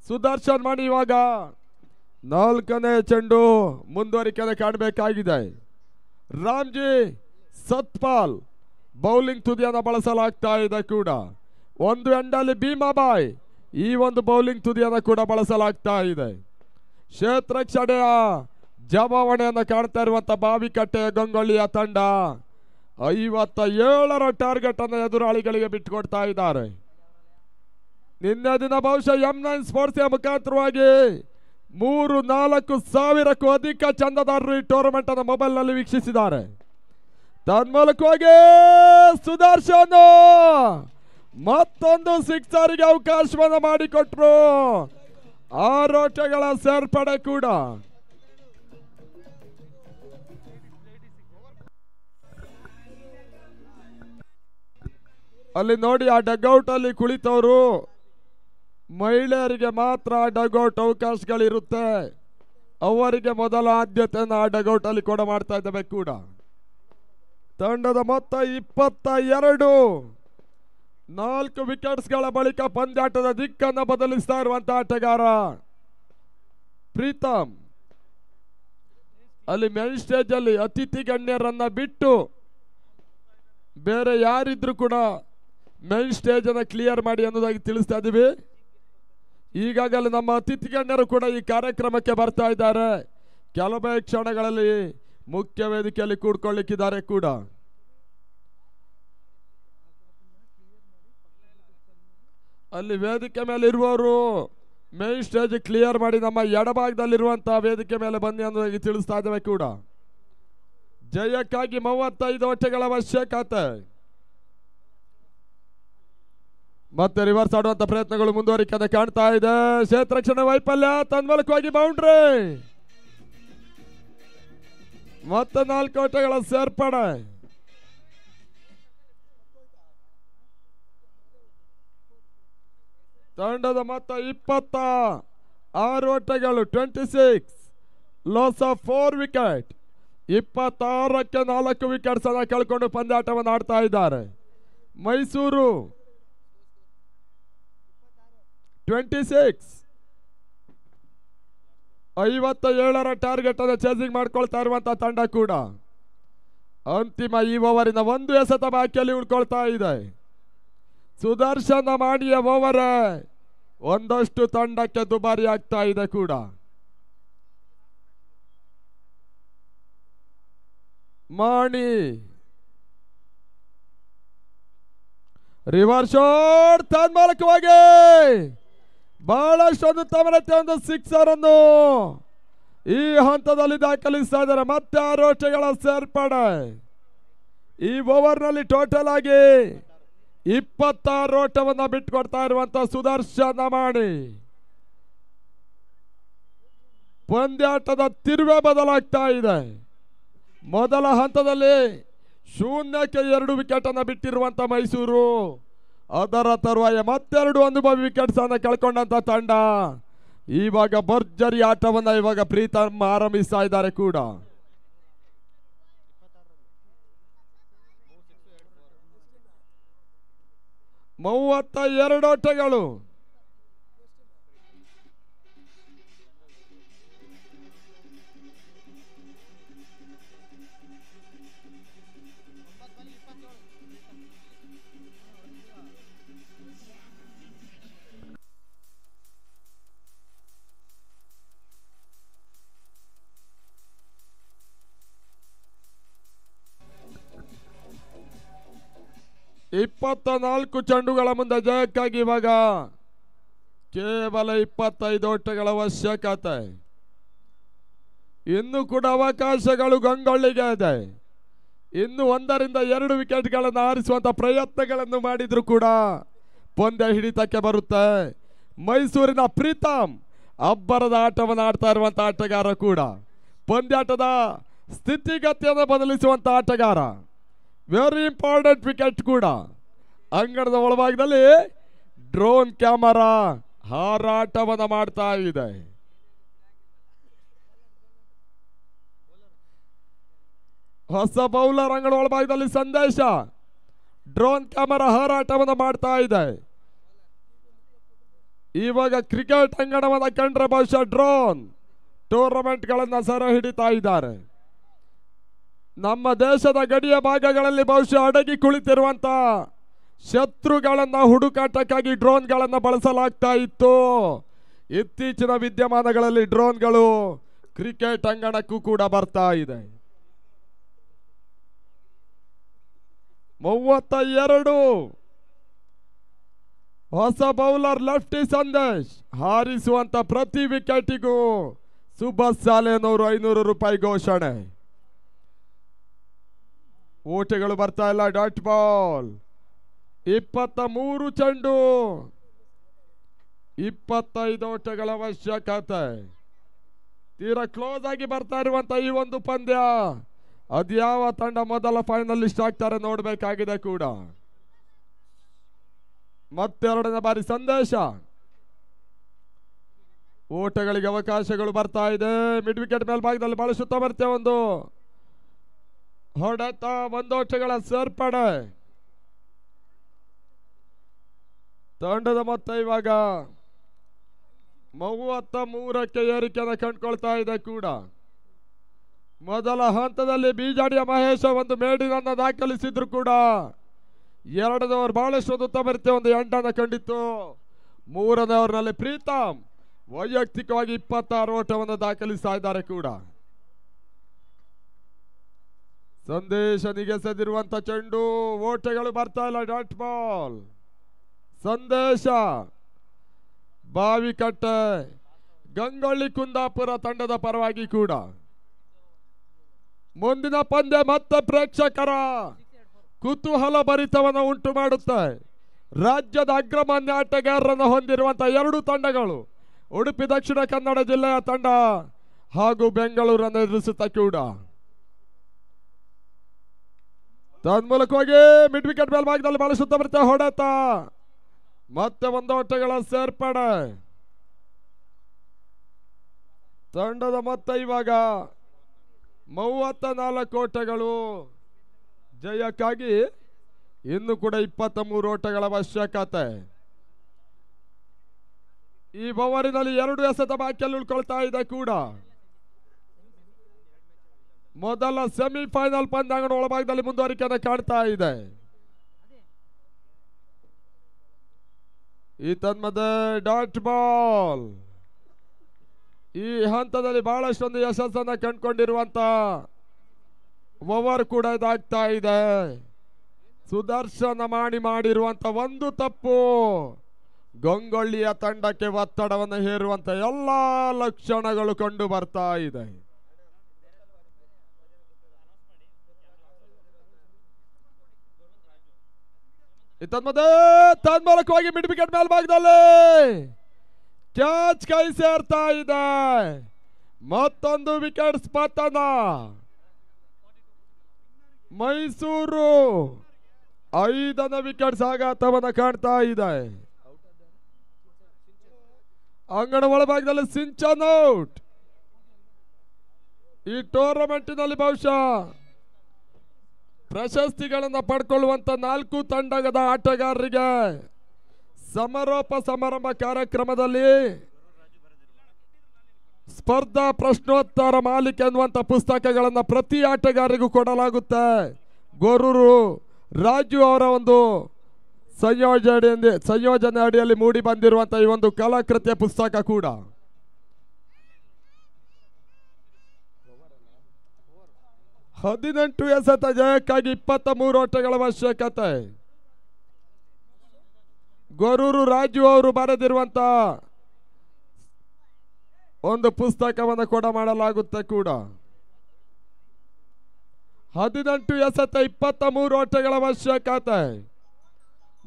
ಸುದರ್ಶನ್ ಮಣಿ ಇವಾಗ 4ನೇ ಚೆಂಡು ಮುಂದುವರಿಕೆಯನ್ನು ಕಾಣಬೇಕಾಗಿದೆ. ರಾಮ್ಜಿ ಸತ್ಪಾಲ್ ಬೌಲಿಂಗ್ ತುದಿಯನ್ನು ಬಳಸಲಾಗ್ತಾ ಇದೆ ಕೂಡ. ಒಂದು ಎಂಡಲ್ಲಿ ಭೀಮಾಬಾಯ್ ಈ ಒಂದು ಬೌಲಿಂಗ್ ತುದಿಯನ್ನು ಕೂಡ ಬಳಸಲಾಗ್ತಾ ಇದೆ. ಕ್ಷೇತ್ರಕ್ಷಣೆಯ ಜಮಾವಣೆಯನ್ನು ಕಾಣ್ತಾ ಇರುವಂತ ಬಾವಿಕಟ್ಟೆಯ ಗಂಗೊಳ್ಳಿಯ ತಂಡ 57ರ ಟಾರ್ಗೆಟ್ ಅನ್ನು ಎದುರಾಳಿಗಳಿಗೆ ಬಿಟ್ಟುಕೊಡ್ತಾ ಇದ್ದಾರೆ. ನಿನ್ನೆ ದಿನ ಬಹುಶಃ M9 ಸ್ಪೋರ್ಟ್ಸ್ ಮುಖಾಂತರವಾಗಿ 3-4 ಸಾವಿರಕ್ಕೂ ಅಧಿಕ ಚಂದದಾರರು ಈ ಟೂರ್ನಮೆಂಟ್ ಅನ್ನು ಮೊಬೈಲ್ ನಲ್ಲಿ ವೀಕ್ಷಿಸಿದ್ದಾರೆ. ತನ್ಮೂಲಕವಾಗಿ ಸುದರ್ಶನ್ ಮತ್ತೊಂದು ಸಿಕ್ಸರ್ಗೆ ಅವಕಾಶವನ್ನು ಮಾಡಿಕೊಟ್ರು. 6 ಓಟಗಳ ಸೇರ್ಪಡೆ ಕೂಡ. ಅಲ್ಲಿ ನೋಡಿ ಆ ಡಗ್ಔಟ್ ಅಲ್ಲಿ ಕುಳಿತವರು ಮಹಿಳೆಯರಿಗೆ ಮಾತ್ರ ಡಗ್ಔಟ್ ಅವಕಾಶಗಳಿರುತ್ತೆ. ಅವರಿಗೆ ಮೊದಲ ಆದ್ಯತೆಯನ್ನು ಆ ಡಗ್ಔಟ್ ಅಲ್ಲಿ ಕೂಡ ಮಾಡ್ತಾ ಇದ್ದೇವೆ ಕೂಡ. ತಂಡದ ಮೊತ್ತ 22. 4 ವಿಕೆಟ್ಸ್ಗಳ ಬಳಿಕ ಪಂದ್ಯಾಟದ ದಿಕ್ಕನ್ನು ಬದಲಿಸ್ತಾ ಇರುವಂತಹ ಆಟಗಾರ ಪ್ರೀತಮ್. ಅಲ್ಲಿ ಮೇನ್ ಸ್ಟೇಜ್ ಅಲ್ಲಿ ಅತಿಥಿ ಗಣ್ಯರನ್ನ ಬಿಟ್ಟು ಬೇರೆ ಯಾರಿದ್ರು ಕೂಡ ಮೇನ್ ಸ್ಟೇಜ್ ಅನ್ನ ಕ್ಲಿಯರ್ ಮಾಡಿ ಅನ್ನೋದಾಗಿ ತಿಳಿಸ್ತಾ ಇದೀವಿ. ಈಗಾಗಲೇ ನಮ್ಮ ಅತಿಥಿ ಗಣ್ಯರು ಕೂಡ ಈ ಕಾರ್ಯಕ್ರಮಕ್ಕೆ ಬರ್ತಾ ಇದ್ದಾರೆ. ಕೆಲವೇ ಕ್ಷಣಗಳಲ್ಲಿ ಮುಖ್ಯ ವೇದಿಕೆಯಲ್ಲಿ ಕೂಡ್ಕೊಳ್ಳಿಕ್ಕಿದ್ದಾರೆ ಕೂಡ. ಅಲ್ಲಿ ವೇದಿಕೆ ಮೇಲೆ ಇರುವವರು ಮೇನ್ ಸ್ಟೇಜ್ ಕ್ಲಿಯರ್ ಮಾಡಿ ನಮ್ಮ ಎಡಭಾಗದಲ್ಲಿರುವಂತಹ ವೇದಿಕೆ ಮೇಲೆ ಬನ್ನಿ ಅನ್ನೋದಾಗಿ ತಿಳಿಸ್ತಾ ಇದ್ದೇವೆ ಕೂಡ. ಜಯಕ್ಕಾಗಿ 35 ಓಟಗಳ ಅವಶ್ಯಕತೆ. ಮತ್ತೆ ರಿವರ್ಸ್ ಆಡುವಂತ ಪ್ರಯತ್ನಗಳು ಮುಂದುವರಿಕೆ ಕಾಣ್ತಾ ಇದೆ. ಕ್ಷೇತ್ರಕ್ಷಣ ವೈಫಲ್ಯ, ತನ್ಮೂಲಕವಾಗಿ ಬೌಂಡ್ರಿ, ಮತ್ತೆ 4 ಓಟಗಳ ಸೇರ್ಪಡೆ. ತಂಡದ ಮೊತ್ತ 26 ಓಟಗಳು, 26 ಲಾಸ್ ಆಫ್ 4 ವಿಕೆಟ್. 26ಕ್ಕೆ 4 ವಿಕೆಟ್ಸ್ ಅನ್ನ ಕಳ್ಕೊಂಡು ಪಂದ್ಯಾಟವನ್ನು ಆಡ್ತಾ ಇದ್ದಾರೆ. ಮೈಸೂರು 26 57ರ ಟಾರ್ಗೆಟ್ ಅನ್ನು ಚೇಸಿಂಗ್ ಮಾಡ್ಕೊಳ್ತಾ ಇರುವಂತಹ ತಂಡ ಕೂಡ ಅಂತಿಮ ಈ ಓವರಿನ 1 ಎಸೆತ ಬಾಕಿಯಲ್ಲಿ ಉಳ್ಕೊಳ್ತಾ ಇದೆ. ಸುದರ್ಶನ ಮಾಡಿಯ ಓವರ್ ಒಂದಷ್ಟು ತಂಡಕ್ಕೆ ದುಬಾರಿ ಆಗ್ತಾ ಇದೆ ಕೂಡ. ಮಾಣಿ ರಿವರ್ಸ್ ಶಾಟ್, ತನ್ಮೂಲಕವಾಗಿ ಬಹಳಷ್ಟೊಂದು ತಮರತೆ ಒಂದು ಸಿಕ್ಸರ್ ಅನ್ನು ಈ ಹಂತದಲ್ಲಿ ದಾಖಲಿಸ್ತಾ ಇದ್ದಾರೆ. ಮತ್ತೆ 6 ಓಟಗಳ ಸೇರ್ಪಡೆ. ಈ ಓವರ್ ನಲ್ಲಿ ಟೋಟಲ್ ಆಗಿ 26 ಓಟವನ್ನು ಬಿಟ್ಟುಕೊಡ್ತಾ ಇರುವಂತಹ ಸುದರ್ಶನ ಮಾಣಿ. ಪಂದ್ಯಾಟದ ತಿರುವೆ ಬದಲಾಗ್ತಾ ಇದೆ. ಮೊದಲ ಹಂತದಲ್ಲಿ 0ಕ್ಕೆ 2 ವಿಕೆಟ್ ಅನ್ನು ಬಿಟ್ಟಿರುವಂತ ಮೈಸೂರು, ಅದರ ತರುವಾಯ ಮತ್ತೆರಡು ಅನುಭವಿ ವಿಕೆಟ್ಸ್ ಅನ್ನು ಕಳ್ಕೊಂಡಂತ ತಂಡ ಇವಾಗ ಭರ್ಜರಿ ಆಟವನ್ನ ಇವಾಗ ಪ್ರೀತಮ್ ಆರಂಭಿಸ್ತಾ ಇದ್ದಾರೆ ಕೂಡ. ಮೂವತ್ತ 2 ಓಟಗಳು. ಇಪ್ಪತ್ತ 4 ಚೆಂಡುಗಳ ಮುಂದೆ ಜಯಕ್ಕಾಗಿ ಇವಾಗ ಕೇವಲ 25 ಓಟಗಳ ಅವಶ್ಯಕತೆ. ಇನ್ನು ಕೂಡ ಅವಕಾಶಗಳು ಗಂಗೊಳ್ಳಿಗೆ ಇದೆ. ಇನ್ನು 1 ರಿಂದ 2 ವಿಕೆಟ್ಗಳನ್ನು ಆರಿಸುವಂತ ಪ್ರಯತ್ನಗಳನ್ನು ಮಾಡಿದ್ರು ಕೂಡ ಪಂದ್ಯ ಹಿಡಿತಕ್ಕೆ ಬರುತ್ತೆ. ಮೈಸೂರಿನ ಪ್ರೀತಮ್ ಅಬ್ಬರದ ಆಟವನ್ನು ಆಡ್ತಾ ಇರುವಂತ ಆಟಗಾರ ಕೂಡ, ಪಂದ್ಯಾಟದ ಸ್ಥಿತಿಗತಿಯನ್ನು ಬದಲಿಸುವಂತ ಆಟಗಾರ. ವೆರಿ ಇಂಪಾರ್ಟೆಂಟ್ ವಿಕೆಟ್ ಕೂಡ. ಅಂಗಣದ ಒಳಭಾಗದಲ್ಲಿ ಡ್ರೋನ್ ಕ್ಯಾಮರಾ ಹಾರಾಟವನ್ನು ಮಾಡ್ತಾ ಇದೆ. ಹೊಸ ಬೌಲರ್ ಅಂಗಣ ಒಳಭಾಗದಲ್ಲಿ ಸಂದೇಶ. ಡ್ರೋನ್ ಕ್ಯಾಮರಾ ಹಾರಾಟವನ್ನು ಮಾಡ್ತಾ ಇದೆ. ಇವಾಗ ಕ್ರಿಕೆಟ್ ಅಂಗಣವನ್ನು ಕಂಡ್ರೆ ಬಹುಶಃ ಡ್ರೋನ್ ಟೂರ್ನಮೆಂಟ್ಗಳನ್ನು ಸೆರೆ ಹಿಡಿತಾ ಇದ್ದಾರೆ. ನಮ್ಮ ದೇಶದ ಗಡಿಯ ಭಾಗಗಳಲ್ಲಿ ಬಹುಶಃ ಅಡಗಿ ಕುಳಿತಿರುವಂತ ಶತ್ರುಗಳನ್ನ ಹುಡುಕಾಟಕ್ಕಾಗಿ ಡ್ರೋನ್ಗಳನ್ನು ಬಳಸಲಾಗ್ತಾ ಇತ್ತು. ಇತ್ತೀಚಿನ ವಿದ್ಯಮಾನಗಳಲ್ಲಿ ಡ್ರೋನ್ಗಳು ಕ್ರಿಕೆಟ್ ಅಂಗಣಕ್ಕೂ ಕೂಡ ಬರ್ತಾ ಇದೆ. 32 ಹೊಸ ಬೌಲರ್ ಲೆಫ್ಟಿ ಸಂದೇಶ್. ಹಾರಿಸುವಂತ ಪ್ರತಿ ವಿಕೆಟಿಗೂ ಸುಭಾಷ್ ಸಾಲೇನವರು 500 ರೂಪಾಯಿ ಘೋಷಣೆ. ಓಟಗಳು ಬರ್ತಾ ಇಲ್ಲ. Dot ball. 23 ಚೆಂಡು, 25 ಓಟಗಳ ಅವಶ್ಯಕತೆ. ತೀರಾ ಕ್ಲೋಸ್ ಆಗಿ ಬರ್ತಾ ಇರುವಂತ ಈ ಒಂದು ಪಂದ್ಯ. ಅದ್ಯಾವ ತಂಡ ಮೊದಲ ಫೈನಲಿಸ್ಟ್ ಆಗ್ತಾರೆ ನೋಡಬೇಕಾಗಿದೆ ಕೂಡ. ಮತ್ತೆರಡನೇ ಬಾರಿ ಸಂದೇಶ. ಓಟಗಳಿಗೆ ಅವಕಾಶಗಳು ಬರ್ತಾ ಇದೆ. ಮಿಡ್ ವಿಕೆಟ್ ಮೇಲ್ಭಾಗದಲ್ಲಿ ಬಳಸುತ್ತಾ ಬರ್ತೇವೆ. ಒಂದು ಹೊಡೆತ, 1 ಓಟಗಳ ಸೇರ್ಪಡೆ. ತಂಡದ ಮೊತ್ತ ಇವಾಗ 33ಕ್ಕೆ ಏರಿಕೆಯನ್ನು ಕಂಡುಕೊಳ್ತಾ ಇದೆ ಕೂಡ. ಮೊದಲ ಹಂತದಲ್ಲಿ ಬೀಜಾಡಿಯ ಮಹೇಶ ಒಂದು ಮೇಡಿನನ್ನು ದಾಖಲಿಸಿದ್ರು ಕೂಡ ಎರಡನೇ ಓವರ್ ಬಹಳಷ್ಟು ಒಂದು ಉತ್ತಮ ರೀತಿಯ ಒಂದು ಎಂಟನ್ನು ಕಂಡಿತ್ತು. 3ನೇ ಓವರ್ನಲ್ಲಿ ಪ್ರೀತಮ್ ವೈಯಕ್ತಿಕವಾಗಿ 26 ಓಟವನ್ನು ದಾಖಲಿಸ್ತಾ ಇದ್ದಾರೆ ಕೂಡ. ಸಂದೇಶ ನಿಗೆಸದಿರುವಂತ ಚೆಂಡು, ಓಟಗಳು ಬರ್ತಾ ಇಲ್ಲ. Dot ball. ಸಂದೇಶ ಬಾವಿಕಟ್ಟೆ ಗಂಗೊಳ್ಳಿ ಕುಂದಾಪುರ ತಂಡದ ಪರವಾಗಿ ಕೂಡ. ಮುಂದಿನ ಪಂದ್ಯ ಮತ್ತೆ ಪ್ರೇಕ್ಷಕರ ಕುತೂಹಲ ಭರಿತವನ್ನು ಉಂಟು ಮಾಡುತ್ತೆ. ರಾಜ್ಯದ ಅಗ್ರಮಾನ್ಯ ಆಟಗಾರರನ್ನು ಹೊಂದಿರುವಂತಹ 2 ತಂಡಗಳು, ಉಡುಪಿ ದಕ್ಷಿಣ ಕನ್ನಡ ಜಿಲ್ಲೆಯ ತಂಡ ಹಾಗೂ ಬೆಂಗಳೂರನ್ನು ಎದುರಿಸುತ್ತ ಕೂಡ. ತನ್ಮೂಲಕವಾಗಿ ಮಿಡ್ ವಿಕೆಟ್ ಮೇಲ್ಭಾಗದಲ್ಲಿ ಬಳಸುತ್ತಾ ಬರುತ್ತೆ. ಹೊಡೆತ, ಮತ್ತೆ 1 ಓಟಗಳ ಸೇರ್ಪಡೆ. ತಂಡದ ಮೊತ್ತ ಇವಾಗ 34 ಓಟಗಳು. ಜಯಕ್ಕಾಗಿ ಇನ್ನು ಕೂಡ 23 ಓಟಗಳ ಅವಶ್ಯಕತೆ. ಈ ಓವರಿನಲ್ಲಿ 2 ಎಸೆತ ಬಾಕಿಯಲ್ಲಿ ಉಳ್ಕೊಳ್ತಾ ಇದೆ ಕೂಡ. ಮೊದಲ ಸೆಮಿಫೈನಲ್ ಪಂದ್ಯಾಂಗಣ ಒಳಭಾಗದಲ್ಲಿ ಮುಂದುವರಿಕೆಯನ್ನು ಕಾಣ್ತಾ ಇದೆ. ಈ ತನ್ಮಧ್ಯೆ ಡಾಟ್ ಬಾಲ್. ಈ ಹಂತದಲ್ಲಿ ಬಹಳಷ್ಟೊಂದು ಯಶಸ್ಸನ್ನು ಕಂಡುಕೊಂಡಿರುವಂತ ಓವರ್ ಕೂಡ ಇದಾಗ್ತಾ ಇದೆ. ಸುದರ್ಶನ ಮಾಡಿರುವಂತ 1 ತಪ್ಪು ಗಂಗೊಳ್ಳಿಯ ತಂಡಕ್ಕೆ ಒತ್ತಡವನ್ನು ಹೇರುವಂತ ಎಲ್ಲಾ ಲಕ್ಷಣಗಳು ಕಂಡು ಬರ್ತಾ ಇದೆ. ತನ್ಮೂಲಕವಾಗಿ ಮಿಡ್ ವಿಕೆಟ್ ಮೇಲ್ಭಾಗದಲ್ಲಿ ಕ್ಯಾಚ್ ಕೈ ಸೇರ್ತಾ ಇದೆ. ಮತ್ತೊಂದು ವಿಕೆಟ್ ಪತನ. ಮೈಸೂರು 5ನೇ ವಿಕೆಟ್ ಆಘಾತವನ್ನು ಕಾಣ್ತಾ ಇದೆ. ಅಂಗಣ ಒಳಭಾಗದಲ್ಲಿ ಸಿಂಚನ್ ಔಟ್. ಈ ಟೂರ್ನಮೆಂಟಿನಲ್ಲಿ ಬಹುಶಃ ಪ್ರಶಸ್ತಿಗಳನ್ನು ಪಡ್ಕೊಳ್ಳುವಂತ 4 ತಂಡದ ಆಟಗಾರರಿಗೆ ಸಮಾರೋಪ ಸಮಾರಂಭ ಕಾರ್ಯಕ್ರಮದಲ್ಲಿ ಸ್ಪರ್ಧಾ ಪ್ರಶ್ನೋತ್ತರ ಮಾಲಿಕೆ ಎನ್ನುವಂತ ಪುಸ್ತಕಗಳನ್ನು ಪ್ರತಿ ಆಟಗಾರರಿಗೂ ಕೊಡಲಾಗುತ್ತೆ. ಗೊರೂರು ರಾಜು ಅವರ ಒಂದು ಸಂಯೋಜನೆ ಅಡಿಯಲ್ಲಿ ಮೂಡಿ ಬಂದಿರುವಂತಹ ಈ ಒಂದು ಕಲಾಕೃತಿಯ ಪುಸ್ತಕ ಕೂಡ. ಹದಿನೆಂಟು ಎಸೆತ ಜಯಕ್ಕಾಗಿ 23 ಓಟಗಳ ಅವಶ್ಯಕತೆ. ಗೊರೂರು ರಾಜು ಅವರು ಬರೆದಿರುವಂತ ಒಂದು ಪುಸ್ತಕವನ್ನು ಕೂಡ ಮಾಡಲಾಗುತ್ತೆ ಕೂಡ. 18 ಎಸೆತ 23 ಓಟಗಳ ಅವಶ್ಯಕತೆ.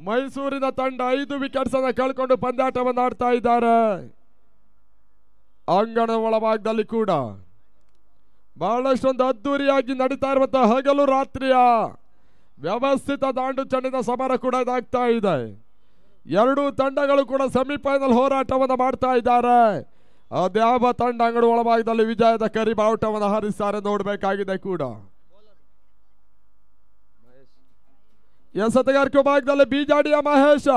ಮೈಸೂರಿನ ತಂಡ 5 ವಿಕೆಟ್ಸ್ ಅನ್ನು ಕಳ್ಕೊಂಡು ಪಂದ್ಯಾಟವನ್ನು ಆಡ್ತಾ ಇದ್ದಾರೆ. ಅಂಗಣ ಒಳಭಾಗದಲ್ಲಿ ಕೂಡ ಬಹಳಷ್ಟೊಂದು ಅದ್ದೂರಿಯಾಗಿ ನಡೀತಾ ಇರುವಂತಹ ಹಗಲು ರಾತ್ರಿಯ ವ್ಯವಸ್ಥಿತ ದಾಂಡು ಚೆಂಡಿನ ಸಮರ ಕೂಡ ಇದಾಗ್ತಾ ಇದೆ. ಎರಡೂ ತಂಡಗಳು ಕೂಡ ಸೆಮಿಫೈನಲ್ ಹೋರಾಟವನ್ನು ಮಾಡ್ತಾ ಇದ್ದಾರೆ. ಅದ್ಯಾವ ತಂಡ ಅಂಗಣ ಒಳಭಾಗದಲ್ಲಿ ವಿಜಯದ ಕರಿಬಾವುಟವನ್ನು ಹಾರಿಸ್ತಾರೆ ನೋಡಬೇಕಾಗಿದೆ ಕೂಡ. ಎಸೆತಗಾರಿಕೆ ಭಾಗದಲ್ಲಿ ಬಿಜಾಡಿಯ Mahesh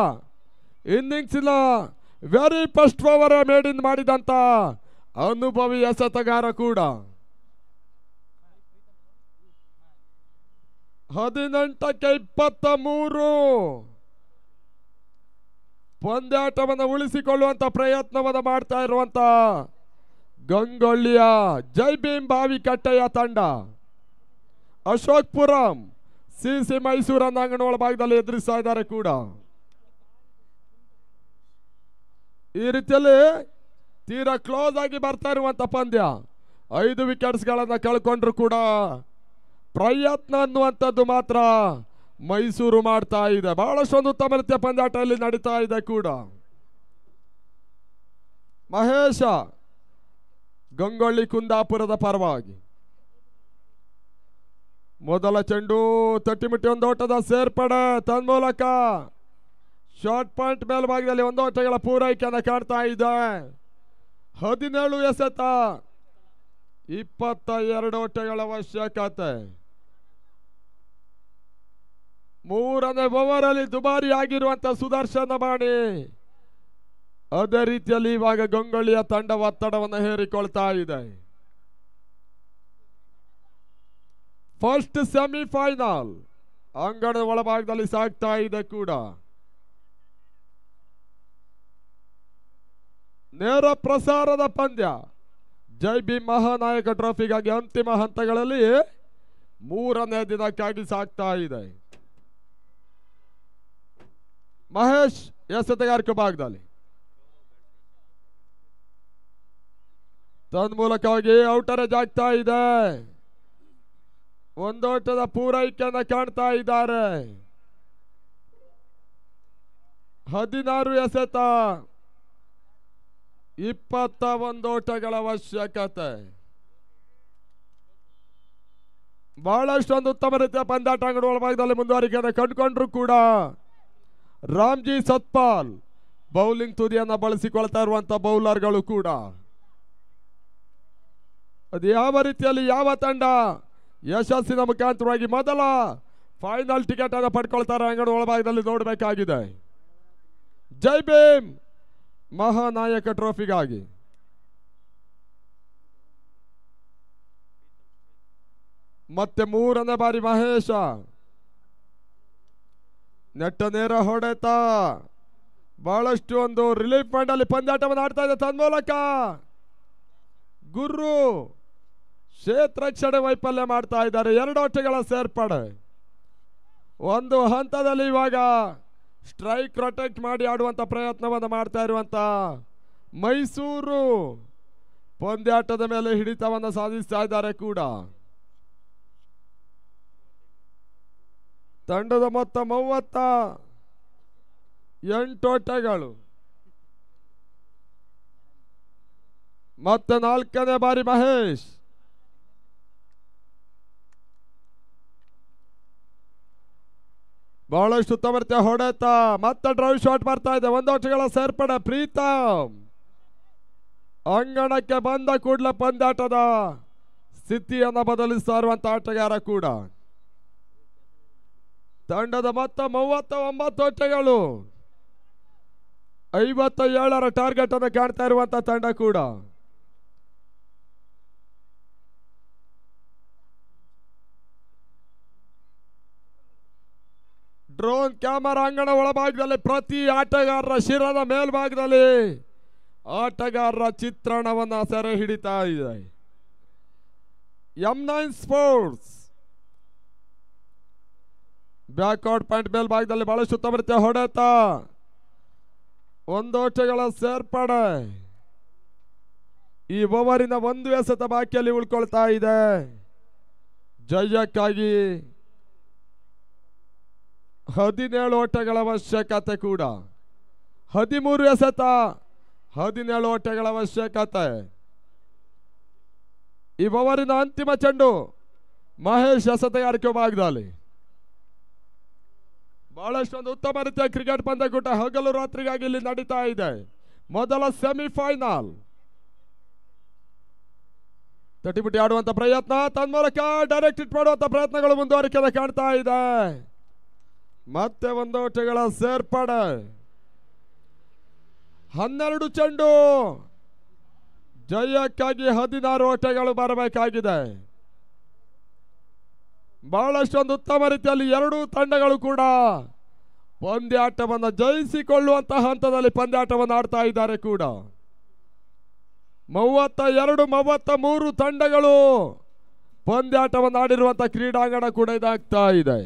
ಇನ್ನಿಂಗ್ಸಿನ very first over maiden ಮಾಡಿದಂತ ಅನುಭವಿ ಎಸೆತಗಾರ ಕೂಡ. 18ಕ್ಕೆ 23 ಪಂದ್ಯಾಟವನ್ನು ಉಳಿಸಿಕೊಳ್ಳುವಂತ ಪ್ರಯತ್ನವನ್ನು ಮಾಡ್ತಾ ಇರುವಂತ ಗಂಗೊಳ್ಳಿಯ ಜೈ ಭೀಮ್ ಬಾವಿಕಟ್ಟೆಯ ತಂಡ ಅಶೋಕ್ಪುರಂ ಸಿಸಿ ಮೈಸೂರನ್ನ ಅಂಗಣ ಒಳಭಾಗದಲ್ಲಿ ಎದುರಿಸ್ತಾ ಇದ್ದಾರೆ ಕೂಡ. ಈ ರೀತಿಯಲ್ಲಿ ತೀರಾ ಕ್ಲೋಸ್ ಆಗಿ ಬರ್ತಾ ಇರುವಂತ ಪಂದ್ಯ. 5 ವಿಕೆಟ್ಸ್ಗಳನ್ನು ಕಳ್ಕೊಂಡ್ರು ಕೂಡ ಪ್ರಯತ್ನ ಅನ್ನುವಂಥದ್ದು ಮಾತ್ರ ಮೈಸೂರು ಮಾಡ್ತಾ ಇದೆ. ಬಹಳಷ್ಟೊಂದು ಉತ್ತಮ ರೀತಿಯ ಪಂದ್ಯಾಟ ಇಲ್ಲಿ ನಡೀತಾ ಇದೆ ಕೂಡ. ಮಹೇಶ ಗಂಗೊಳ್ಳಿ ಕುಂದಾಪುರದ ಪರವಾಗಿ ಮೊದಲ ಚೆಂಡು ತಟ್ಟಿಮಿಟ್ಟಿ ಒಂದು ಓಟದ ಸೇರ್ಪಡೆ ತನ್ಮೂಲಕ ಶಾರ್ಟ್ ಪಾಯಿಂಟ್ ಮೇಲ್ಭಾಗದಲ್ಲಿ 1 ಓಟಗಳ ಪೂರೈಕೆಯನ್ನು ಕಾಣ್ತಾ ಇದೆ. 17 ಎಸೆತ 22 ಓಟಗಳ ಅವಶ್ಯಕತೆ. 3ನೇ ಓವರಲ್ಲಿ ದುಬಾರಿ ಆಗಿರುವಂತ ಸುದರ್ಶನ ಮಾಡಿ ಅದೇ ರೀತಿಯಲ್ಲಿ ಇವಾಗ ಗಂಗೊಳ್ಳಿಯ ತಂಡ ಒತ್ತಡವನ್ನು ಹೇರಿಕೊಳ್ತಾ ಇದೆ. ಫಸ್ಟ್ ಸೆಮಿಫೈನಲ್ ಅಂಗಣದ ಒಳಭಾಗದಲ್ಲಿ ಸಾಗ್ತಾ ಇದೆ ಕೂಡ. ನೇರ ಪ್ರಸಾರದ ಪಂದ್ಯ ಜೈ ಭೀಮ್ ಮಹಾನಾಯಕ ಟ್ರೋಫಿಗಾಗಿ ಅಂತಿಮ ಹಂತಗಳಲ್ಲಿ 3ನೇ ದಿನಕ್ಕಾಗಿ ಸಾಗ್ತಾ ಇದೆ. ಮಹೇಶ್ ಎಸೆತಗಾರಿಕೆ ಭಾಗದಲ್ಲಿ ತನ್ಮೂಲಕವಾಗಿ ಔಟರೇಜ್ ಆಗ್ತಾ ಇದೆ. 1 ಓಟದ ಪೂರೈಕೆಯನ್ನು ಕಾಣ್ತಾ ಇದ್ದಾರೆ. 16 ಎಸೆತ 21 ಓಟಗಳ ಅವಶ್ಯಕತೆ. ಬಹಳಷ್ಟೊಂದು ಉತ್ತಮ ರೀತಿಯ ಪಂದ್ಯಾಟ ಅಂಗಣ ಒಳಭಾಗದಲ್ಲಿ ಮುಂದುವರಿಕೆಯನ್ನು ಕಂಡುಕೊಂಡ್ರು ಕೂಡ ರಾಮ್ಜಿ ಸತ್ಪಾಲ್ ಬೌಲಿಂಗ್ ತುದಿಯನ್ನು ಬಳಸಿಕೊಳ್ತಾ ಇರುವಂತ ಬೌಲರ್ಗಳು ಕೂಡ. ಅದು ಯಾವ ರೀತಿಯಲ್ಲಿ ಯಾವ ತಂಡ ಯಶಸ್ಸಿನ ಮುಖಾಂತರವಾಗಿ ಮೊದಲ ಫೈನಲ್ ಟಿಕೆಟ್ ಅನ್ನು ಪಡ್ಕೊಳ್ತಾರೆ ಅಂಗಣ ಒಳಭಾಗದಲ್ಲಿ ನೋಡಬೇಕಾಗಿದೆ. ಜೈ ಭೀಮ್ ಮಹಾನಾಯಕ ಟ್ರೋಫಿಗಾಗಿ ಮತ್ತೆ 3ನೇ ಬಾರಿ ಮಹೇಶ ನೆಟ್ಟ ನೇರ ಹೊಡೆತ ಬಹಳಷ್ಟು ಒಂದು ರಿಲೀಫ್ ಪಾಯಿಂಟ್ ಅಲ್ಲಿ ಪಂದ್ಯಾಟವನ್ನು ಆಡ್ತಾ ಇದೆ. ತನ್ಮೂಲಕ ಗುರು ಕ್ಷೇತ್ರಕ್ಷಣೆ ವೈಫಲ್ಯ ಮಾಡ್ತಾ ಇದ್ದಾರೆ. 2 ಓಟಗಳ ಸೇರ್ಪಡೆ. ಒಂದು ಹಂತದಲ್ಲಿ ಇವಾಗ ಸ್ಟ್ರೈಕ್ ಪ್ರೊಟೆಕ್ಟ್ ಮಾಡಿ ಆಡುವಂತ ಪ್ರಯತ್ನವನ್ನು ಮಾಡ್ತಾ ಇರುವಂತ ಮೈಸೂರು ಪಂದ್ಯಾಟದ ಮೇಲೆ ಹಿಡಿತವನ್ನು ಸಾಧಿಸ್ತಾ ಇದ್ದಾರೆ ಕೂಡ. ತಂಡದ ಮೊತ್ತ 38 ಓಟಗಳು. ಮತ್ತೆ 4ನೇ ಬಾರಿ ಮಹೇಶ್ ಬಹಳಷ್ಟು ಉತ್ತಮ ರೀತಿಯ ಹೊಡೆತ ಮತ್ತೆ ಡ್ರೈವ್ ಶಾಟ್ ಬರ್ತಾ ಇದೆ. 1 ಓಟಗಳ ಸೇರ್ಪಡೆ. ಪ್ರೀತಮ್ ಅಂಗಣಕ್ಕೆ ಬಂದ ಕೂಡಲೇ ಪಂದ್ಯಾಟದ ಸ್ಥಿತಿಯನ್ನು ಬದಲಿಸ್ತಾ ಇರುವಂತ ಆಟಗಾರ ಕೂಡ. ತಂಡದ ಮೊತ್ತ 39 ಓಟಗಳು. 57ರ ಟಾರ್ಗೆಟ್ ಅನ್ನು ಕಾಣ್ತಾ ಇರುವಂತ ತಂಡ ಕೂಡ. ಡ್ರೋನ್ ಕ್ಯಾಮರಾ ಅಂಗಣ ಒಳಭಾಗದಲ್ಲಿ ಪ್ರತಿ ಆಟಗಾರರ ಶಿರದ ಮೇಲ್ಭಾಗದಲ್ಲಿ ಆಟಗಾರರ ಚಿತ್ರಣವನ್ನು ಸೆರೆ ಹಿಡಿತಾ ಇದೆ. M9 ಸ್ಪೋರ್ಟ್ಸ್ ಬ್ಯಾಕ್ಔಟ್ ಪಾಯಿಂಟ್ ಮೇಲ್ಭಾಗದಲ್ಲಿ ಬಹಳಷ್ಟು ಉತ್ತಮ ರೀತಿಯ ಹೊಡೆತ ಒಂದೋಟಗಳ ಸೇರ್ಪಡೆ ಈ ಓವರಿನ ಒಂದು ಎಸೆತ ಬಾಕಿಯಲ್ಲಿ ಉಳ್ಕೊಳ್ತಾ ಇದೆ. ಜಯಕ್ಕಾಗಿ 17 ಓಟಗಳ ಅವಶ್ಯಕತೆ ಕೂಡ. 13 ಎಸೆತ 17 ಓಟಗಳ ಅವಶ್ಯಕತೆ. ಈ ಓವರಿನ ಅಂತಿಮ ಚೆಂಡು ಮಹೇಶ್ ಎಸೆತಗಾರಿಕೆ ಭಾಗದಲ್ಲಿ ಬಹಳಷ್ಟೊಂದು ಉತ್ತಮ ರೀತಿಯ ಕ್ರಿಕೆಟ್ ಪಂದ್ಯಕೂಟ ಹಗಲು ರಾತ್ರಿಗಾಗಿ ಇಲ್ಲಿ ನಡೀತಾ ಇದೆ. ಮೊದಲ ಸೆಮಿಫೈನಲ್ ತಟಿಪುಟಿ ಆಡುವಂತ ಪ್ರಯತ್ನ, ತನ್ಮೂಲಕ ಡೈರೆಕ್ಟ್ ಹಿಟ್ ಮಾಡುವಂತ ಪ್ರಯತ್ನಗಳು ಮುಂದುವರಿಕೆ ಕಾಣ್ತಾ ಇದೆ. ಮತ್ತೆ ಒಂದೋಟಗಳ ಸೇರ್ಪಡೆ. 12 ಚೆಂಡು ಜಯಕ್ಕಾಗಿ 16 ಓಟಗಳು ಬರಬೇಕಾಗಿದೆ. ಬಹಳಷ್ಟೊಂದು ಉತ್ತಮ ರೀತಿಯಲ್ಲಿ ಎರಡೂ ತಂಡಗಳು ಕೂಡ ಪಂದ್ಯಾಟವನ್ನು ಜಯಿಸಿಕೊಳ್ಳುವಂತಹ ಹಂತದಲ್ಲಿ ಪಂದ್ಯಾಟವನ್ನು ಆಡ್ತಾ ಇದ್ದಾರೆ ಕೂಡ. 32-33 ತಂಡಗಳು ಪಂದ್ಯಾಟವನ್ನು ಆಡಿರುವಂತಹ ಕ್ರೀಡಾಂಗಣ ಕೂಡ ಇದಾಗ್ತಾ ಇದೆ.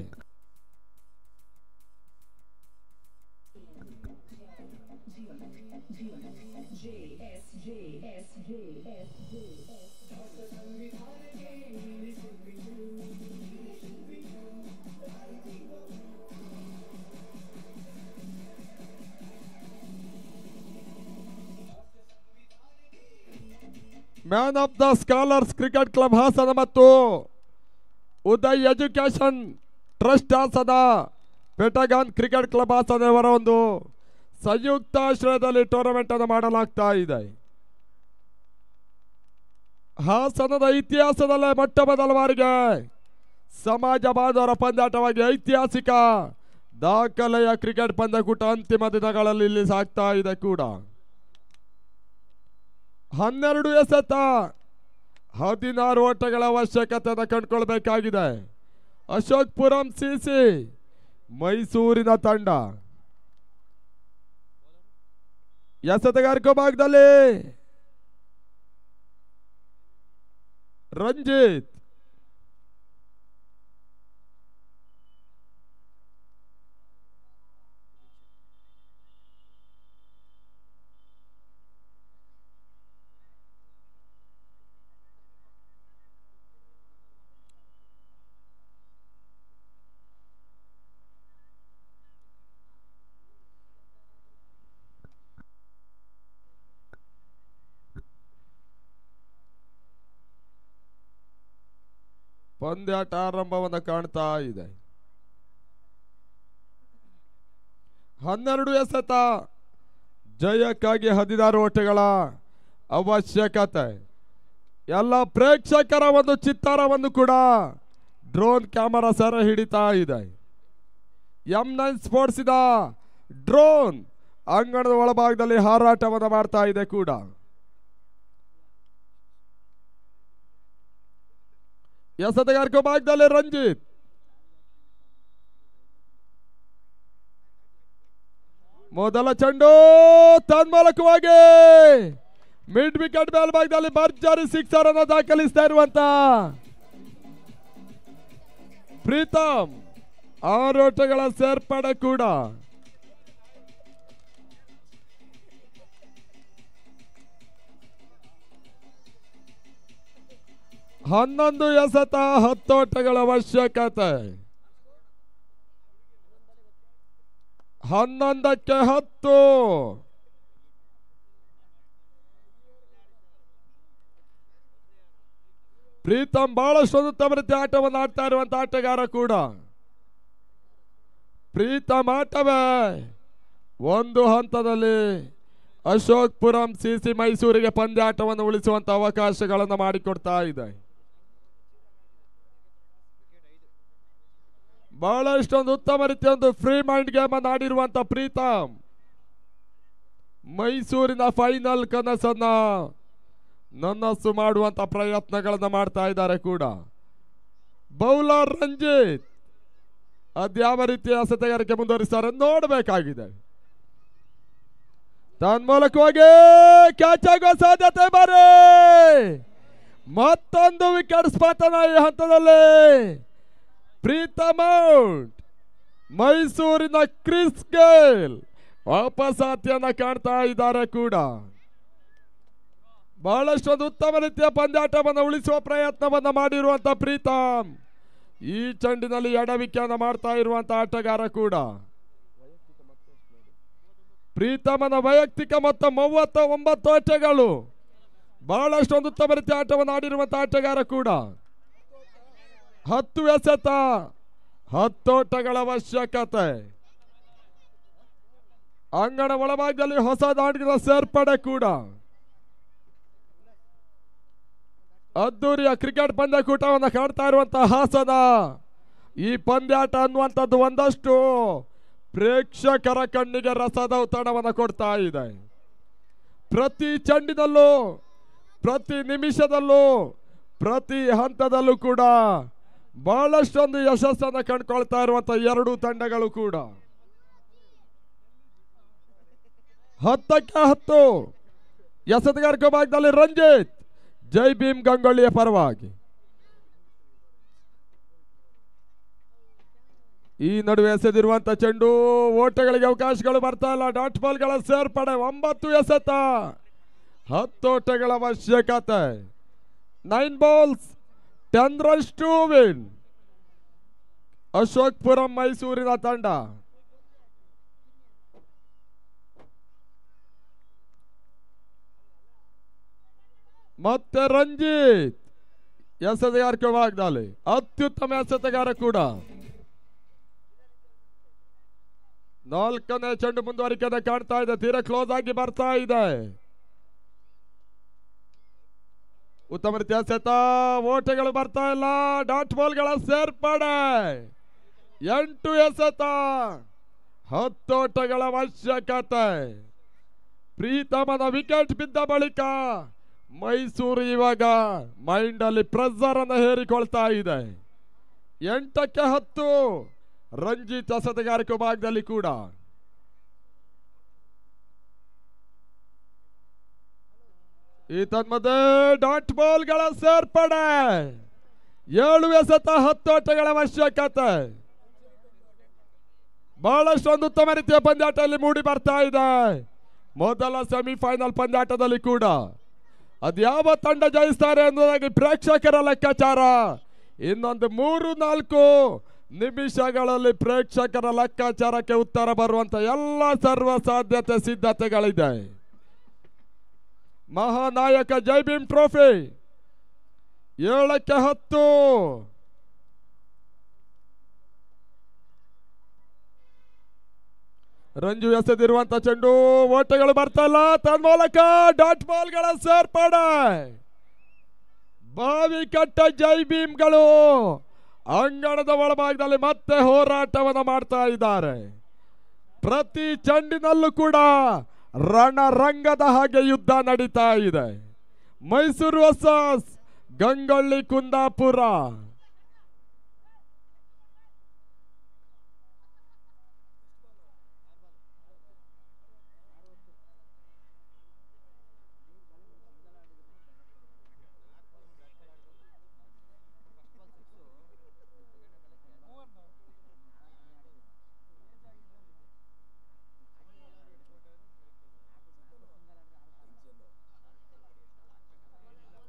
Man of the scholars cricket club Hassan ಮತ್ತು Uday education trust Hassan, Pentagon cricket club Hassan ಇವರ ಒಂದು ಸಂಯುಕ್ತ ಆಶ್ರಯದಲ್ಲಿ ಟೂರ್ನಮೆಂಟ್ ಅನ್ನು ಮಾಡಲಾಗ್ತಾ ಇದೆ. ಹಾಸನದ ಇತಿಹಾಸದಲ್ಲೇ ಮೊಟ್ಟ ಮೊದಲ ಬಾರಿಗೆ ಸಮಾಜ ಬಾಂಧವರ ಪಂದ್ಯಾಟವಾಗಿ ಐತಿಹಾಸಿಕ ದಾಖಲೆಯ ಕ್ರಿಕೆಟ್ ಪಂದ್ಯಕೂಟ ಅಂತಿಮ ದಿನಗಳಲ್ಲಿ ಇಲ್ಲಿ ಸಾಗ್ತಾ ಇದೆ ಕೂಡ. 12 ಎಸೆತ 16 ಓಟಗಳ ಅವಶ್ಯಕತೆಯನ್ನು ಕಂಡುಕೊಳ್ಬೇಕಾಗಿದೆ. ಅಶೋಕ್ ಪುರಂ ಸಿಸಿ ಮೈಸೂರಿನ ತಂಡ ಎಸೆತಗಾರಿಕೆ ಭಾಗದಲ್ಲಿ ರಂಜಿತ್, ಪಂದ್ಯಾಟ ಆರಂಭವನ್ನು ಕಾಣ್ತಾ ಇದೆ. 12 ಎಸೆತ ಜಯಕ್ಕಾಗಿ 16 ಓಟಗಳ ಅವಶ್ಯಕತೆ. ಎಲ್ಲ ಪ್ರೇಕ್ಷಕರ ಒಂದು ಚಿತ್ತಾರವನ್ನು ಕೂಡ ಡ್ರೋನ್ ಕ್ಯಾಮರಾ ಸೆರೆ ಹಿಡಿತಾ ಇದೆ. M9 ಸ್ಪೋರ್ಟ್ಸ್ ಇದ ಡ್ರೋನ್ ಅಂಗಣದ ಒಳಭಾಗದಲ್ಲಿ ಹಾರಾಟವನ್ನು ಮಾಡ್ತಾ ಇದೆ ಕೂಡ. ಎಸೆತಗಾರಿಕೆ ಭಾಗದಲ್ಲಿ ರಂಜಿತ್, ಮೊದಲ ಚೆಂಡು ತನ್ಮೂಲಕವಾಗಿ ಮಿಡ್ ವಿಕೆಟ್ ಮೇಲ್ಭಾಗದಲ್ಲಿ ಭರ್ಜರಿ ಸಿಕ್ಸರ್ ಅನ್ನು ದಾಖಲಿಸ್ತಾ ಇರುವಂತ ಪ್ರೀತಮ್ 6 ಓಟಗಳ ಸೇರ್ಪಡೆ ಕೂಡ. ಹನ್ನೊಂದು ಎಸೆತ 10 ಓಟಗಳ ಅವಶ್ಯಕತೆ. 11ಕ್ಕೆ 10. ಪ್ರೀತಮ್ ಬಹಳಷ್ಟು ಉತ್ತಮ ರೀತಿ ಆಟವನ್ನು ಆಡ್ತಾ ಇರುವಂತ ಆಟಗಾರ ಕೂಡ. ಪ್ರೀತಮ್ ಆಟವೇ ಒಂದು ಹಂತದಲ್ಲಿ ಅಶೋಕ್ ಪುರಂ ಸಿಸಿ ಮೈಸೂರಿಗೆ ಪಂದ್ಯಾಟವನ್ನು ಉಳಿಸುವಂತ ಅವಕಾಶಗಳನ್ನು ಮಾಡಿಕೊಡ್ತಾ ಇದೆ. ಬಹಳಷ್ಟೊಂದು ಉತ್ತಮ ರೀತಿಯ ಒಂದು ಫ್ರೀ ಮೈಂಡ್ ಗೇಮ್ ಅನ್ನು ಆಡಿರುವಂತ ಪ್ರೀತಮ್ ಮೈಸೂರಿನ ಫೈನಲ್ ಕನಸನ್ನ ನನಸು ಮಾಡುವಂತ ಪ್ರಯತ್ನಗಳನ್ನು ಮಾಡ್ತಾ ಇದ್ದಾರೆ ಕೂಡ. ಬೌಲರ್ ರಂಜಿತ್ ಅದ್ಯಾವ ರೀತಿಯ ಎಸೆತಗಾರಿಕೆ ಮುಂದುವರಿಸ್ತಾರೆ ನೋಡಬೇಕಾಗಿದೆ. ತನ್ಮೂಲಕವಾಗಿ ಕ್ಯಾಚ್ ಆಗುವ ಸಾಧ್ಯತೆ ಬರೀ ಮತ್ತೊಂದು ವಿಕೆಟ್ ಸ್ಪತನ ಈ ಹಂತದಲ್ಲಿ. ಪ್ರೀತಮ್ ಔಟ್. ಮೈಸೂರಿನ ಕ್ರಿಸ್ ಗೇಲ್ ಅಪಸಾತ್ಯನ ಕಾಣ್ತಾ ಇದ್ದಾರೆ ಕೂಡ. ಬಹಳಷ್ಟು ಒಂದು ಉತ್ತಮ ರೀತಿಯ ಪಂದ್ಯಾಟವನ್ನು ಉಳಿಸುವ ಪ್ರಯತ್ನವನ್ನ ಮಾಡಿರುವಂತ ಪ್ರೀತಮ್ ಈ ಚೆಂಡಿನಲ್ಲಿ ಎಡವಿಕೆಯನ್ನು ಮಾಡ್ತಾ ಇರುವಂತ ಆಟಗಾರ ಕೂಡ. ಪ್ರೀತಮನ ವೈಯಕ್ತಿಕ ಮೊತ್ತ 39 ಆಟಗಳು. ಬಹಳಷ್ಟು ಒಂದು ಉತ್ತಮ ರೀತಿಯ ಆಟವನ್ನು ಆಡಿರುವಂತಹ ಆಟಗಾರ ಕೂಡ. 10 ಎಸೆತ 10 ಓಟಗಳ ಅವಶ್ಯಕತೆ. ಅಂಗಣ ಒಳಭಾಗದಲ್ಲಿ ಹೊಸ ದಾಂಡಿಗಳ ಸೇರ್ಪಡೆ ಕೂಡ. ಅದ್ದೂರಿಯ ಕ್ರಿಕೆಟ್ ಪಂದ್ಯಕೂಟವನ್ನು ಕಾಡ್ತಾ ಇರುವಂತಹ ಹಾಸನ. ಈ ಪಂದ್ಯಾಟ ಅನ್ನುವಂಥದ್ದು ಒಂದಷ್ಟು ಪ್ರೇಕ್ಷಕರ ಕಣ್ಣಿಗೆ ರಸದೌತಣವನ್ನು ಕೊಡ್ತಾ ಇದೆ. ಪ್ರತಿ ಚೆಂಡಿನಲ್ಲೂ, ಪ್ರತಿ ನಿಮಿಷದಲ್ಲೂ, ಪ್ರತಿ ಹಂತದಲ್ಲೂ ಕೂಡ ಬಹಳಷ್ಟೊಂದು ಯಶಸ್ಸನ್ನು ಕಂಡುಕೊಳ್ತಾ ಇರುವಂತಹ ಎರಡೂ ತಂಡಗಳು ಕೂಡ. 10ಕ್ಕೆ 10 ಎಸೆತಗಾರಿಕೆ ಭಾಗದಲ್ಲಿ ರಂಜಿತ್ ಜೈ ಭೀಮ್ ಗಂಗೊಳ್ಳಿಯ ಪರವಾಗಿ. ಈ ನಡುವೆ ಎಸೆದಿರುವಂತ ಚೆಂಡು ಓಟಗಳಿಗೆ ಅವಕಾಶಗಳು ಬರ್ತಾ ಇಲ್ಲ. ಡಾಟ್ ಬಾಲ್ಗಳ ಸೇರ್ಪಡೆ. 9 ಎಸೆತ 10 ಓಟಗಳ ಅವಶ್ಯಕತೆ. 9 balls 10 runs to win. Ashokpuram ಮೈಸೂರಿನ ತಂಡ. ಮತ್ತೆ ರಂಜಿತ್ ಎಸೆತಗಾರಿಕೆ ಭಾಗದಲ್ಲಿ ಅತ್ಯುತ್ತಮ ಎಸೆತಗಾರ ಕೂಡ. 4ನೇ ಚೆಂಡು ಮುಂದುವರಿಕೆಯನ್ನು ಕಾಣ್ತಾ ಇದೆ. ತೀರಾ ಕ್ಲೋಸ್ ಆಗಿ ಬರ್ತಾ ಇದೆ. ಉತ್ತಮ ರೀತಿಯ ಎಸೆತ. ಓಟಗಳು ಬರ್ತಾ ಇಲ್ಲ. ಡಾಟ್ ಬಾಲ್ಗಳ ಸೇರ್ಪಡೆ. 8 ಎಸೆತ 10 ಓಟಗಳ ಅವಶ್ಯಕತೆ. ಪ್ರೀತಮನ ವಿಕೆಟ್ ಬಿದ್ದ ಬಳಿಕ ಮೈಸೂರು ಇವಾಗ ಮೈಂಡ್ ಅಲ್ಲಿ ಪ್ರೆಸರ್ ಅನ್ನು ಹೇರಿಕೊಳ್ತಾ ಇದೆ. 8ಕ್ಕೆ 10 ರಂಜಿತ್ ಎಸೆತಗಾರಿಕೆ ಭಾಗದಲ್ಲಿ ಕೂಡ. ಈ ತನ್ಮಧ್ಯೆ ಡಾಟ್ ಬಾಲ್ಗಳ ಸೇರ್ಪಡೆ. 7 ಎಸೆತ 10 ಓಟಗಳ ಅವಶ್ಯಕತೆ. ಬಹಳಷ್ಟು ಒಂದು ಉತ್ತಮ ರೀತಿಯ ಪಂದ್ಯಾಟದಲ್ಲಿ ಮೂಡಿ ಬರ್ತಾ ಇದೆ. ಮೊದಲ ಸೆಮಿಫೈನಲ್ ಪಂದ್ಯಾಟದಲ್ಲಿ ಕೂಡ ಅದ್ಯಾವ ತಂಡ ಜಯಿಸ್ತಾರೆ ಅನ್ನೋದಾಗಿ ಪ್ರೇಕ್ಷಕರ ಲೆಕ್ಕಾಚಾರ. ಇನ್ನೊಂದು 3-4 ನಿಮಿಷಗಳಲ್ಲಿ ಪ್ರೇಕ್ಷಕರ ಲೆಕ್ಕಾಚಾರಕ್ಕೆ ಉತ್ತರ ಬರುವಂತ ಎಲ್ಲ ಸರ್ವ ಸಾಧ್ಯತೆ ಸಿದ್ಧತೆಗಳಿದೆ. ಮಹಾನಾಯಕ ಜೈ ಭೀಮ್ ಟ್ರೋಫಿ 7ಕ್ಕೆ 10. ರಂಜು ಎಸೆದಿರುವಂತ ಚೆಂಡು ಓಟಗಳು ಬರ್ತಾ ಇಲ್ಲ. ತನ್ಮೂಲಕ ಡಾಟ್ ಬಾಲ್ಗಳ ಸೇರ್ಪಡೆ. ಬಾವಿ ಕಟ್ಟ ಜೈ ಭೀಮ್ಗಳು ಅಂಗಣದ ಒಳಭಾಗದಲ್ಲಿ ಮತ್ತೆ ಹೋರಾಟವನ್ನು ಮಾಡ್ತಾ ಇದ್ದಾರೆ. ಪ್ರತಿ ಚೆಂಡಿನಲ್ಲೂ ಕೂಡ ರಣರಂಗದ ಹಾಗೆ ಯುದ್ಧ ನಡೀತಾ ಇದೆ. ಮೈಸೂರು ವರ್ಸಸ್ ಗಂಗೊಳ್ಳಿ ಕುಂದಾಪುರ.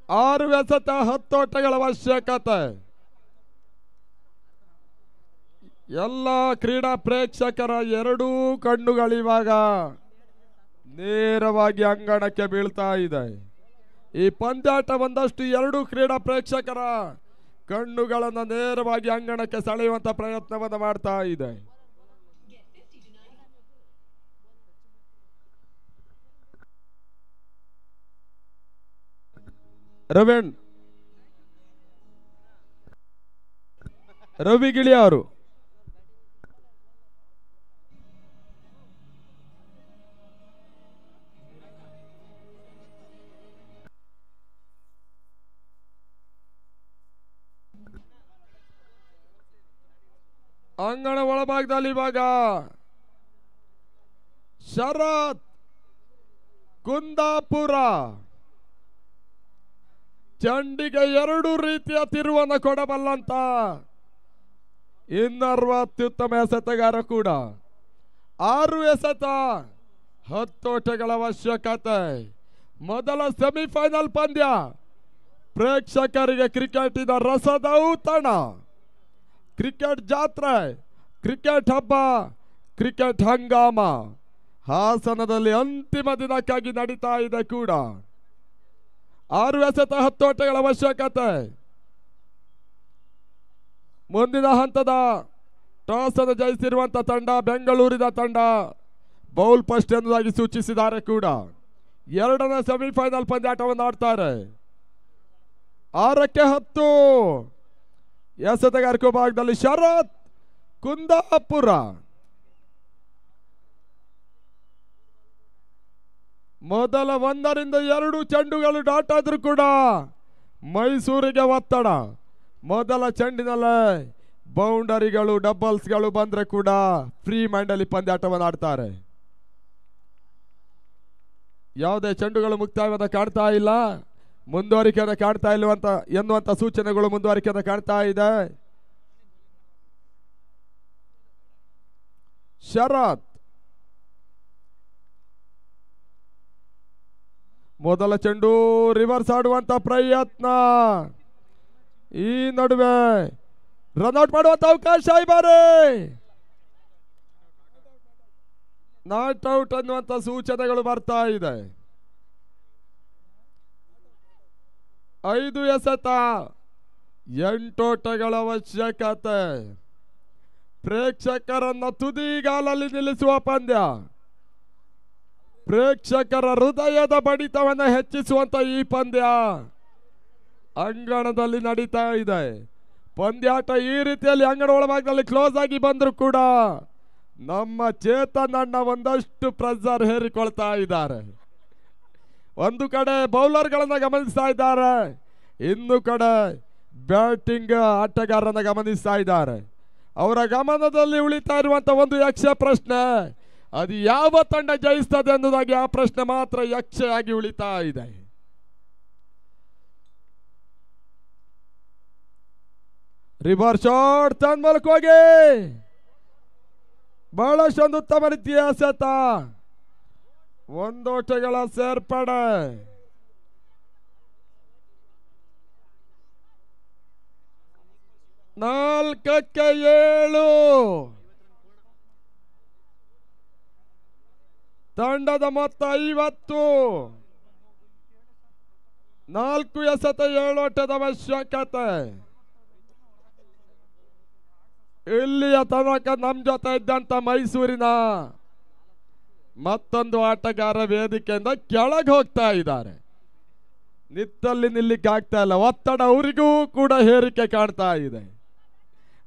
ಆರು ಎಸೆತ 10 ಓಟಗಳ ಅವಶ್ಯಕತೆ. ಎಲ್ಲ ಕ್ರೀಡಾ ಪ್ರೇಕ್ಷಕರ ಎರಡೂ ಕಣ್ಣುಗಳಿವಾಗ ನೇರವಾಗಿ ಅಂಗಣಕ್ಕೆ ಬೀಳ್ತಾ ಇದೆ. ಈ ಪಂದ್ಯಾಟ ಒಂದಷ್ಟು ಎರಡೂ ಕ್ರೀಡಾ ಪ್ರೇಕ್ಷಕರ ಕಣ್ಣುಗಳನ್ನು ನೇರವಾಗಿ ಅಂಗಣಕ್ಕೆ ಸೆಳೆಯುವಂತ ಪ್ರಯತ್ನವನ್ನು ಮಾಡ್ತಾ ಇದೆ. ರವಿ ಗಿಳಿ ಅವರು ಅಂಗಣ ಒಳಭಾಗದಲ್ಲಿ ಇವಾಗ ಶರತ್ ಕುಂದಾಪುರ ಚಂಡಿಗೆ 2 ರೀತಿಯ ತಿರುವನ್ನು ಕೊಡಬಲ್ಲಂತ ಇನ್ನರ್ವ ಅತ್ಯುತ್ತಮ ಎಸೆತಗಾರ ಕೂಡ. 6 ಎಸೆತ 10 ಓಟಗಳ ಅವಶ್ಯಕತೆ. ಮೊದಲ ಸೆಮಿಫೈನಲ್ ಪಂದ್ಯ. ಪ್ರೇಕ್ಷಕರಿಗೆ ಕ್ರಿಕೆಟಿನ ರಸದ ಔತಣ, ಕ್ರಿಕೆಟ್ ಜಾತ್ರೆ, ಕ್ರಿಕೆಟ್ ಹಬ್ಬ, ಕ್ರಿಕೆಟ್ ಹಂಗಾಮ ಹಾಸನದಲ್ಲಿ ಅಂತಿಮ ದಿನಕ್ಕಾಗಿ ನಡೀತಾ ಇದೆ ಕೂಡ. 6 ಎಸೆತ 10 ಓಟಗಳ ಅವಶ್ಯಕತೆ. ಮುಂದಿನ ಹಂತದ ಟಾಸ್ ಅನ್ನು ಜಯಿಸಿರುವಂತಹ ತಂಡ ಬೆಂಗಳೂರಿನ ತಂಡ ಬೌಲ್ ಫಸ್ಟ್ ಎಂಬುದಾಗಿ ಸೂಚಿಸಿದ್ದಾರೆ ಕೂಡ. 2ನೇ ಸೆಮಿಫೈನಲ್ ಪಂದ್ಯಾಟವನ್ನು ಆಡ್ತಾರೆ. 6ಕ್ಕೆ 10 ಎಸೆತಗಾರಿಕೆ ಭಾಗದಲ್ಲಿ ಶರತ್ ಕುಂದಾಪುರ. ಮೊದಲ 1 ರಿಂದ 2 ಚೆಂಡುಗಳು ಡಾಟ್ ಆದ್ರೂ ಕೂಡ ಮೈಸೂರಿಗೆ ಒತ್ತಡ. ಮೊದಲ ಚೆಂಡಿನಲ್ಲೇ ಬೌಂಡರಿಗಳು ಡಬಲ್ಸ್ಗಳು ಬಂದ್ರೆ ಕೂಡ ಫ್ರೀ ಮೈಂಡ್ ಅಲ್ಲಿ ಪಂದ್ಯಾಟವನ್ನು ಆಡ್ತಾರೆ. ಯಾವುದೇ ಚೆಂಡುಗಳು ಮುಕ್ತಾಯವನ್ನು ಕಾಣ್ತಾ ಇಲ್ಲ, ಮುಂದುವರಿಕೆಯನ್ನು ಕಾಣ್ತಾ ಇಲ್ಲವಂತ ಎನ್ನುವಂತ ಸೂಚನೆಗಳು ಮುಂದುವರಿಕೆಯನ್ನು ಕಾಣ್ತಾ ಇದೆ. ಶರತ್ ಮೊದಲ ಚೆಂಡು ರಿವರ್ಸ್ ಆಡುವಂತ ಪ್ರಯತ್ನ. ಈ ನಡುವೆ ರನ್ಔಟ್ ಮಾಡುವಂತ ಅವಕಾಶ ಈ ಬಾರಿ ನಾಟ್ ಔಟ್ ಅನ್ನುವಂತ ಸೂಚನೆಗಳು ಬರ್ತಾ ಇದೆ. 5 ಎಸೆತ 8 ಓಟಗಳ ಅವಶ್ಯಕತೆ. ಪ್ರೇಕ್ಷಕರನ್ನ ತುದಿಗಾಲಲ್ಲಿ ನಿಲ್ಲಿಸುವ ಪಂದ್ಯ, ಪ್ರೇಕ್ಷಕರ ಹೃದಯದ ಬಡಿತವನ್ನು ಹೆಚ್ಚಿಸುವಂತ ಈ ಪಂದ್ಯ ಅಂಗಣದಲ್ಲಿ ನಡೀತಾ ಇದೆ. ಪಂದ್ಯಾಟ ಈ ರೀತಿಯಲ್ಲಿ ಅಂಗಣ ಒಳಭಾಗದಲ್ಲಿ ಕ್ಲೋಸ್ ಆಗಿ ಬಂದ್ರು ಕೂಡ ನಮ್ಮ ಚೇತನ್ ಅಣ್ಣ ಒಂದಷ್ಟು ಪ್ರೆಷರ್ ಹೇರಿಕೊಳ್ತಾ ಇದ್ದಾರೆ. ಒಂದು ಕಡೆ ಬೌಲರ್ಗಳನ್ನ ಗಮನಿಸ್ತಾ ಇದ್ದಾರೆ, ಇನ್ನು ಕಡೆ ಬ್ಯಾಟಿಂಗ್ ಆಟಗಾರರನ್ನ ಗಮನಿಸ್ತಾ ಇದ್ದಾರೆ. ಅವರ ಗಮನದಲ್ಲಿ ಉಳಿತಾ ಇರುವಂತ ಒಂದು ಯಕ್ಷ ಪ್ರಶ್ನೆ, ಅದು ಯಾವ ತಂಡ ಜಯಿಸ್ತದೆ ಅನ್ನೋದಾಗಿ ಆ ಪ್ರಶ್ನೆ ಮಾತ್ರ ಯಕ್ಷೆಯಾಗಿ ಉಳಿತಾ ಇದೆ. ರಿವರ್ಸ್ ಶಾಟ್ ತನ್ನ ಮೂಲಕ ಹೋಗಿ ಬಹಳಷ್ಟೊಂದು ಉತ್ತಮ ರೀತಿಯ ಎಸೆತ. 1 ಓಟಗಳ ಸೇರ್ಪಡೆ. ನಾಲ್ಕಕ್ಕೆ 7 ತಂಡದ ಮೊತ್ತ 50. 4 ಎಸೆತ 7 ಓಟದ ಅವಶ್ಯಕತೆ. ಇಲ್ಲಿಯ ತನಕ ನಮ್ಮ ಜೊತೆ ಇದ್ದಂತ ಮೈಸೂರಿನ ಮತ್ತೊಂದು ಆಟಗಾರ ವೇದಿಕೆಯಿಂದ ಕೆಳಗೆ ಹೋಗ್ತಾ ಇದ್ದಾರೆ. ನಿತ್ತಲ್ಲಿ ನಿಲ್ಲಿಕ್ಕೆ ಆಗ್ತಾ ಇಲ್ಲ, ಒತ್ತಡ ಅವರಿಗೂ ಕೂಡ ಹೇರಿಕೆ ಕಾಣ್ತಾ ಇದೆ.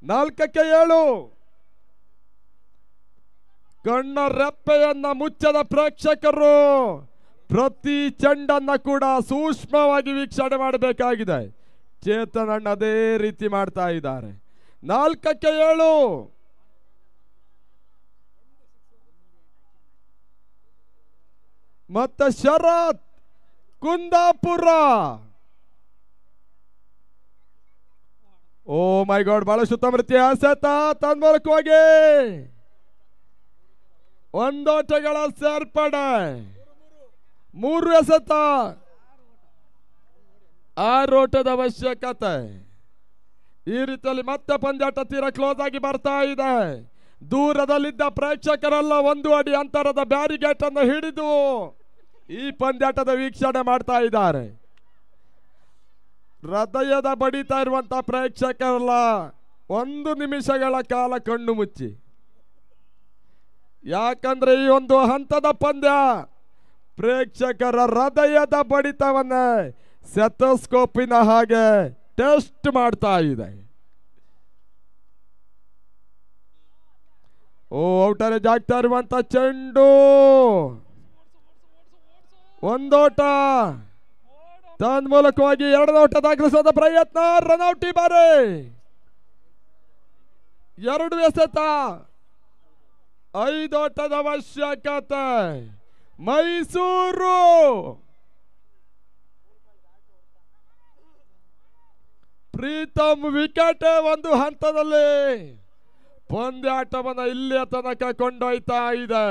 4ಕ್ಕೆ 7 ಕಣ್ಣ ರೆಪ್ಪೆಯನ್ನ ಮುಚ್ಚದ ಪ್ರೇಕ್ಷಕರು ಪ್ರತಿ ಚೆಂಡನ್ನ ಕೂಡ ಸೂಕ್ಷ್ಮವಾಗಿ ವೀಕ್ಷಣೆ ಮಾಡಬೇಕಾಗಿದೆ. ಚೇತನ್ ಅಣ್ಣ ಅದೇ ರೀತಿ ಮಾಡ್ತಾ ಇದ್ದಾರೆ. 4ಕ್ಕೆ 7 ಮತ್ತೆ ಶರತ್ ಕುಂದಾಪುರ. ಓ ಮೈ ಗಾಡ್, ಬಹಳಷ್ಟು ಉತ್ತಮ ರೀತಿಯ ಎಸೆತ ತನ್ನ ಮೂಲಕ ಹೋಗಿ 1 ಓಟಗಳ ಸೇರ್ಪಡೆ. 3 ಎಸೆತ 6 ಓಟದ ಅವಶ್ಯಕತೆ. ಈ ರೀತಿಯಲ್ಲಿ ಮತ್ತೆ ಪಂದ್ಯಾಟ ತೀರ ಕ್ಲೋಸ್ ಆಗಿ ಬರ್ತಾ ಇದೆ. ದೂರದಲ್ಲಿದ್ದ ಪ್ರೇಕ್ಷಕರೆಲ್ಲ 1 ಅಡಿ ಅಂತರದ ಬ್ಯಾರಿಗೇಟ್ ಅನ್ನು ಹಿಡಿದು ಈ ಪಂದ್ಯಾಟದ ವೀಕ್ಷಣೆ ಮಾಡ್ತಾ ಇದ್ದಾರೆ. ಹೃದಯದ ಬಡಿತಾ ಇರುವಂತ ಪ್ರೇಕ್ಷಕರೆಲ್ಲ 1 ನಿಮಿಷಗಳ ಕಾಲ ಕಣ್ಣು ಮುಚ್ಚಿ, ಯಾಕಂದ್ರೆ ಈ ಒಂದು ಹಂತದ ಪಂದ್ಯ ಪ್ರೇಕ್ಷಕರ ಹೃದಯದ ಬಡಿತವನ್ನ ಸೆಥೋಸ್ಕೋಪಿನ ಹಾಗೆ ಟೆಸ್ಟ್ ಮಾಡ್ತಾ ಇದೆ. ಓ ಔಟರೇಜ್ ಆಗ್ತಾ ಇರುವಂತ ಚೆಂಡು, 1 ಓಟ ತನ್ನ ಮೂಲಕವಾಗಿ 2 ಓಟ ದಾಖಲಿಸುವ ಪ್ರಯತ್ನ. ರನ್ಔಟ್. ಈ ಬಾರಿ 2 ಎಸೆತ 5 ಓಟದ ಅವಶ್ಯಕತೆ. ಮೈಸೂರು ಪ್ರೀತಮ್ ವಿಕೆಟ್ ಒಂದು ಹಂತದಲ್ಲಿ ಪಂದ್ಯಾಟವನ್ನು ಇಲ್ಲಿಯ ತನಕ ಕೊಂಡೊಯ್ತಾ ಇದೆ.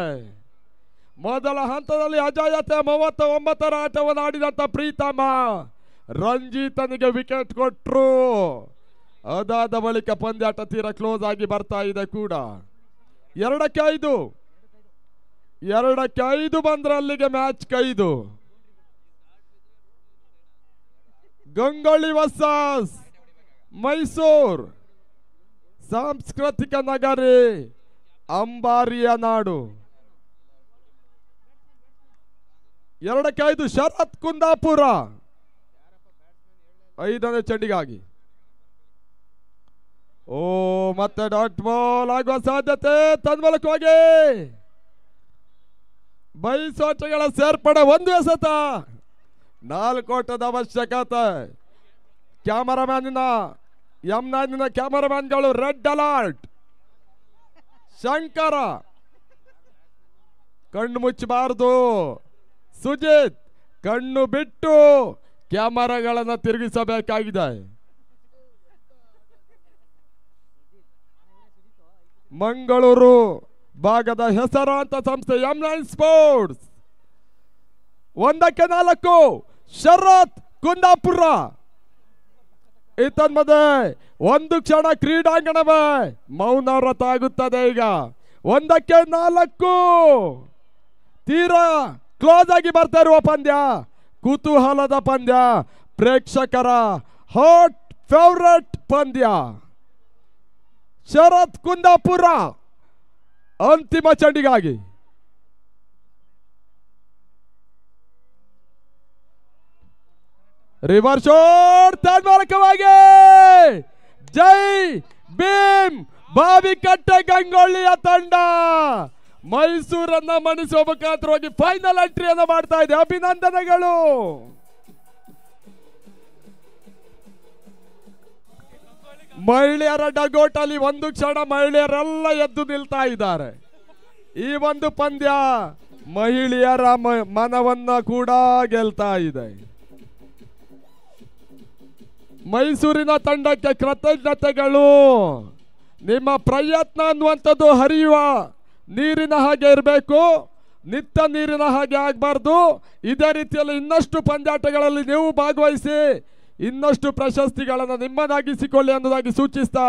ಮೊದಲ ಹಂತದಲ್ಲಿ ಅಜಯತೆ 39ರ ಆಟವನ್ನು ಆಡಿದಂತ ಪ್ರೀತಮ ರಂಜಿತನಿಗೆ ವಿಕೆಟ್ ಕೊಟ್ರು. ಅದಾದ ಬಳಿಕ ಪಂದ್ಯಾಟ ತೀರಾ ಕ್ಲೋಸ್ ಆಗಿ ಬರ್ತಾ ಇದೆ ಕೂಡ. 2-5 ಬಂದ್ರೆ ಅಲ್ಲಿಗೆ ಮ್ಯಾಚ್ ಕೈದು. ಗಂಗೊಳ್ಳಿ ವರ್ಸಸ್ ಮೈಸೂರು, ಸಾಂಸ್ಕೃತಿಕ ನಗರಿ, ಅಂಬಾರಿಯ ನಾಡು. 2-5 ಶರತ್ ಕುಂದಾಪುರ 5ನೇ ಚೆಂಡಿಗಾಗಿ. ಮತ್ತೆ ಡಾಟ್ ಬಾಲ್ ಆಗುವ ಸಾಧ್ಯತೆ. ತನ್ಮೂಲಕವಾಗಿ ಬೈಸೋಟಗಳ ಸೇರ್ಪಡೆ, ಒಂದು ಎಸೆತ, 4 ಓಟದ ಅವಶ್ಯಕತೆ. ಕ್ಯಾಮರಾಮ್ಯಾನಿನ M9 ಕ್ಯಾಮರಾಮ್ಯಾನ್ಗಳು ರೆಡ್ ಅಲರ್ಟ್. ಶಂಕರ ಕಣ್ಣು ಮುಚ್ಚಬಾರದು. ಸುಜಿತ್ ಕಣ್ಣು ಬಿಟ್ಟು ಕ್ಯಾಮರಾಗಳನ್ನು ತಿರುಗಿಸಬೇಕಾಗಿದೆ. ಮಂಗಳೂರು ಭಾಗದ ಹೆಸರಾಂತ ಸಂಸ್ಥೆ M9 ಸ್ಪೋರ್ಟ್ಸ್ 1-4 ಶರತ್ ಕುಂದಾಪುರ. ಇತನ್ಮದೆ ಒಂದು ಕ್ಷಣ ಕ್ರೀಡಾಂಗಣವೇ ಮೌನವ್ರತ ಆಗುತ್ತದೆ. ಈಗ 1-4 ತೀರಾ ಕ್ಲೋಸ್ ಆಗಿ ಬರ್ತಾ ಇರುವ ಪಂದ್ಯ, ಕುತೂಹಲದ ಪಂದ್ಯ, ಪ್ರೇಕ್ಷಕರ ಹಾಟ್ ಫೇವರೇಟ್ ಪಂದ್ಯ. ಶರತ್ ಕುಂದಾಪುರ ಅಂತಿಮ ಚೆಂಡಿಗಾಗಿ. ರಿವರ್ಸ್ ಶಾಟ್ ತನ್ಮೂಲಕವಾಗಿ ಜೈ ಭೀಮ್ ಬಾವಿಕಟ್ಟೆ ಗಂಗೊಳ್ಳಿಯ ತಂಡ ಮೈಸೂರನ್ನ ಮಣಿಸುವ ಮುಖಾಂತರವಾಗಿ ಫೈನಲ್ ಎಂಟ್ರಿಯನ್ನು ಮಾಡ್ತಾ ಇದೆ. ಅಭಿನಂದನೆಗಳು. ಮಹಿಳೆಯರ ಡಗೋಟಲ್ಲಿ ಒಂದು ಕ್ಷಣ ಮಹಿಳೆಯರೆಲ್ಲ ಎದ್ದು ನಿಲ್ತಾ ಇದ್ದಾರೆ. ಈ ಒಂದು ಪಂದ್ಯ ಮಹಿಳೆಯರ ಮನವನ್ನ ಕೂಡ ಗೆಲ್ತಾ ಇದೆ. ಮೈಸೂರಿನ ತಂಡಕ್ಕೆ ಕೃತಜ್ಞತೆಗಳು. ನಿಮ್ಮ ಪ್ರಯತ್ನ ಅನ್ನುವಂಥದ್ದು ಹರಿಯುವ ನೀರಿನ ಹಾಗೆ ಇರಬೇಕು, ನಿತ್ಯ ನೀರಿನ ಹಾಗೆ ಆಗಬಾರ್ದು. ಇದೇ ರೀತಿಯಲ್ಲಿ ಇನ್ನಷ್ಟು ಪಂದ್ಯಾಟಗಳಲ್ಲಿ ನೀವು ಭಾಗವಹಿಸಿ ಇನ್ನಷ್ಟು ಪ್ರಶಸ್ತಿಗಳನ್ನು ನಿಮ್ಮದಾಗಿಸಿಕೊಳ್ಳಿ ಅನ್ನೋದಾಗಿ ಸೂಚಿಸ್ತಾ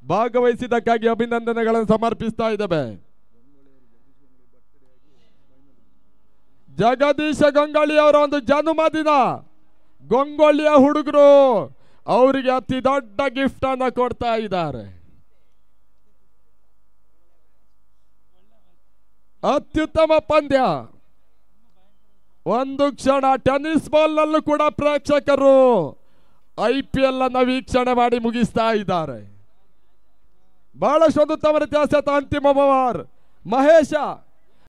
ಭಾಗವಹಿಸಿದ್ದಕ್ಕಾಗಿ ಅಭಿನಂದನೆಗಳನ್ನು ಸಮರ್ಪಿಸ್ತಾ ಇದ್ದೇವೆ. ಜಗದೀಶ ಗಂಗೊಳ್ಳಿ ಅವರ ಒಂದು ಜನ್ಮದಿನ. ಗಂಗೊಳ್ಳಿಯ ಹುಡುಗರು ಅವರಿಗೆ ಅತಿ ದೊಡ್ಡ ಗಿಫ್ಟ್ ಅನ್ನ ಕೊಡ್ತಾ ಇದ್ದಾರೆ. ಅತ್ಯುತ್ತಮ ಪಂದ್ಯ. ಒಂದು ಕ್ಷಣ ಟೆನ್ನಿಸ್ ಬಾಲ್ ನಲ್ಲೂ ಕೂಡ ಪ್ರೇಕ್ಷಕರು IPL ಅನ್ನ ವೀಕ್ಷಣೆ ಮಾಡಿ ಮುಗಿಸ್ತಾ ಇದ್ದಾರೆ. ಬಹಳಷ್ಟು ಉತ್ತಮ ರೀತಿಯ ಅಂತಿಮ ಓವರ್. ಮಹೇಶ